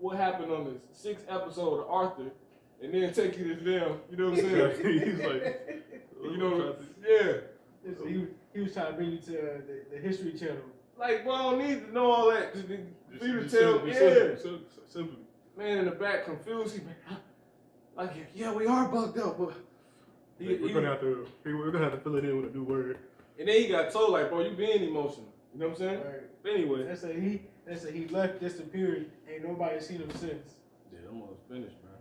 what happened on the 6th episode of Arthur, and then take you to them. You know what I'm saying? He's like, yeah. He was trying to bring you to the History Channel. Like, bro, I don't need to know all that. For you to tell, simply. Man in the back confused. He like, yeah, we are bugged up, but we're gonna have to fill it in with a new word. And then he got told, like, bro, you being emotional. You know what I'm saying? Right. But anyway, they say he left, disappeared. Ain't nobody seen him since. Yeah, I'm almost finished, man.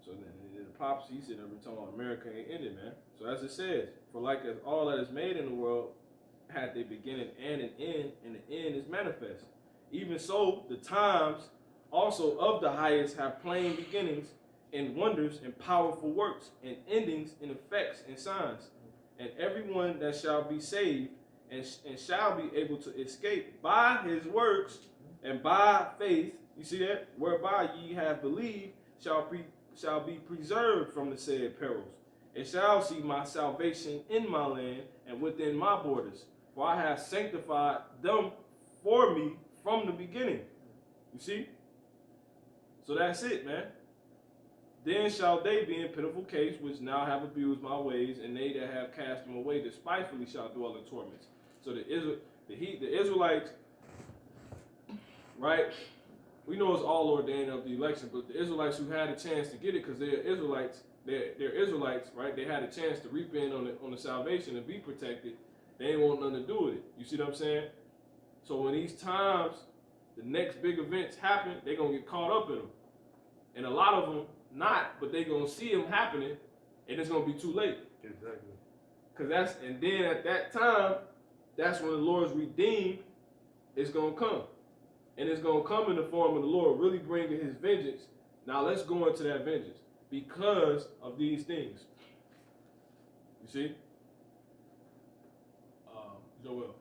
So then the pops, he said every time America ain't ended, man. So as it says, for like as all that is made in the world had their beginning and an end, and the end is manifest. Even so, the times also of the highest have plain beginnings, and wonders and powerful works, and endings and effects and signs. And everyone that shall be saved and shall be able to escape by his works and by faith, you see that? Whereby ye have believed, shall be preserved from the said perils, and shall see my salvation in my land and within my borders. For I have sanctified them for me from the beginning. You see? So that's it, man. Then shall they be in pitiful case, which now have abused my ways, and they that have cast them away despitefully shall dwell in torments. So the Israelites, right? We know it's all ordained of the election, but the Israelites who had a chance to get it, because they're Israelites, right? They had a chance to reap in on the salvation and be protected. They ain't want nothing to do with it. You see what I'm saying? So when these times, the next big events happen, they're gonna get caught up in them, and a lot of them not, but they're gonna see them happening, and it's gonna be too late. Exactly. And then at that time, that's when the Lord's redeemed is gonna come, and it's gonna come in the form of the Lord really bringing His vengeance. Now let's go into that vengeance because of these things. You see, Joel.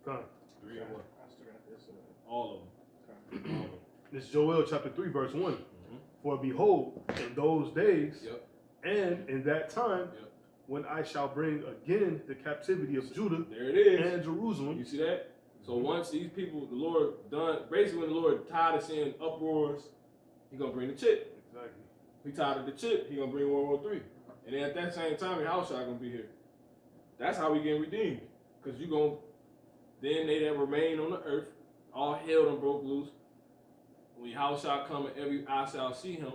Come. 3 and 1. I still got this. All of them. This is Joel chapter 3, verse 1. For behold, in those days, and in that time, when I shall bring again the captivity of Judah there it is. And Jerusalem. You see that? So once these people, the Lord done, basically when the Lord tired of seeing uproars, He gonna bring the chip. Exactly. He tired of the chip, He gonna bring World War III. And then at that same time, Yahushua gonna be here. That's how we get redeemed. Because then they that remain on the earth, all hell done broke loose. When Yahushua come and every eye shall see Him,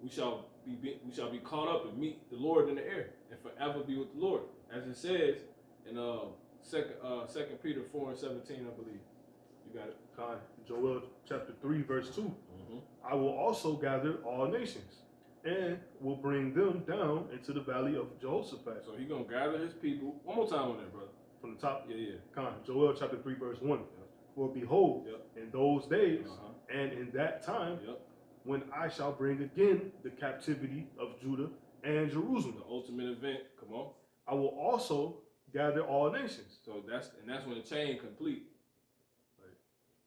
we shall be caught up and meet the Lord in the air and forever be with the Lord, as it says in Second Peter 4:17, I believe. You got it. Joel chapter 3 verse 2. Mm-hmm. I will also gather all nations and will bring them down into the valley of Jehoshaphat. So he gonna gather his people. One more time on that, brother. From the top. Yeah. Joel chapter 3 verse 1. Yep. For behold, Yep. in those days Uh-huh. and in that time, Yep. when I shall bring again the captivity of Judah and Jerusalem, The ultimate event. Come on. I will also gather all nations. So that's when the chain complete. Right.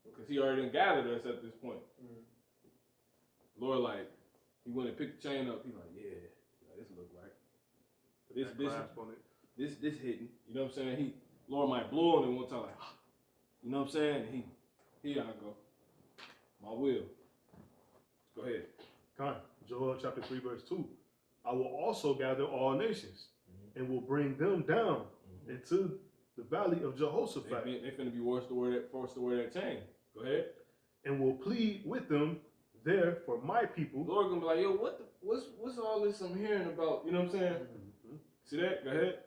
Because he already done gathered us at this point. Mm-hmm. Lord, like, he went and picked the chain up. He like, yeah, this look right. This hitting. You know what I'm saying? Lord might blow on it one time, like, you know what I'm saying? Here I go. My will. Go ahead. Joel chapter 3 verse 2. I will also gather all nations and will bring them down into the valley of Jehoshaphat. They finna be forced to wear that chain. Go ahead. And will plead with them there for my people. Lord gonna be like, yo, what's all this I'm hearing about? You know what I'm saying? Mm-hmm. See that? Go ahead.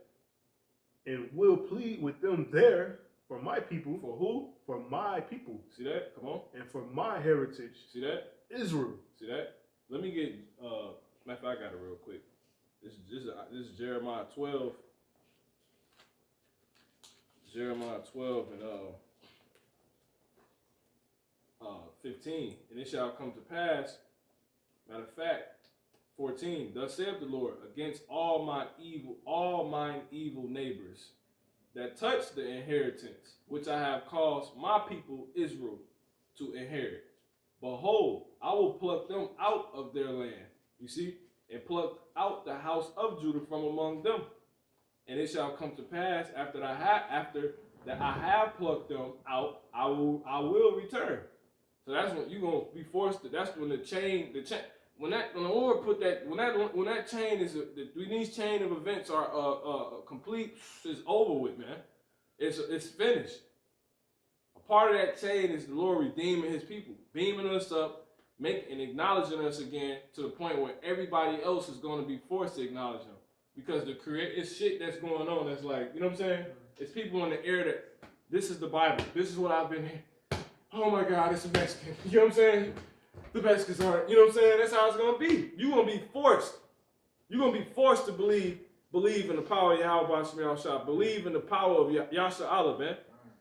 And will plead with them there for my people. For who? For my people. See that? Come on. And for my heritage. See that? Israel. See that? Let me get matter of fact, I got it real quick. This is Jeremiah 12. Jeremiah 12 and 15. And it shall come to pass, matter of fact, 14. Thus saith the Lord, against all mine evil neighbors that touch the inheritance which I have caused my people Israel to inherit. Behold, I will pluck them out of their land. You see? And pluck out the house of Judah from among them. And it shall come to pass after that I have plucked them out, I will return. So that's when you're gonna be forced to. That's when the when the Lord put that when that chain is when these chain of events are complete, is over with, man. It's finished. A part of that chain is the Lord redeeming His people, beaming us up, and acknowledging us again to the point where everybody else is going to be forced to acknowledge Him, because it's shit that's going on. That's like, you know what I'm saying? It's people in the air that this is the Bible. This is what I've been here. Oh my God, it's a Mexican. You know what I'm saying? The Mexicans aren't. You know what I'm saying? That's how it's gonna be. You're gonna be forced. You're gonna be forced to believe in the power of Yahweh Shemel Shah. Believe in the power of Yasha Allah, man.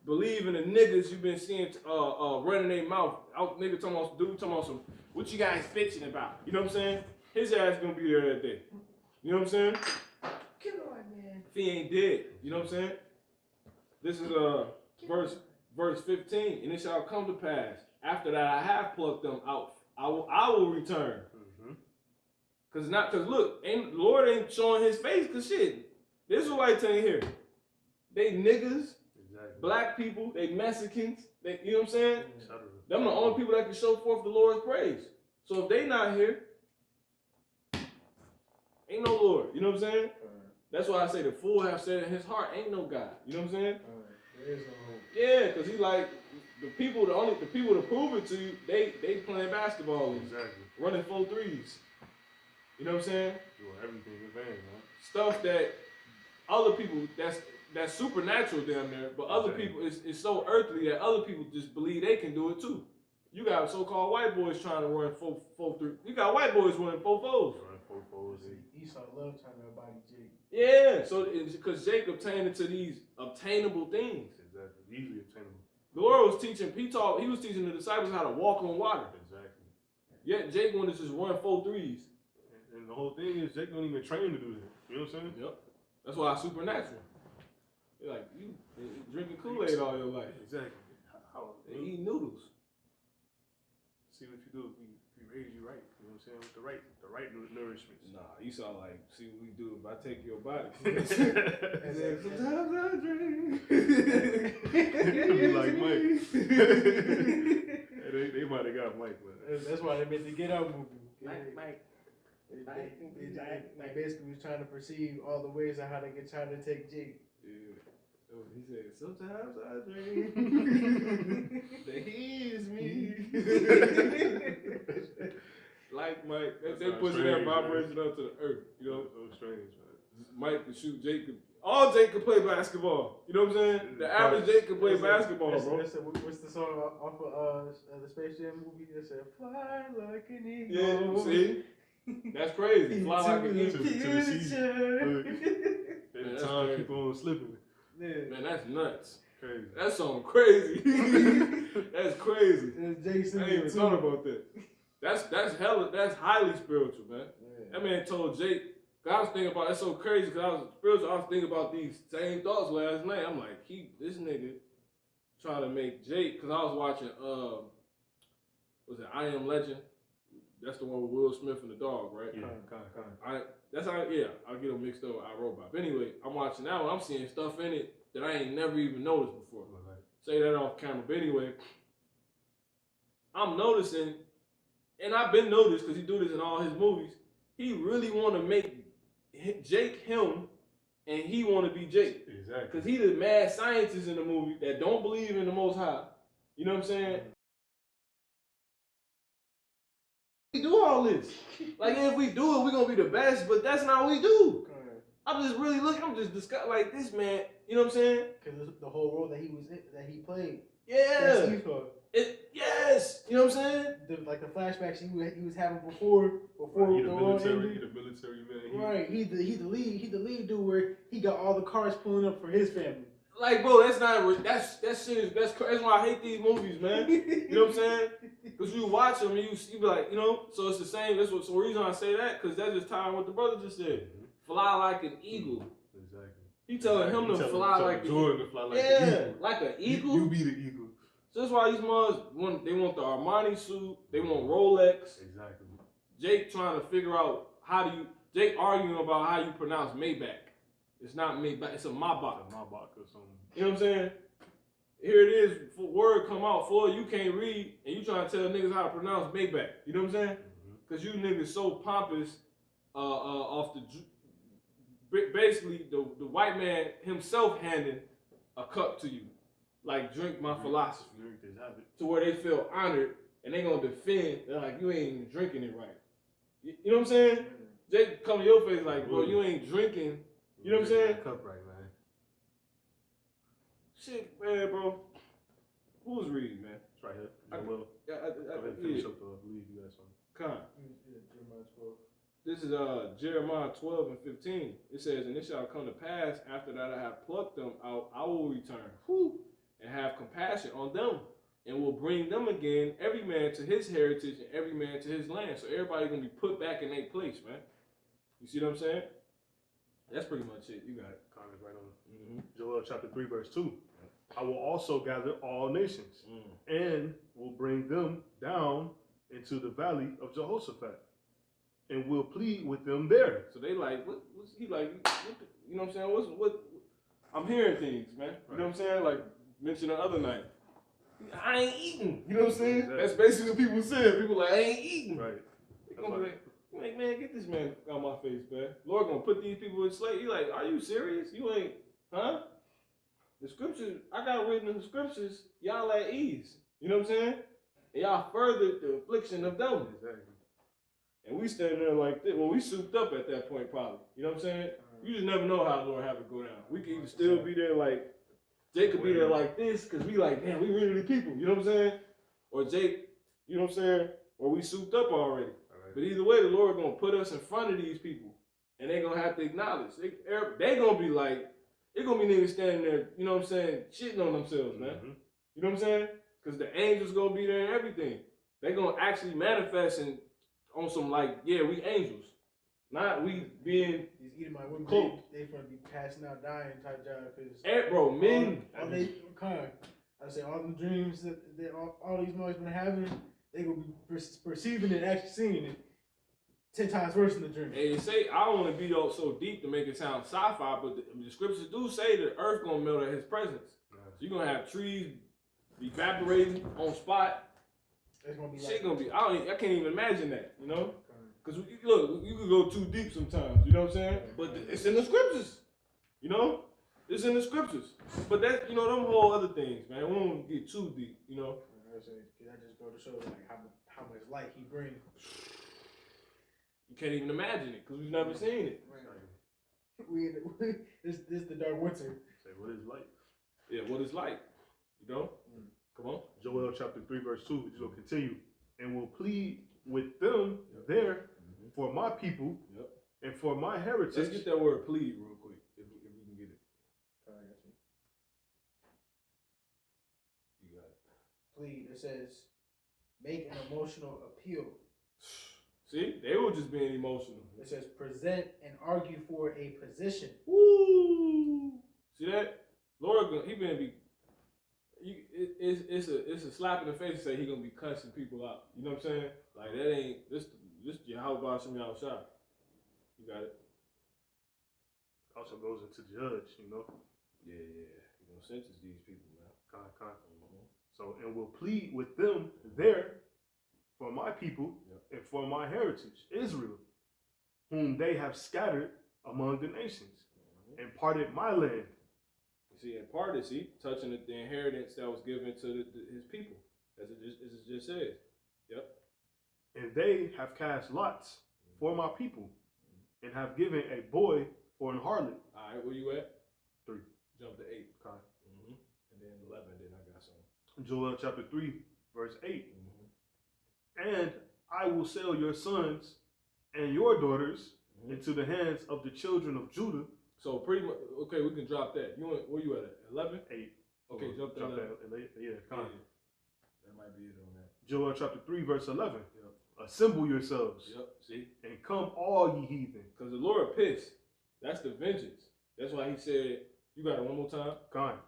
Believe in the niggas you've been seeing running their mouth out. Nigga talking about some. What you guys bitching about? You know what I'm saying? His ass gonna be there that day. You know what I'm saying? Come on, man. If he ain't dead, you know what I'm saying? This is verse 15, and it shall come to pass after that I have plucked them out, I will return. Cause look, the Lord ain't showing His face. Cause shit, the Israelites ain't here. They niggas, exactly. Black people, they Mexicans. You know what I'm saying? Them the only people that can show forth the Lord's praise. So if they not here, ain't no Lord. You know what I'm saying? That's why I say the fool have said in his heart, ain't no God. You know what I'm saying? There is no hope. Yeah, because he like the people to prove it to you, they playing basketball and running 4 threes. You know what I'm saying? Doing everything in vain, man. Stuff that other people that's supernatural down there, but other people it's so earthly that other people just believe they can do it too. You got so-called white boys trying to run 4 3. You got white boys running 4 4s. Esau loved trying to body Jake. Yeah, so because Jake obtained to these obtainable things. Exactly, easily obtainable. The Lord was teaching. He was teaching the disciples how to walk on water. Exactly. Yet Jake wanted to just run 4 threes. And the whole thing is Jake don't even train to do that. You know what I'm saying? Yep. That's why it's supernatural. You're like you drinking Kool-Aid all your life. Exactly. They eat noodles. See what you do. We raise you right. You know what I'm saying? With the right nourishment. Nah, you sound like, see what we do if I take your body. Sometimes I drink. You like Mike. they might have got Mike, but that's why they made the Get Up movie. Mike. They basically was trying to perceive all the ways of how they could try to take Jake. Yeah. So he said, sometimes I drink. That he is me. like Mike. They That's pushing strange, that vibration up to the earth. You know, so strange, man. Mike could shoot, Jake could. All Jake could play basketball. You know what I'm saying? The average Jake could play basketball, bro. What's the song off of the Space Jam movie that said "Fly like an eagle"? Yeah, see, that's crazy. Fly like an eagle. To the season. Man, And that's time crazy. keep on slipping. Man, that's nuts. Crazy. That's something crazy. That's crazy. Jason. I ain't even thought about that. That's hella. That's highly spiritual, man. That man told Jake. I was thinking about, it's so crazy because I was spiritual. I was thinking about these same thoughts last night. I'm like, this nigga trying to make Jake, because I was watching, was it I Am Legend? That's the one with Will Smith and the dog, right? Yeah, kind. I'll get them mixed up with iRobot. But anyway, I'm watching that one. I'm seeing stuff in it that I ain't never even noticed before. Right. Say that off camera. But anyway, I'm noticing, and I've been noticed because he do this in all his movies, he really want to make Jake him, and he want to be Jake. Exactly. Because he the mad scientist in the movie that don't believe in the Most High. You know what I'm saying? We do all this. Like, if we do it, we're going to be the best, but that's not what we do. I'm just really looking, I'm just disgusted. Like, this man, you know what I'm saying? Because the whole role that he was in, that he played. Yeah. That's Esau. Yes. You know what I'm saying? Like the flashbacks he was having before He the the war military, ended. he the military man. Right, he the lead dude where he got all the cars pulling up for his family. Like, bro, that's not, that shit is, that's why I hate these movies, man. You know what I'm saying? Because you watch them and you be like, you know, so it's the same. So the reason I say that, because that's just tying what the brother just said. Fly like an eagle. Exactly. He telling him to fly like Jordan to fly like an an eagle. eagle. Like an eagle. You be the eagle. So that's why these moms they want the Armani suit, they want Rolex. Exactly. Jake trying to figure out Jake arguing about how you pronounce Maybach. It's not Maybach, it's a Maybach. Maybach or something. You know what I'm saying? Here it is, word come out, Floyd, you can't read, and you trying to tell niggas how to pronounce Maybach. You know what I'm saying? Because you niggas so pompous off basically the white man himself handing a cup to you. Like, drink my philosophy. Drink this habit. To where they feel honored and they gonna defend. They're like, you ain't even drinking it right. You know what I'm saying? Jake come to your face like, bro, you ain't drinking. You know what I'm saying? Cup right, man. Shit, man, bro. Who's reading, man? It's right here. Joel. Go ahead, Finish up though. I believe you got something. This is Jeremiah 12 and 15. It says, and it shall come to pass after that I have plucked them out, I will return. And have compassion on them, and will bring them again, every man to his heritage and every man to his land. So everybody gonna be put back in their place, man. You see what I'm saying? That's pretty much it. You got it. Comments right on. Joel chapter 3 verse 2. I will also gather all nations, and will bring them down into the valley of Jehoshaphat, and will plead with them there. So they like, what's he like? You know what I'm saying? What? I'm hearing things, man. You know what I'm saying? Like, mentioned the other night. I ain't eating. You know what I'm saying? Exactly. That's basically what people said. People like, I ain't eating. Right. They gonna be like, man, get this man out my face, man. Lord gonna put these people in slavery. You like, are you serious? You ain't, huh? The scriptures, I got written in the scriptures, y'all at ease. You know what I'm saying? And y'all furthered the affliction of them. Exactly. And we standing there like this. Well, we souped up at that point, probably. You know what I'm saying? You just never know how the Lord have it go down. We could either still be there like, Jake could be there like this, because we like, damn, we really the people. You know what I'm saying? Or Jake, you know what I'm saying? Or we souped up already. But either way, the Lord going to put us in front of these people. And they going to have to acknowledge. They going to be like, it going to be niggas standing there, you know what I'm saying, shitting on themselves, man. You know what I'm saying? Because the angels going to be there and everything. They going to actually manifest on some like, yeah, we angels. Not we being these Edomite women, they gonna be passing out, dying type job. Cause bro, men. I say all the dreams that all these mothers been having, they gonna be perceiving it, actually seeing it 10 times worse than the dream. And you say, I don't want to be so deep to make it sound sci-fi, but the scriptures do say the earth gonna melt at his presence. So you're gonna have trees evaporating on spot. It's gonna be shit gonna be. I can't even imagine that. You know. Because, look, you can go too deep sometimes, you know what I'm saying? But it's in the scriptures, you know? It's in the scriptures. But that, you know, them whole other things, man, we don't get too deep, you know? I just go to show like how much light he brings. You can't even imagine it because we've never seen it. This the dark winter. Say what is light? Yeah, what it's like, you know? Come on. Joel chapter 3 verse 2. We just gonna continue, and will plead with them there for my people Yep. and for my heritage. Let's get that word plead real quick, if we can get it. You got it. Plead. It says, make an emotional appeal. See, they were just being emotional. It says, present and argue for a position. Woo! See that? Lord, he gonna be. It's a slap in the face to say he gonna be cussing people out. You know what I'm saying? Like that ain't this Yahweh Shem Yahushua. You got it. Also goes into judge, you know. Yeah. You gonna sentence these people, man. So, and will plead with them there for my people and for my heritage, Israel, whom they have scattered among the nations, and parted my land. You see, in part, touching the inheritance that was given to his people, as it just says. Yep. And they have cast lots for my people, and have given a boy for an harlot. All right, where you at? 3. Jump to 8. Okay. And then 11. Then I got some. Joel chapter 3, verse 8. And I will sell your sons and your daughters into the hands of the children of Judah. So pretty much, okay, we can drop that. Where you at? 11? 8. Okay, jump to 11. Yeah, That might be it on that. Joel chapter 3, verse 11. Yep. Assemble yourselves. Yep. See? And come all ye heathen. Because the Lord pissed. That's the vengeance. That's why he said, you got it one more time? Kind.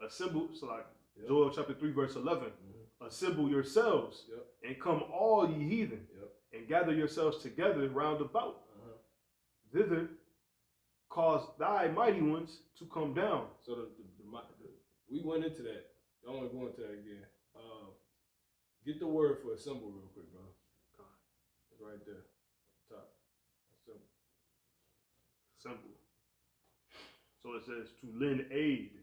Assemble, so like Joel chapter 3, verse 11. Assemble yourselves and come all ye heathen and gather yourselves together round about. Thither cause thy mighty ones to come down. So we went into that. I don't want to go into that again. Get the word for assemble real quick, bro. It's right there. Top. Assemble. Assemble. So it says to lend aid,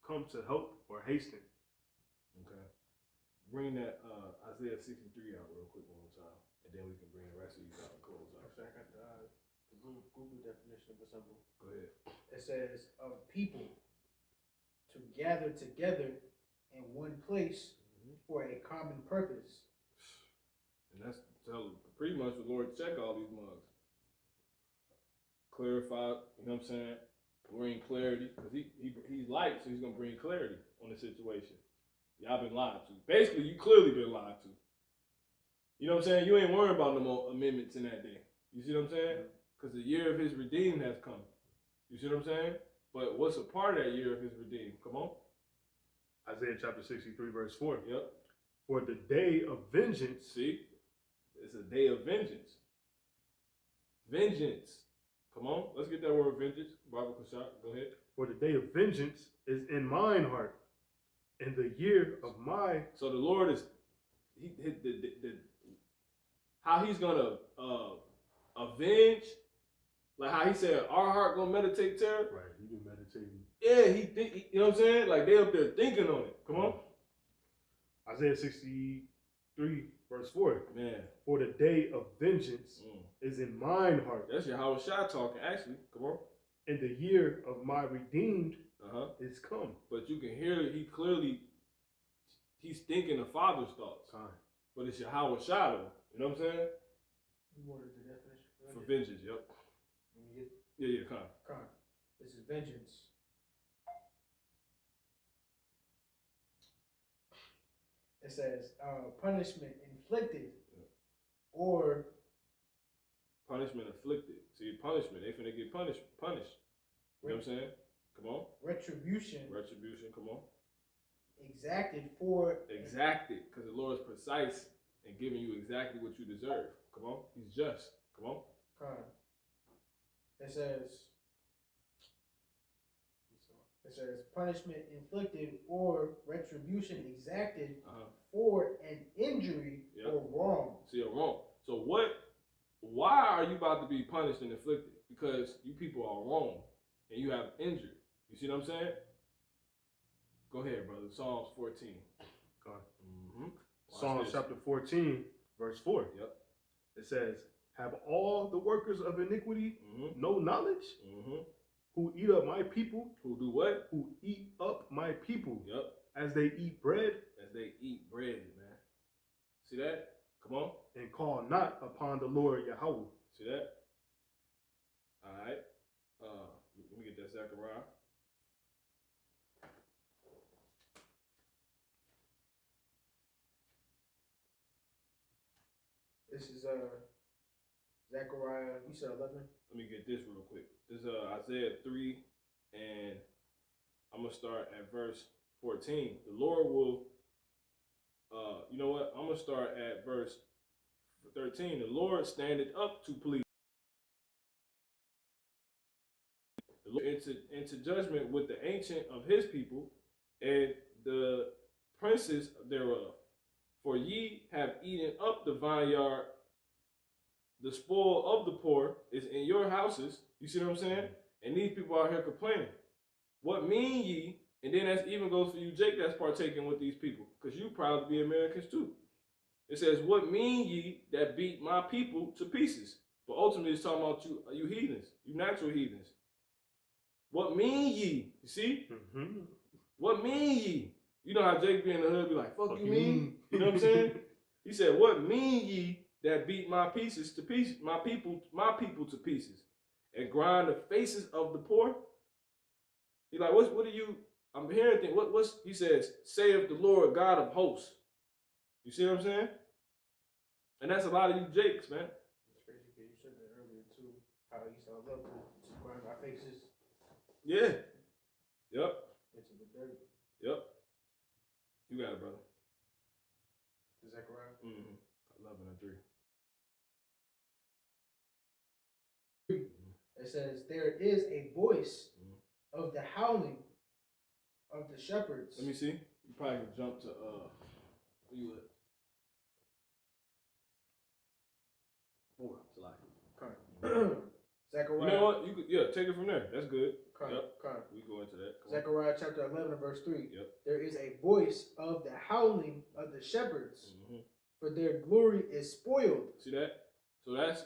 come to help or hasten. Okay. Bring that Isaiah 63 out real quick one more time, and then we can bring the rest of these out and close out. I got the Google definition of assemble. Go ahead. It says of people to gather together in one place for a common purpose. And that's pretty much the Lord check all these mugs. Clarify, you know what I'm saying? Bring clarity, because he's light, so he's gonna bring clarity on the situation. Y'all been lied to. Basically, you clearly been lied to. You know what I'm saying? You ain't worried about no more amendments in that day. You see what I'm saying? Because the year of his redeemed has come. You see what I'm saying? But what's a part of that year of his redeemed? Come on. Isaiah chapter 63, verse 4. Yep. For the day of vengeance. See? It's a day of vengeance. Vengeance. Come on. Let's get that word vengeance. Barbara Kashak, go ahead. For the day of vengeance is in mine heart. And the year of my. So the Lord is, how he's gonna avenge, like how he said, our heart gonna meditate terror. Right, he been meditating. Yeah, you know what I'm saying? Like they up there thinking on it. Come on. Isaiah 63, verse 4. Man. For the day of vengeance is in mine heart. That's your Howard Shah talking, actually. Come on. And the year of my redeemed is come. But you can hear he's thinking the Father's thoughts. But it's your Howard Shah, though. You know what I'm saying? You wanted the definition for vengeance, yep. Yeah, Con. This is vengeance. It says punishment inflicted or punishment inflicted. See, punishment. They finna get punished. You know what I'm saying? Come on. Retribution. Come on. Exacted for. Exacted, because the Lord is precise in giving you exactly what you deserve. Come on. He's just. Come on. Con. It says punishment inflicted or retribution exacted for an injury or wrong. See, a wrong. So why are you about to be punished and inflicted? Because you people are wrong and you have injured. You see what I'm saying? Go ahead, brother. Psalms 14. Psalms chapter 14, verse 4. Yep. It says, Have all the workers of iniquity Mm-hmm. no knowledge? Mm-hmm. Who eat up my people, Who do what? who eat up my people Yep. as they eat bread, As they eat bread, man. See that? Come on. and call not upon the Lord Yahweh. See that? All right. Let me get that Zechariah. This is Zechariah. You said 11. Let me get this real quick. This is Isaiah 3, and I'm gonna start at verse 14. The Lord will, you know what? I'm gonna start at verse 13. The Lord standeth up to plead. The Lord into judgment with the ancient of his people and the princes thereof. For ye have eaten up the vineyard, the spoil of the poor is in your houses. You see what I'm saying? And these people out here complaining. What mean ye? And then that even goes for you, Jake, that's partaking with these people, because you proud to be Americans too. It says, what mean ye that beat my people to pieces? But ultimately it's talking about you heathens, you natural heathens. What mean ye? You see? Mm-hmm. What mean ye? You know how Jake be in the hood be like, fuck you mean? You know what I'm Mm. saying? He said, what mean ye that beat my pieces to pieces, my people to pieces, and grind the faces of the poor? He like, what do you, I'm hearing things, he says, saith the Lord God of hosts. You see what I'm saying? And that's a lot of you Jakes, man. It's crazy because you said that earlier too. How you said I love to grind our faces Yeah. Yep. into the dirt. Yep. You got it, brother. Zechariah. 11 and 3. It says, there is a voice of the howling of the shepherds. Let me see. You probably can jump to where you at? 4. Zechariah. You know what? You could, take it from there. That's good. Yep. We go into that. Come on. Zechariah chapter 11 verse 3. Yep. There is a voice of the howling of the shepherds, Mhm. for their glory is spoiled. See that? So that's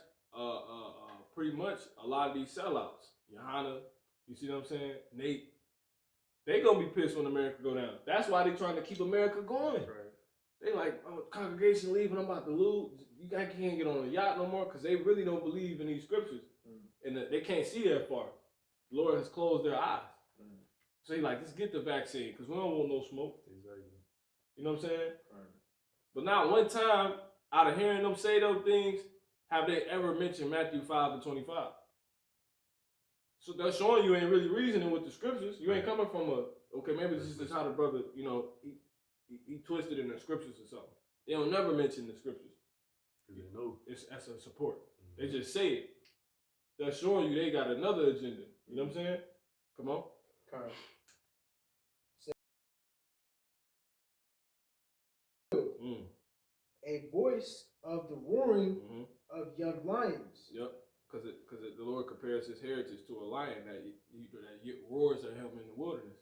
pretty much a lot of these sellouts. Johanna, you see what I'm saying? Nate, they gonna be pissed when America go down. That's why they trying to keep America going. Right. They like, oh, congregation leaving, I'm about to lose. You guys can't get on the yacht no more because they really don't believe in these scriptures. And they can't see that far. The Lord has closed their eyes. So he like, just get the vaccine because we don't want no smoke. Exactly. You know what I'm saying? But not one time out of hearing them say those things have they ever mentioned Matthew 5 and 25. So that's showing you ain't really reasoning with the scriptures. You ain't coming from okay, maybe this is just how the brother, he twisted in the scriptures or something. They don't never mention the scriptures. Because they know. It's as a support. They just say it. That's showing you they got another agenda. You know what I'm saying? Come on. A voice of the roaring of young lions. Yep. Because the Lord compares his heritage to a lion that roars at him in the wilderness.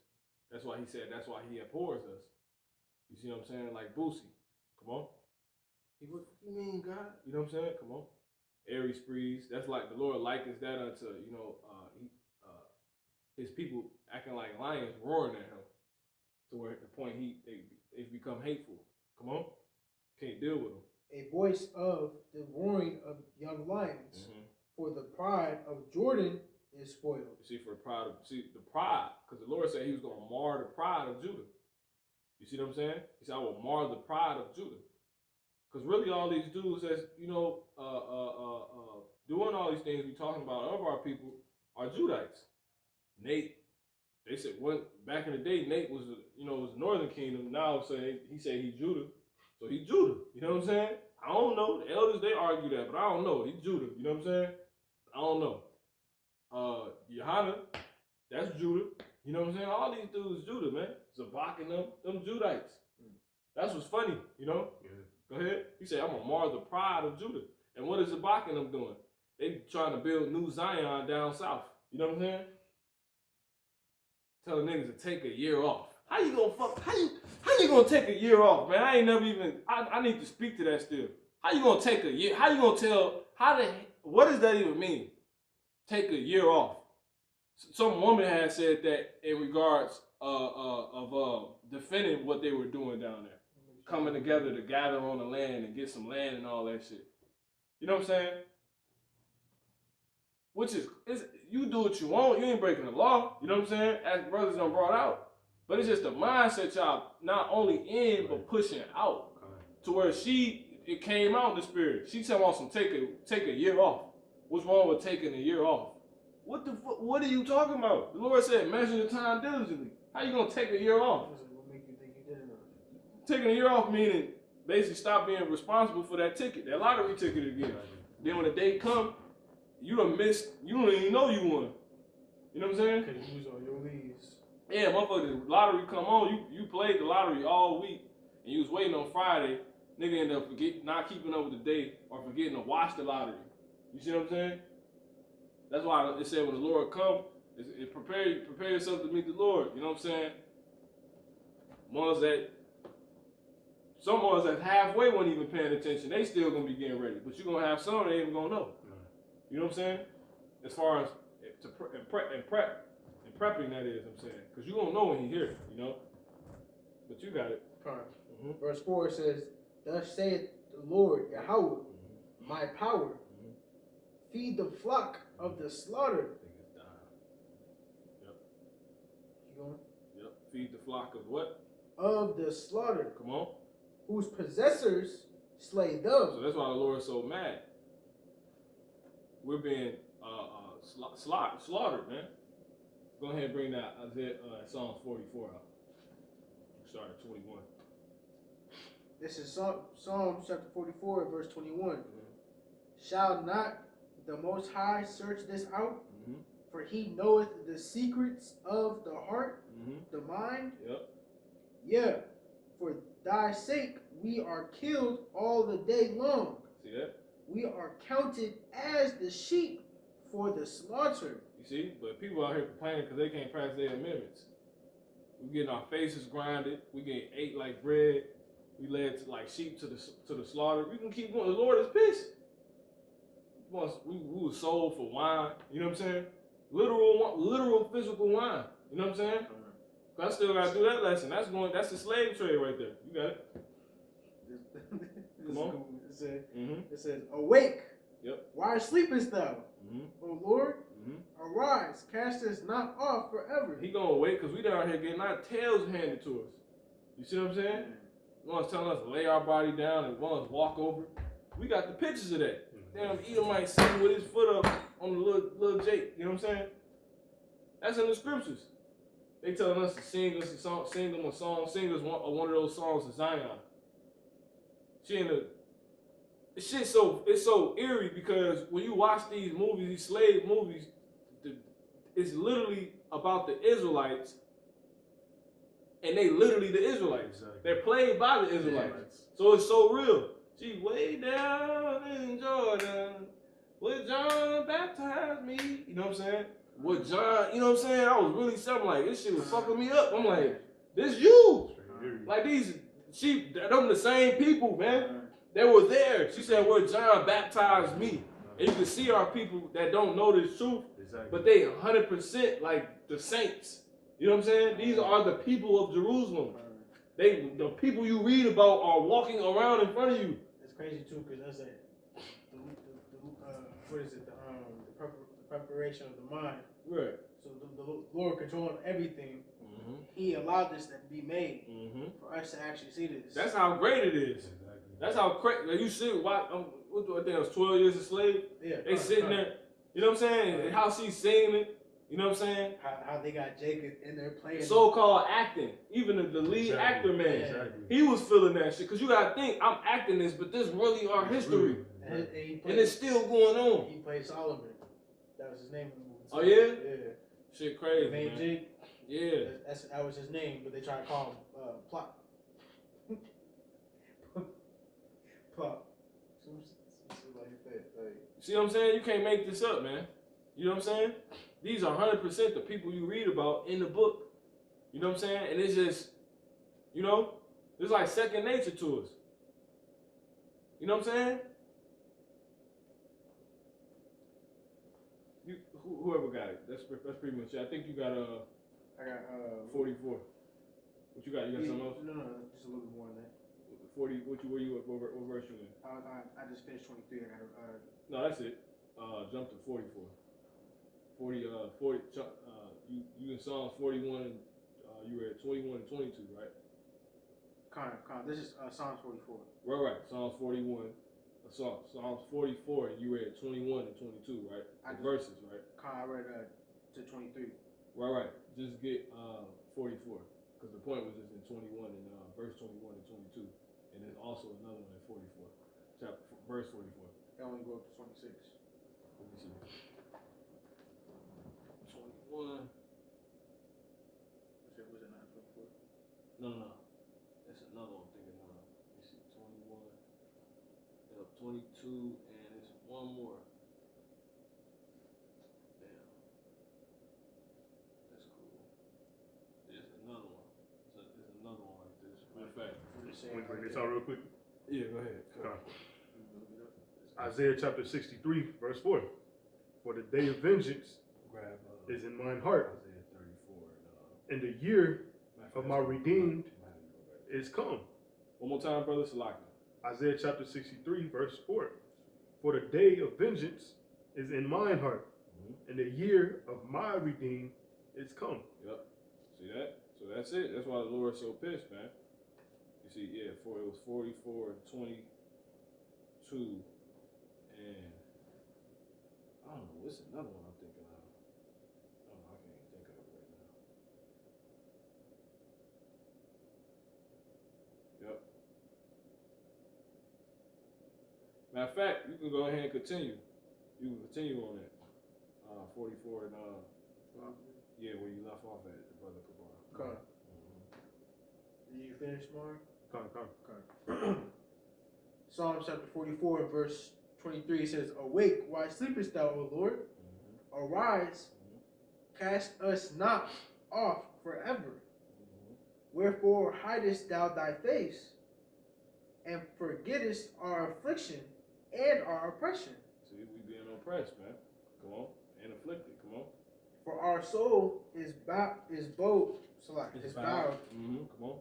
That's why he said, that's why he abhors us. You see what I'm saying? Like Boosie. Come on. What you mean, God? You know what I'm saying? Come on. Airy sprees. That's like the Lord likens that unto, his people acting like lions roaring at him. To where at the point they become hateful. Come on. Can't deal with them. A voice of the roaring of young lions. For the pride of Jordan is spoiled. You see, the pride, because the Lord said he was going to mar the pride of Judah. You see what I'm saying? He said, I will mar the pride of Judah. Because really all these dudes that's, doing all these things we talking about of our people are Judites. Nate, they said, back in the day, Nate was, was the northern kingdom. Now he said he's Judah. So he's Judah. You know what I'm saying? I don't know. The elders, they argue that, but I don't know. He's Judah. You know what I'm saying? I don't know. Johanna, that's Judah. You know what I'm saying? All these dudes Judah, man. Zabak and them Judites. That's what's funny, Yeah. Go ahead. He said, I'm going to mar the pride of Judah. And what is Zabak and them doing? They trying to build New Zion down south. You know what I'm saying? Telling niggas to take a year off. How you gonna take a year off, man? I ain't never even, I need to speak to that still. How you gonna take a year? How you gonna tell, how the what does that even mean? Take a year off. Some woman had said that in regards of defending what they were doing down there, coming together to gather on the land and get some land and all that shit. You know what I'm saying? Which is you do what you want. You ain't breaking the law. You know what I'm saying? As brothers done brought out. But it's just the mindset y'all not only in but pushing out to where it came out in the spirit. She talking about some take a year off. What's wrong with taking a year off? What the fuck? What are you talking about? The Lord said, measure your time diligently. How you gonna take a year off? What make you think you did it? Taking a year off meaning basically stop being responsible for that ticket, that lottery ticket again. Then when the day come, you done missed. You don't even know you won. You know what I'm saying? Because you was on your leaves. Yeah, motherfucker, the lottery come on. You played the lottery all week, and you was waiting on Friday. Nigga ended up not keeping up with the day or forgetting to watch the lottery. You see what I'm saying? That's why it said when the Lord come, prepare yourself to meet the Lord. You know what I'm saying? Some ones that halfway weren't even paying attention. They still gonna be getting ready, but you gonna have some that ain't even gonna know. You know what I'm saying? As far as prepping that is, I'm saying, because you gonna know when he here. You know, but you got it. Verse 4 says, "Thus saith the Lord Yahweh, my power, feed the flock of the slaughter." I think it's dying. Yep. Keep going. Yep. Feed the flock of what? Of the slaughter, Come on. whose possessors slay So them. that's why the Lord is so mad. We're being slaughtered, man. Go ahead and bring that Isaiah, Psalms 44 out. Start at 21. This is Psalms chapter 44, verse 21. Shall not the Most High search this out? For he knoweth the secrets of the heart, the mind. Yep. Yeah, for thy sake we are killed all the day long. See that? We are counted as the sheep for the slaughter. You see? But people out here complaining because they can't pass their amendments. We getting our faces grinded. We getting ate like bread. We led to like sheep to the slaughter. We can keep going. The Lord is pissed. We were sold for wine. You know what I'm saying? Literal physical wine. You know what I'm saying? I still gotta do that lesson. That's the slave trade right there. You got it. Come on. It says, awake. Yep. Why sleepest thou? O Lord, arise, cast us not off forever. He gonna wait because we down here getting our tails handed to us. You see what I'm saying? One's telling us to lay our body down and one's walk over. We got the pictures of that. Damn, Edomite sitting with his foot up on the little Jake. You know what I'm saying? That's in the scriptures. They telling us to sing them a song, sing us one of those songs of Zion. It's so eerie because when you watch these movies, these slave movies, it's literally about the Israelites, and they literally the Israelites. Exactly. They're played by the Israelites. So it's so real. She way down in Jordan, where John baptized me. You know what I'm saying? What John, you know what I'm saying? I was really something like, this shit was fucking me up. I'm like, this you. Like these sheep, them the same people, man. They were there. She said, where John baptized me. And you can see our people that don't know this truth, but they 100% like the saints. You know what I'm saying? These are the people of Jerusalem. The people you read about are walking around in front of you. It's crazy too, because that's like, what is it? The preparation of the mind. Right. So the Lord controlling everything. He allowed this to be made for us to actually see this. That's how great it is. That's how crazy. Like you see, what I think it was 12 years a slave. Yeah. They sitting there. You know what I'm saying? How she's singing it. You know what I'm saying? How they got Jacob in there playing. So-called acting. Even the lead actor, man. He was feeling that shit. Because you got to think, I'm acting this, but this really our history. And it's still going on. He played Solomon. That was his name in the movie. Oh, yeah? Yeah. Shit crazy, man. Jake. Yeah. That was his name, but they tried to call him Plot. Plot. See what I'm saying? You can't make this up, man. You know what I'm saying? These are 100% the people you read about in the book. You know what I'm saying? And it's just, you know, it's like second nature to us. You know what I'm saying? whoever got it. That's pretty much it. I think you got I got 44. What you got? You got something else? No, just a little bit more than that. 40. Where you at? What verse you in? I just finished 23. I got No, that's it. Jump to 44. 40. You in Psalms 41 and you were at 21 and 22, right? This is Psalms 44. Right. Psalms 41. Psalms 44 and you read 21 and 22, right? Verses, right? I read to 23. Right. Just get 44 because the point was just in 21 and verse 21 and 22, and then also another one in 44, verse 44. They only go up to 26. Let me see. 21. Was it not 24? No. That's another one I'm thinking of. Let me see. 21. 22, and it's one more. Damn. That's cool. There's another one. There's another one like this. Matter of fact. Want to bring this out real quick? Yeah, go ahead. Isaiah chapter 63, verse 4. For the day of vengeance Grab is in mine heart, Isaiah 34. and the year of my redeemed is come. One more time, brother Salaki. Isaiah chapter 63, verse 4. For the day of vengeance is in mine heart, and the year of my redeemed is come. Yep. See that? So that's it. That's why the Lord's so pissed, man. You see, yeah, it was 44 and 22, and I don't know, what's another one I'm thinking of? I don't know, I can't even think of it right now. Yep. Matter of fact, you can go ahead and continue. You can continue on that. 44 and yeah, where you left off at, the brother Kabar. Okay. Did you finish, Mark? Come. Psalms chapter 44 and verse 23 says, Awake, why sleepest thou, O Lord? Arise, cast us not off forever. Wherefore hidest thou thy face, and forgettest our affliction and our oppression? See, we being oppressed, man. Come on. And afflicted. Come on. For our soul is bowed. Come on.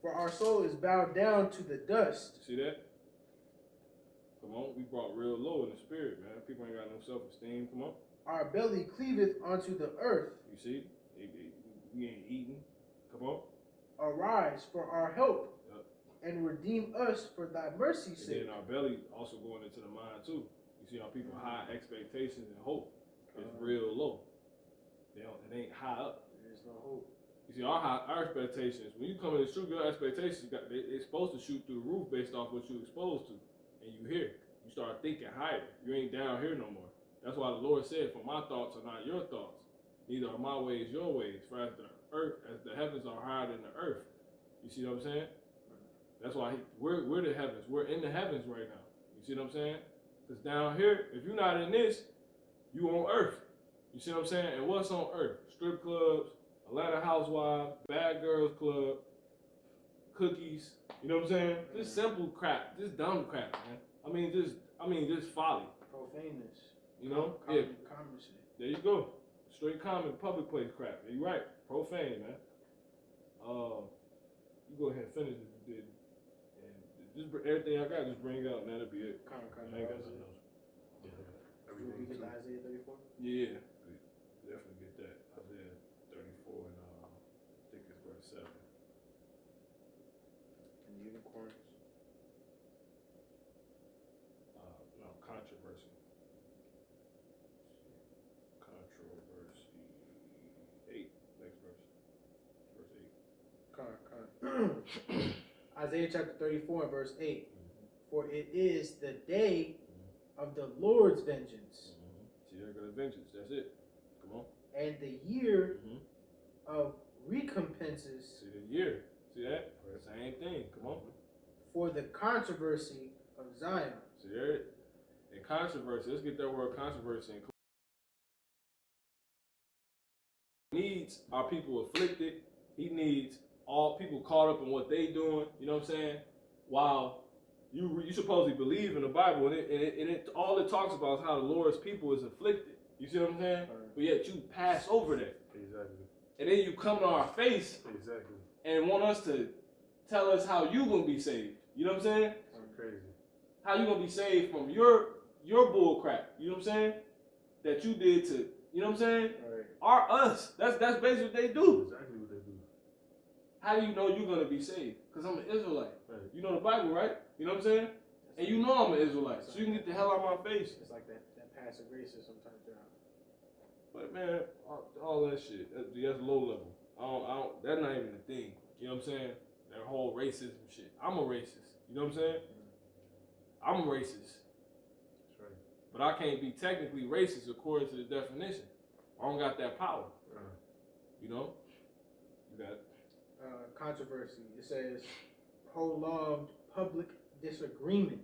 For our soul is bowed down to the dust. See that? Come on. We brought real low in the spirit, man. People ain't got no self-esteem. Come on. Our belly cleaveth unto the earth. You see? We ain't eating. Come on. Arise for our help. Yep. And redeem us for thy mercy's sake. And then our belly also going into the mind too. You see how people high expectations and hope is real low. It ain't high up. There's no hope. You see, our expectations, when you come in the truth, your expectations, it's supposed to shoot through the roof based off what you're exposed to. And you hear. You start thinking higher. You ain't down here no more. That's why the Lord said, for my thoughts are not your thoughts. Neither are my ways your ways. For as the heavens are higher than the earth. You see what I'm saying? That's why we're the heavens. We're in the heavens right now. You see what I'm saying? Because down here, if you're not in this, you on earth. You see what I'm saying? And what's on earth? Strip clubs, Atlanta Housewives, Bad Girls Club, cookies. You know what I'm saying? Just simple crap. Just dumb crap, man. I mean, just folly. Profaneness. You know? Common shit. There you go. Straight common public place crap. You're right. Profane, man. You go ahead and finish if you did. And just everything I got, just bring it out, and that'll be it. I ain't got nothing else. We get to Isaiah 34? Yeah. Definitely get that. Isaiah 34 and I think it's verse 7. And the unicorns. No, controversy. Controversy 8. Next verse. Verse 8. Isaiah chapter 34 and verse 8. For it is the day of the Lord's vengeance. See, there go the vengeance. That's it. Come on. And the year of recompenses. See the year. See that? Same thing. Come on. For the controversy of Zion. See there? And controversy. Let's get that word controversy. He needs our people afflicted. He needs all people caught up in what they doing. You know what I'm saying? While you supposedly believe in the Bible, and it all it talks about is how the Lord's people is afflicted. You see what I'm saying? Right. But yet you pass over that. Exactly. And then you come to our face Exactly. and want us to tell us how you gonna be saved. You know what I'm saying? That's crazy. How you gonna be saved from your bull crap. You know what I'm saying? That you did to, you know what I'm saying? Right. Are us. That's basically what they do. Exactly what they do. How do you know you're gonna be saved? Because I'm an Israelite. Right. You know the Bible, right? You know what I'm saying? And you know I'm an Israelite. So you can get the hell out of my face. It's like that passive racism type job. But man, all that shit, that's low level. I don't, that's not even a thing. You know what I'm saying? That whole racism shit. I'm a racist. You know what I'm saying? I'm a racist. That's right. But I can't be technically racist according to the definition. I don't got that power. Right. You know? You got it. Controversy. It says prolonged public disagreement.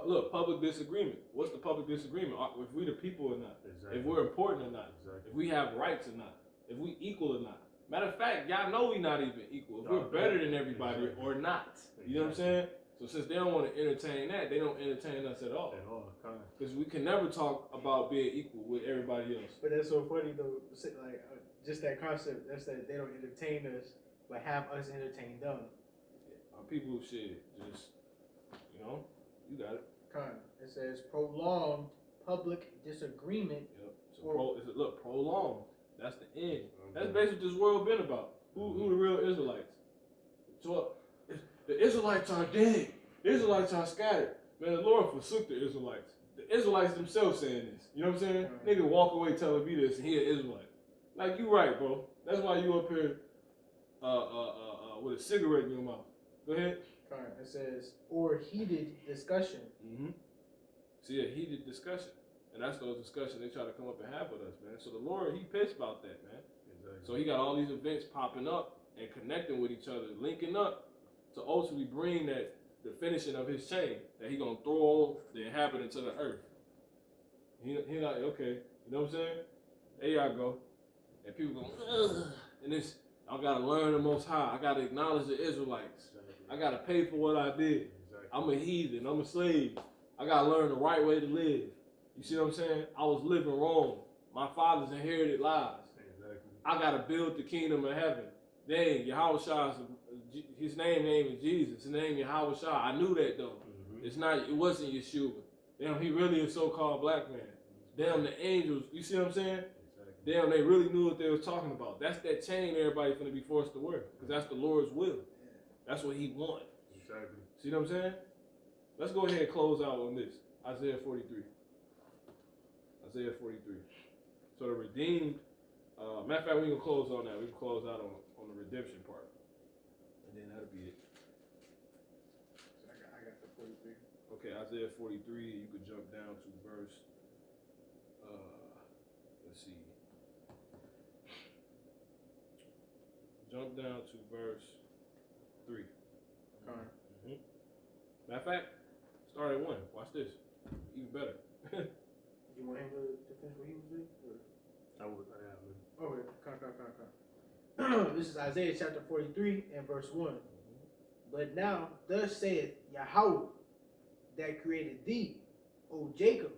Look, public disagreement. What's the public disagreement? If we the people or not? Exactly. If we're important or not? Exactly. If we have rights or not? If we equal or not? Matter of fact, y'all know we not even equal. If we're better than everybody or not. You know what I'm saying? So since they don't want to entertain that, they don't entertain us at all. At all, kind of. Because we can never talk about being equal with everybody else. But that's so funny though. Like just that concept. That's that they don't entertain us, but have us entertain them. Our people shit just, you know, you got it. It says prolonged public disagreement. Yep. So look, prolonged. That's the end. That's basically what this world been about. Who the real Israelites? So the Israelites are dead. The Israelites are scattered. Man, the Lord forsook the Israelites. The Israelites themselves saying this. You know what I'm saying? Nigga walk away telling me this and he an Israelite. Like, you right, bro. That's why you up here with a cigarette in your mouth. Go ahead. It says, or heated discussion. Mm-hmm. See, a heated discussion. And that's those discussions they try to come up and have with us, man. So the Lord, he pissed about that, man. Exactly. So he got all these events popping up and connecting with each other, linking up to ultimately bring the finishing of his chain that he gonna throw on the inhabitants of the earth. He like, okay, you know what I'm saying? There y'all go. And people go, ugh. And this, I gotta learn the Most High. I gotta acknowledge the Israelites. I gotta pay for what I did. Exactly. I'm a heathen. I'm a slave. I gotta learn the right way to live. You see what I'm saying? I was living wrong. My fathers inherited lies. Exactly. I gotta build the kingdom of heaven. Dang, Yahushua, his name is Jesus. His name Yahushua. I knew that though. Mm-hmm. It wasn't Yeshua. Damn, he really a so-called black man. Damn, the angels. You see what I'm saying? Exactly. Damn, they really knew what they was talking about. That's that chain everybody's gonna be forced to wear, because that's the Lord's will. That's what he wants. Exactly. See what I'm saying? Let's go ahead and close out on this. Isaiah 43. Isaiah 43. So the redeemed, matter of fact, we can close on that. We can close out on the redemption part. And then that'll be it. So I got the 43. Okay, Isaiah 43, you could jump down to verse, let's see. Jump down to verse 3. Mm-hmm. Matter of fact, start at 1. Watch this. Even better. You want him to finish what he was reading? I would. I am. Okay, come. This is Isaiah chapter 43 and verse 1. But now, thus saith Yahweh, that created thee, O Jacob,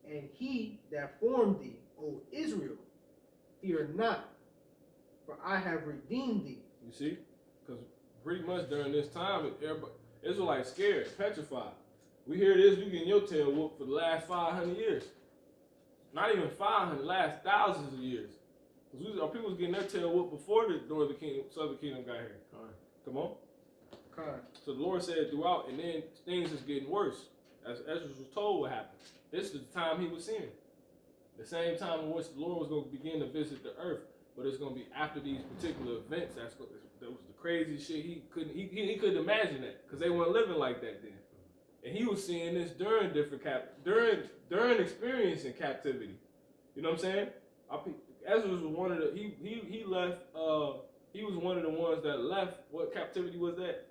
and he that formed thee, O Israel, fear not, for I have redeemed thee. You see? Because pretty much during this time, everybody, Israelites scared, petrified. We hear this, you getting your tail whooped for the last 500 years. Not even 500, last thousands of years. Because our people was getting their tail whooped before the Northern Kingdom, Southern Kingdom got here. Come on. So the Lord said throughout, and then things is getting worse. As Ezra was told what happened. This is the time he was seeing. The same time in which the Lord was going to begin to visit the earth. But it's going to be after these particular events. That was the crazy shit. He couldn't imagine that, because they weren't living like that then. And he was seeing this during during experiencing captivity. You know what I'm saying? Ezra was one of the he left. He was one of the ones that left. What captivity was that?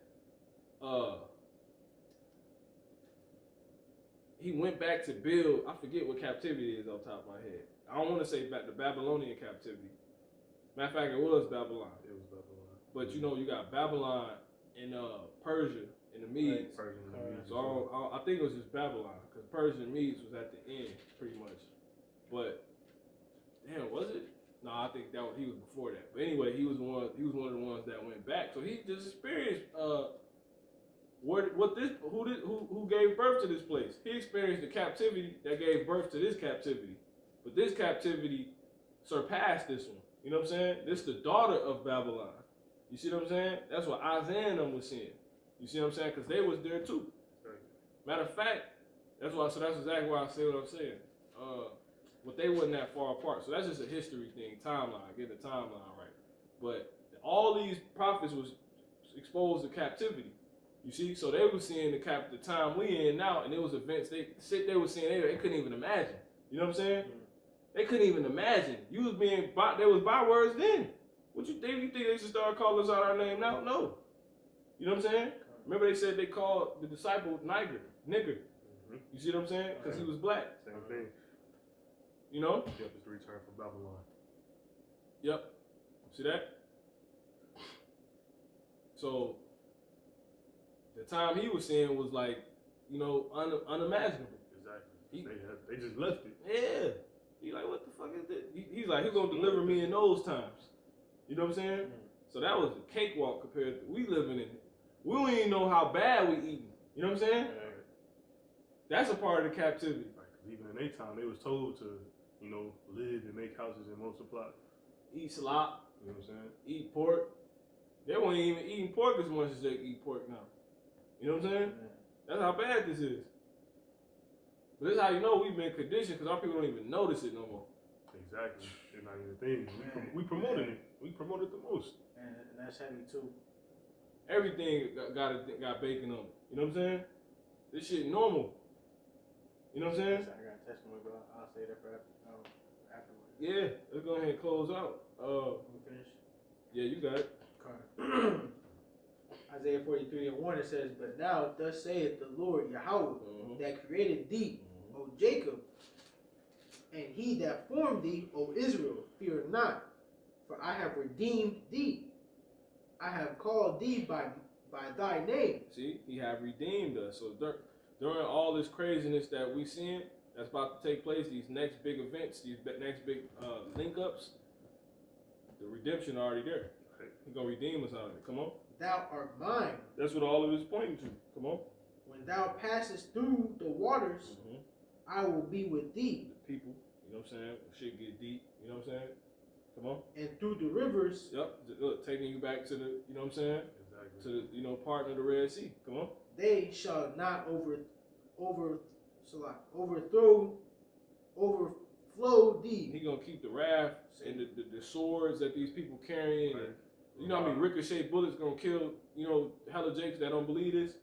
He went back to build. I forget what captivity is off the top of my head. I don't want to say back the Babylonian captivity. Matter of fact, it was Babylon. It was Babylon. But you know, you got Babylon and Persia and the Medes. Persian and the Medes. So I think it was just Babylon, because Persian and Medes was at the end, pretty much. But damn, was it? No, I think he was before that. But anyway, he was one of the ones that went back. So he just experienced who gave birth to this place. He experienced the captivity that gave birth to this captivity. But this captivity surpassed this one. You know what I'm saying? This is the daughter of Babylon. You see what I'm saying? That's what Isaiah and them was seeing. You see what I'm saying? Because they was there too. Matter of fact, that's exactly why I say what I'm saying. But they wasn't that far apart. So that's just a history thing, timeline, get the timeline right. But all these prophets was exposed to captivity. You see? So they were seeing the time we in now, and it was events they were seeing they couldn't even imagine. You know what I'm saying? They couldn't even imagine. There was bywords then. What you think? You think they should start calling us out our name now? No. You know what I'm saying? Remember they said they called the disciple nigger. You see what I'm saying? Because he was black. Same thing. You know? Yep, it's the return from Babylon. Yep. See that? So the time he was seeing was like, you know, unimaginable. Exactly. They just left it. Yeah. He like, what the fuck is this? He's like, he's gonna deliver me in those times. You know what I'm saying? So that was a cakewalk compared to we living in it. We don't even know how bad we eating. You know what I'm saying? That's a part of the captivity. Right, 'cause even in their time, they was told to, you know, live and make houses and multiply. Eat slop. You know what I'm saying? Eat pork. They weren't even eating pork as much as they eat pork now. You know what I'm saying? That's how bad this is. But this is how you know we've been conditioned, because our people don't even notice it no more. Exactly. It's not even a thing. We promoted it. We promoted the most. And that's heavy too. Everything got bacon on it. You know what I'm saying? This shit normal. You know what I'm saying? I got a testimony, but I'll say that for afterwards. Yeah, let's go ahead and close out. We finish. Yeah, you got it. Okay. Isaiah 43:1 it says, "But now thus saith the Lord Yahweh, that created thee, O Jacob, and he that formed thee, O Israel, fear not, for I have redeemed thee. I have called thee by thy name." See, he have redeemed us. So during all this craziness that we seeing, that's about to take place, these next big events, these next big link-ups, the redemption already there. He's going to redeem us out of it. Come on. Thou art mine. That's what all of it is pointing to. Come on. When thou passest through the waters, I will be with thee. The people, you know what I'm saying? Shit get deep, you know what I'm saying? Come on. And through the rivers. Yep. Look, taking you back to the, you know what I'm saying? Exactly. To the, you know, part of the Red Sea. Come on. They shall not overflow thee. He gonna keep the wrath and the swords that these people carrying, and you know how many ricochet bullets gonna kill, you know, hella jakes that don't believe this.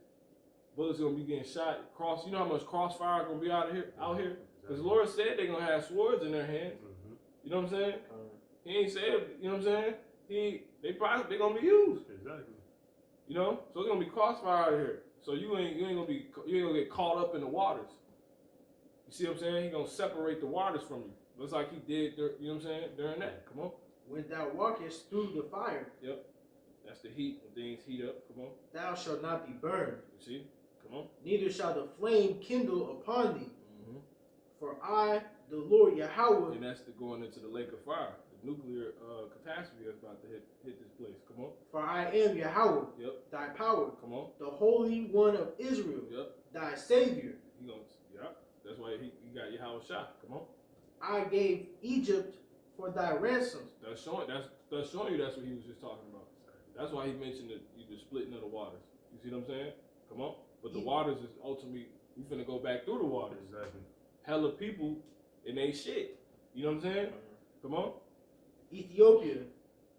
Bullets gonna be getting shot. You know how much crossfire gonna be out here? Because the Lord said they're gonna have swords in their hands. You know what I'm saying? He ain't said, you know what I'm saying? They gonna be used. Exactly. You know, so it's gonna be crossfire out here. So you ain't gonna get caught up in the waters. You see what I'm saying? He gonna separate the waters from you. Looks like he did, you know what I'm saying, during that. Come on. When thou walkest through the fire. Yep. That's the heat, when things heat up. Come on. Thou shalt not be burned. You see? Come on. Neither shall the flame kindle upon thee. For I, the Lord Yahweh. And that's going into the lake of fire. The nuclear catastrophe that's about to hit this place. Come on. For I am Yahweh. Yep. Thy power. Come on. The Holy One of Israel. Yep. Thy Savior. That's why he got Yahweh shot. Come on. I gave Egypt for thy ransom. That's showing you that's what he was just talking about. That's why he mentioned the splitting of the waters. You see what I'm saying? Come on. But the waters is ultimately, we finna go back through the waters. Exactly. Hella people and they shit. You know what I'm saying? Come on. Ethiopia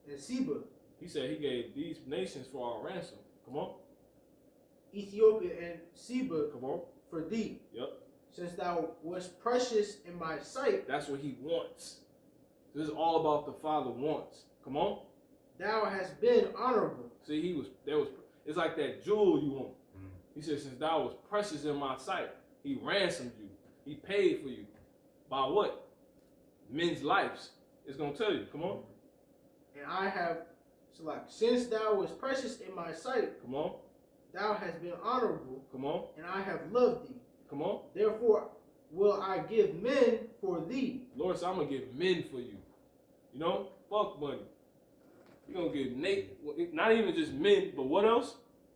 and Seba. He said he gave these nations for our ransom. Come on. Ethiopia and Seba. Come on. For thee. Yep. Since thou wast precious in my sight. That's what he wants. This is all about the Father wants. Come on. Thou hast been honorable. See, it's like that jewel you want. He said, since thou was precious in my sight, he ransomed you. He paid for you. By what? Men's lives. It's going to tell you. Come on. And I have, since thou was precious in my sight. Come on. thou hast been honorable, Come on. and I have loved thee. Come on. Therefore will I give men for thee. Lord said, I'm going to give men for you. You know? Fuck money. You're going to give not even just men, but what else?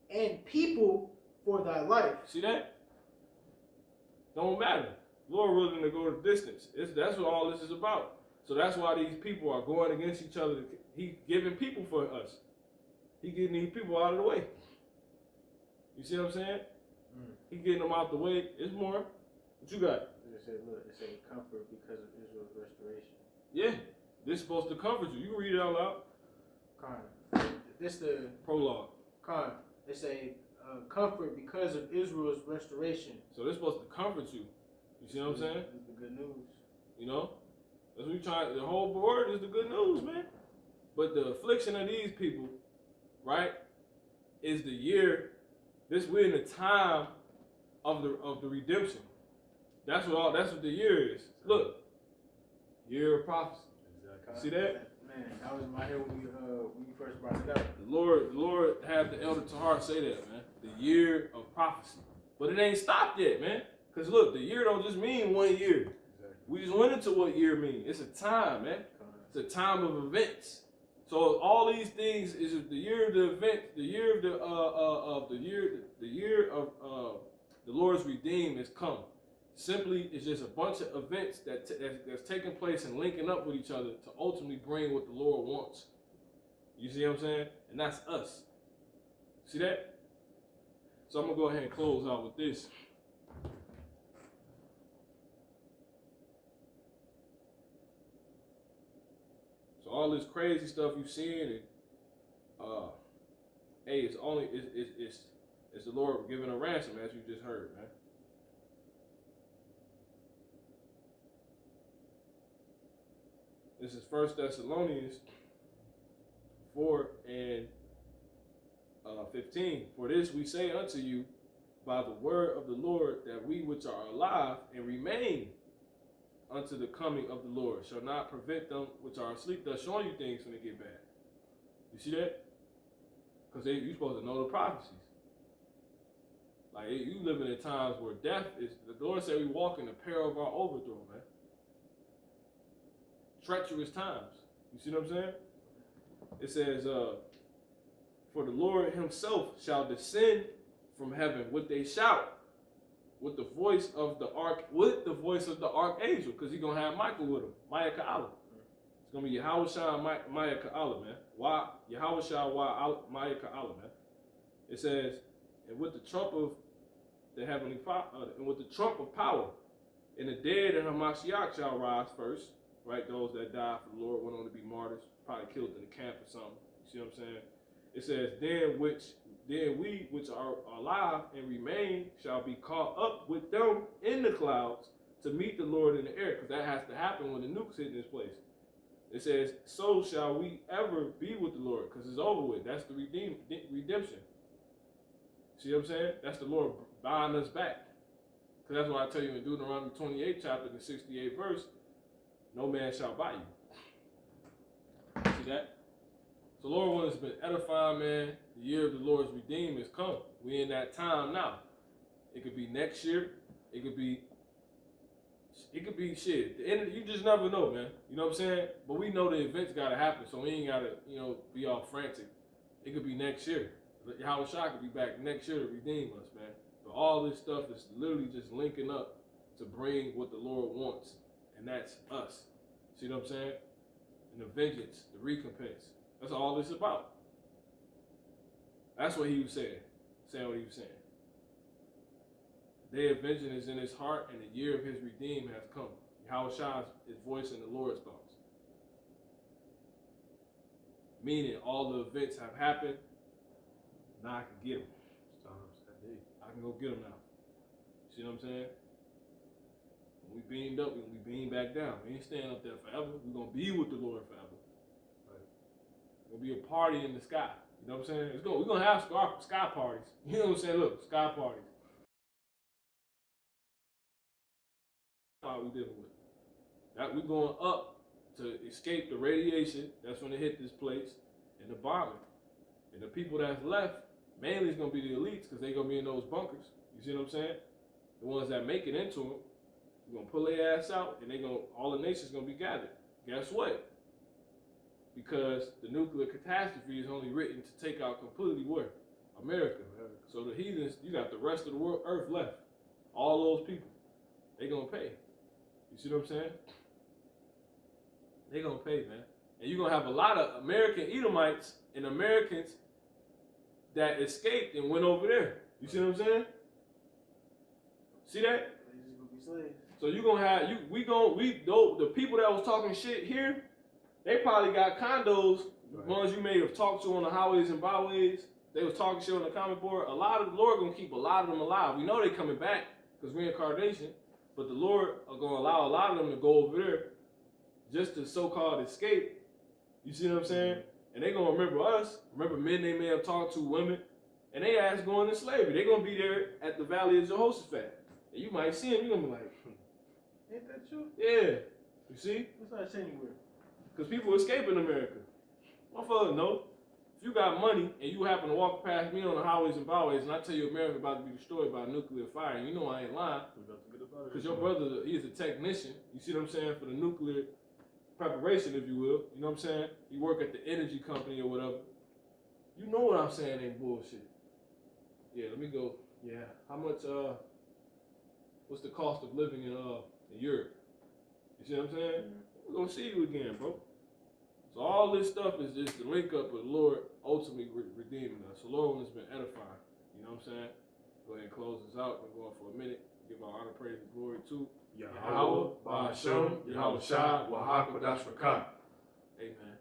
And people for thy life. See that? Don't matter. Lord willing to go the distance. That's what all this is about. So that's why these people are going against each other. He giving people for us. He getting these people out of the way. You see what I'm saying? He getting them out the way. It's more. What you got? It said, look, it said comfort because of Israel's restoration. Yeah. This is supposed to comfort you. You can read it out loud. Con. This the Prologue. con. It say comfort because of Israel's restoration. So they're supposed to comfort you. You see what I'm saying? It's the good news. You know? That's what we trying. The whole word is the good news, man. But the affliction of these people, right, is the year. We're in the time of the redemption. That's what the year is. Look, year of prophecy. See that? Man, that was in my head when you first brought it up. The Lord had the elder Tahar say that, man. The year of prophecy. But it ain't stopped yet, man. Because look, the year don't just mean 1 year. Exactly. We just went into what year means. It's a time, man. It's a time of events. So all these things is the year of the event, the year of the year of the Lord's redeemed has come. Simply, it's just a bunch of events that's taking place and linking up with each other to ultimately bring what the Lord wants. You see what I'm saying? And that's us. See that? So I'm gonna go ahead and close out with this. So all this crazy stuff you've seen, and hey, it's the Lord giving a ransom, as you just heard, man. This is 1 Thessalonians 4 and 15. For this we say unto you by the word of the Lord, that we which are alive and remain unto the coming of the Lord shall not prevent them which are asleep. Thus showing you things when they get bad. You see that? Because you're supposed to know the prophecies. Like, you living in times where death is, the Lord said we walk in the peril of our overthrow, man. Treacherous times. You see what I'm saying? It says, for the Lord himself shall descend from heaven with a shout, with the voice of the archangel, because he's gonna have Michael with him, Ma'aka'Allah. It's gonna be Yahushua Ma'aka'Allah, man. Why Yahushua Ma'aka'Allah, man? It says, and with the trump of the heavenly and with the trump of power, and the dead and Hamashiach shall rise first. Right, those that died for the Lord went on to be martyrs, probably killed in the camp or something. You see what I'm saying? It says, then we which are alive and remain shall be caught up with them in the clouds to meet the Lord in the air, because that has to happen when the nuke's hitting this place. It says, so shall we ever be with the Lord, because it's over with. That's the redemption. See what I'm saying? That's the Lord buying us back. Because that's why I tell you in Deuteronomy 28 chapter, the 68th verse, no man shall buy you. See that? So Lord, when it's been edifying, man, the year of the Lord's redeemed has come. We in that time now. It could be next year. It could be shit. The end, you just never know, man. You know what I'm saying? But we know the events gotta happen, so we ain't gotta, be all frantic. It could be next year. Yahushua could be back next year to redeem us, man. But all this stuff is literally just linking up to bring what the Lord wants. And that's us. See what I'm saying? And the vengeance, the recompense. That's all this is about. That's what he was saying. Saying what he was saying. The day of vengeance is in his heart, and the year of his redeem has come. Yahushua is voicing the Lord's thoughts. Meaning all the events have happened. Now I can get them. I can go get them now. See what I'm saying? When we beamed up, we beamed back down. We ain't staying up there forever. We're going to be with the Lord forever. Right? It's going to be a party in the sky. You know what I'm saying? We're going to have sky parties. You know what I'm saying? Look, sky parties. That's what we dealing with. That we're going up to escape the radiation that's going to hit this place and the bombing. And the people that's left, Mainly it's gonna be the elites because they gonna be in those bunkers. You see what I'm saying? The ones that make it into them, you're gonna pull their ass out, and all the nations gonna be gathered. Guess what? Because the nuclear catastrophe is only written to take out completely where? America. So the heathens, you got the rest of the world, earth left. All those people, they gonna pay. You see what I'm saying? They gonna pay, man. And you're gonna have a lot of American Edomites and Americans that escaped and went over there. You see what I'm saying? See that? They just gonna be slaves. So you gonna have the people that was talking shit here, they probably got condos, ones you may have talked to on the highways and byways. They was talking shit on the comment board. A lot of the Lord gonna keep a lot of them alive. We know they coming back because reincarnation, but the Lord are gonna allow a lot of them to go over there just to so-called escape. You see what I'm saying? And they gonna remember us, remember men they may have talked to, women, and they ass going into slavery. They gonna be there at the Valley of Jehoshaphat. And you might see them, you gonna be like, Ain't that true? yeah. You see? It's not anywhere. Because people escaping America. Motherfucker, no. If you got money and you happen to walk past me on the highways and byways and I tell you America about to be destroyed by nuclear fire, and you know I ain't lying. Because your brother, he is a technician, you see what I'm saying, for the nuclear preparation, if you will. You know what I'm saying? You work at the energy company or whatever. You know what I'm saying ain't bullshit. Yeah, let me go. Yeah. How much, what's the cost of living in Europe? You see what I'm saying? We're gonna see you again, bro. So all this stuff is just the link up with the Lord ultimately redeeming us. So Lord has been edifying. You know what I'm saying? Go ahead and close this out. We're going for a minute. Give our honor, praise, and glory to Yahweh, Ba'ashem, Yahweh Shai, Wahak, Wadash Rakah. Amen.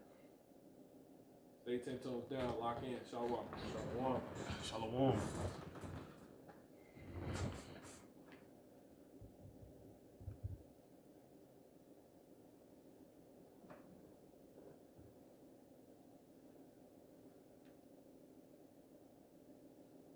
Stay 10 toes down. Lock in. Shalom. Shalom. Shalom.